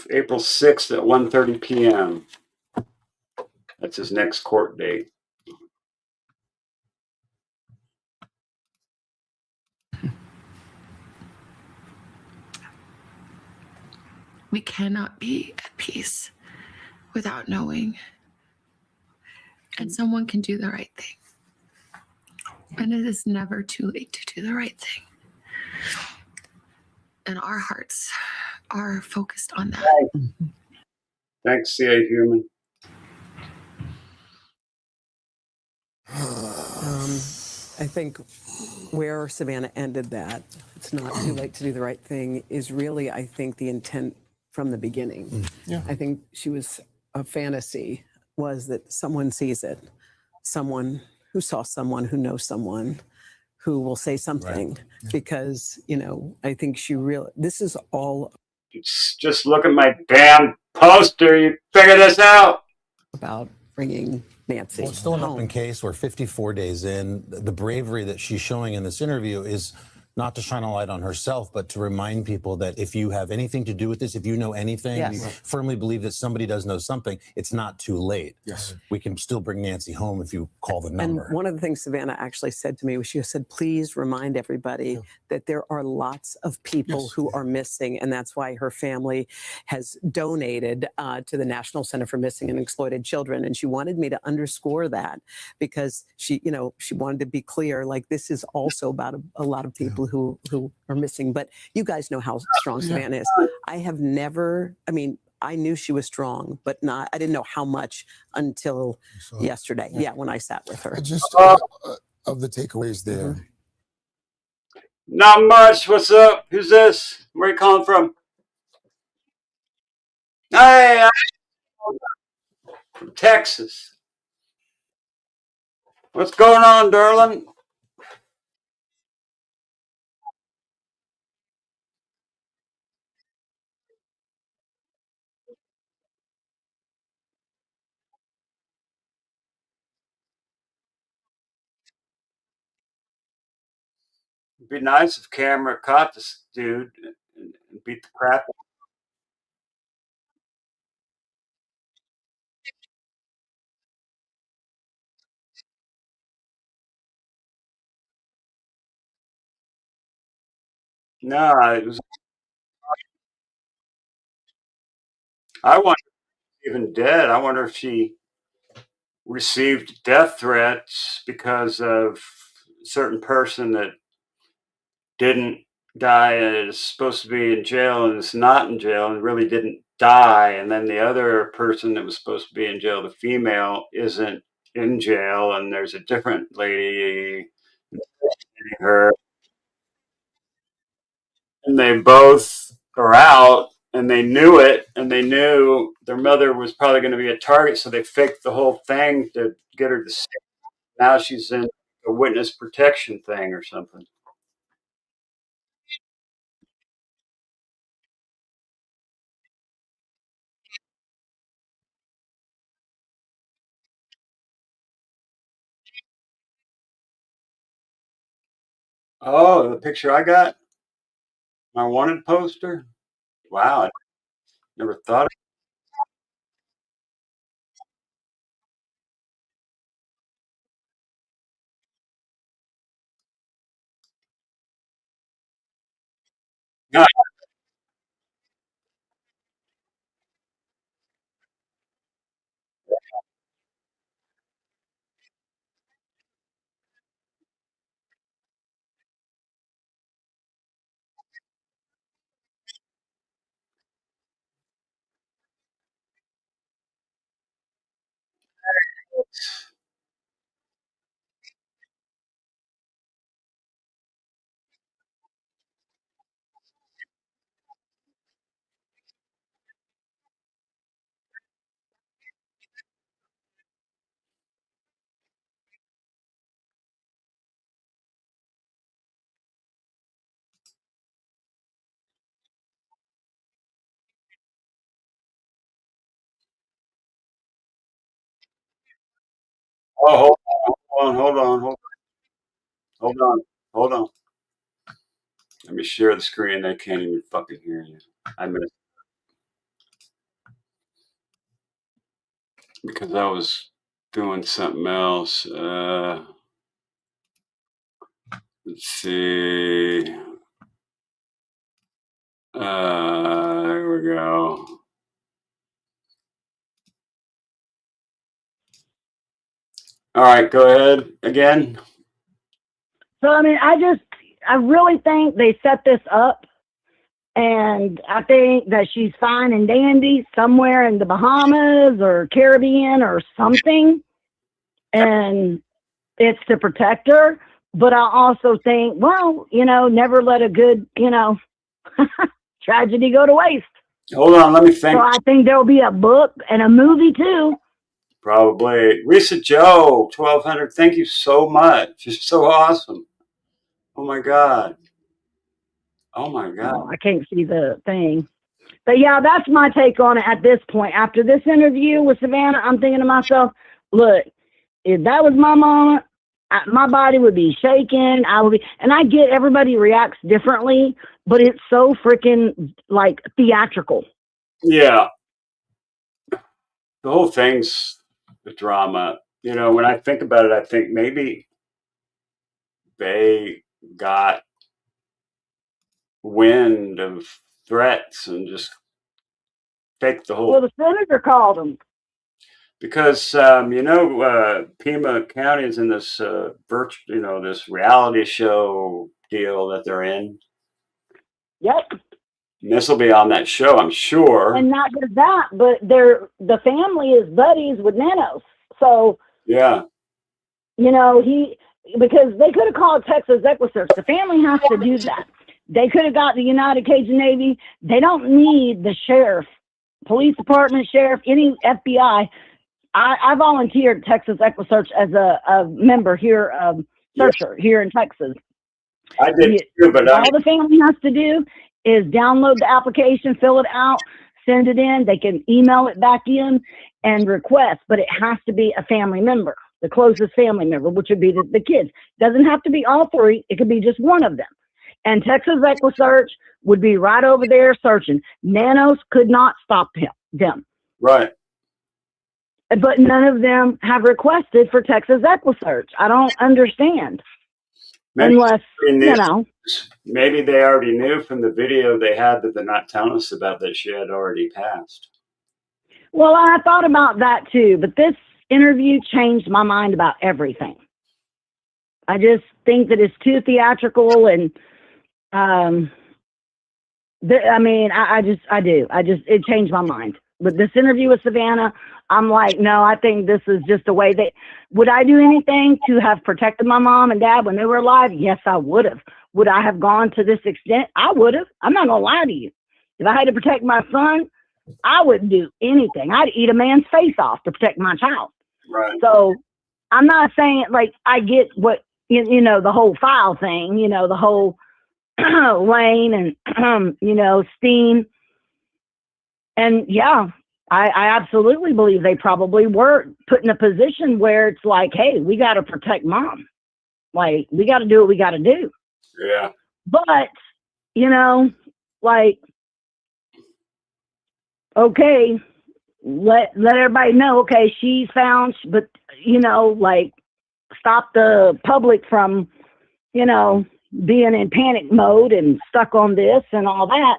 6th at 1:30 p.m. That's his next court date. We cannot be at peace without knowing. And someone can do the right thing. And it is never too late to do the right thing. And our hearts are focused on that. Thanks, CA Human. I think where Savannah ended that, it's not too late to do the right thing, is really, I think, the intent from the beginning. Yeah. I think she was a fantasy, was that someone sees it, someone who saw someone who knows someone who will say something because, you know, I think this is all Just look at my damn poster. You figure this out. About bringing Nancy. Well, it's still an home. open case. We're 54 days in. The bravery that she's showing in this interview is not to shine a light on herself, but to remind people that if you have anything to do with this, if you know anything, Yes. you firmly believe that somebody does know something, it's not too late. Yes. We can still bring Nancy home if you call the number. And one of the things Savannah actually said to me was she said, please remind everybody that there are lots of people who are missing. And that's why her family has donated to the National Center for Missing and Exploited Children. And she wanted me to underscore that because she wanted to be clear, like this is also about a lot of people who are missing. But you guys know how strong Savannah is. I have never, I knew she was strong, but I didn't know how much until yesterday. Yeah, when I sat with her. Just of the takeaways there. Not much. What's up? Who's this? Where are you calling from? Hey, from Texas. What's going on, darling? It'd be nice if camera caught this dude and beat the crap. No, it was. I wonder if she's even dead. I wonder if she received death threats because of a certain person that didn't die and is supposed to be in jail and is not in jail and really didn't die. And then the other person that was supposed to be in jail, the female, isn't in jail. And there's a different lady investigating her. And they both are out and they knew it. And they knew their mother was probably going to be a target. So they faked the whole thing to get her to stay. Now she's in a witness protection thing or something. Oh, the picture I got? My wanted poster? Wow, I never thought of it. Oh, hold on. Let me share the screen. They can't even fucking hear you. I missed because I was doing something else. Let's see. There we go. All right, go ahead again. So, I really think they set this up, and I think that she's fine and dandy somewhere in the Bahamas or Caribbean or something, and it's to protect her. But I also think, well, never let a good, tragedy go to waste. Hold on, let me think. So I think there'll be a book and a movie too. Probably. Risa Joe, 1200. Thank you so much. You're so awesome. Oh my God. Oh my Oh, God. I can't see the thing. But yeah, that's my take on it at this point. After this interview with Savannah, I'm thinking to myself, look, if that was my mama, my body would be shaking. I would be, and I get everybody reacts differently, but it's so freaking like theatrical. Yeah. The whole thing's the drama. You know, when I think about it, I think maybe they got wind of threats and just faked the whole. Well, the senator called them. Because Pima County is in this this reality show deal that they're in. Yep. And this will be on that show, I'm sure. And not just that, but the family is buddies with Nanos. So Yeah. Because they could have called Texas Equisearch. The family has to do that. They could have got the United Cajun Navy. They don't need the sheriff, police department, sheriff, any FBI. I volunteered Texas Equisearch as a member here, searcher here in Texas. I did too, but all the family has to do is download the application, fill it out, send it in. They can email it back in and request, but it has to be a family member, the closest family member, which would be the kids. Doesn't have to be all three. It could be just one of them. And Texas Equisearch would be right over there searching. Nanos could not stop them. Right. But none of them have requested for Texas Equisearch. I don't understand. Maybe Unless, maybe they already knew from the video they had that they're not telling us about that she had already passed. Well, I thought about that too, but this interview changed my mind about everything. I just think that it's too theatrical, and it changed my mind. With this interview with Savannah, I'm like, no, I think this is just a way that, would I do anything to have protected my mom and dad when they were alive? Yes, I would have. Would I have gone to this extent? I would have. I'm not going to lie to you. If I had to protect my son, I wouldn't do anything. I'd eat a man's face off to protect my child. Right. So I'm not saying, like, I get what, the whole file thing, the whole Lane and, Steen. And yeah, I absolutely believe they probably were put in a position where it's like, hey, we got to protect mom. Like, we got to do what we got to do. Yeah. But, okay, let everybody know, okay, she's found, but, stop the public from, being in panic mode and stuck on this and all that.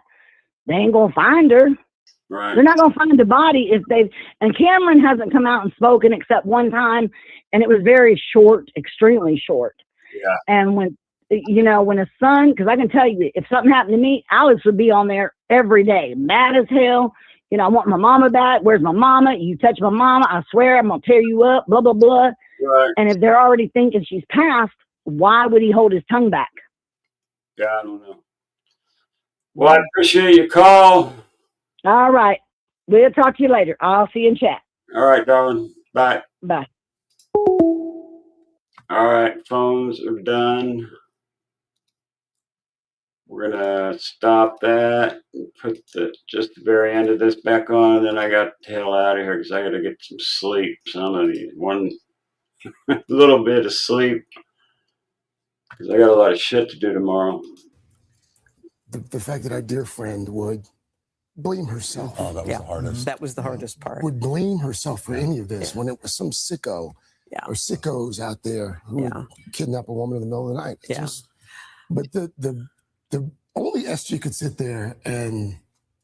They ain't going to find her. Right. They're not going to find the body and Cameron hasn't come out and spoken except one time, and it was very short, extremely short. Yeah. And when a son, because I can tell you, if something happened to me, Alex would be on there every day, mad as hell. I want my mama back. Where's my mama? You touch my mama, I swear I'm going to tear you up, blah, blah, blah. Right. And if they're already thinking she's passed, why would he hold his tongue back? Yeah, I don't know. Well, I appreciate your call. All right. We'll talk to you later. I'll see you in chat. All right, darling. Bye. Bye. All right, phones are done. We're gonna stop that and put just the very end of this back on, and then I got the hell out of here because I gotta get some sleep. So I'm gonna need one little bit of sleep because I got a lot of shit to do tomorrow. The fact that our dear friend would blame herself. Oh, that was the hardest. That was the hardest part. Would blame herself for any of this when it was some sicko or sickos out there who would kidnap a woman in the middle of the night. But the only SG could sit there and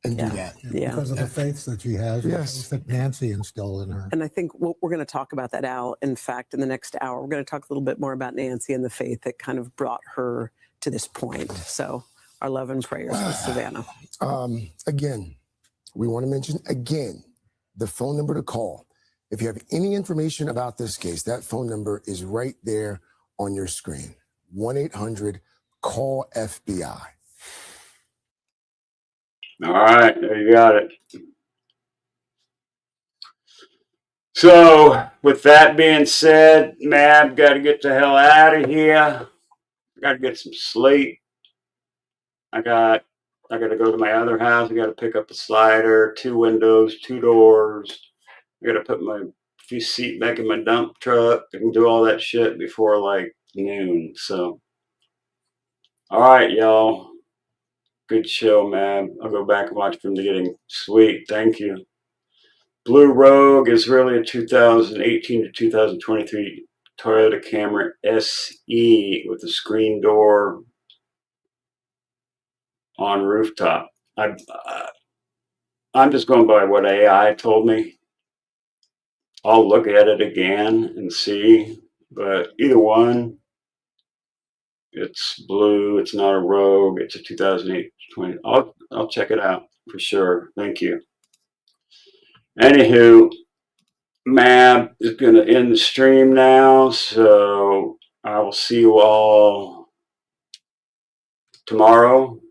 do that. Because of the faith that she has, that Nancy instilled in her. And I think we're going to talk about that, Al. In fact, in the next hour, we're going to talk a little bit more about Nancy and the faith that kind of brought her to this point. So our love and prayers with Savannah. Again, we want to mention again the phone number to call. If you have any information about this case, that phone number is right there on your screen. 1-800-CALL-FBI. All right, there you got it. So, with that being said, MAB got to get the hell out of here. I got to get some sleep. I got to go to my other house. I got to pick up a slider, 2 windows, 2 doors. I got to put my few seat back in my dump truck and do all that shit before like noon. So, all right, y'all. Good show, man. I'll go back and watch from the beginning. Sweet. Thank you. Blue Rogue is really a 2018 to 2023 Toyota Camry SE with a screen door on rooftop. I'm just going by what AI told me. I'll look at it again and see, but either one, it's blue. It's not a Rogue. It's a 2008. I'll check it out for sure. Thank you. Anywho, MAB is going to end the stream now, so I will see you all tomorrow.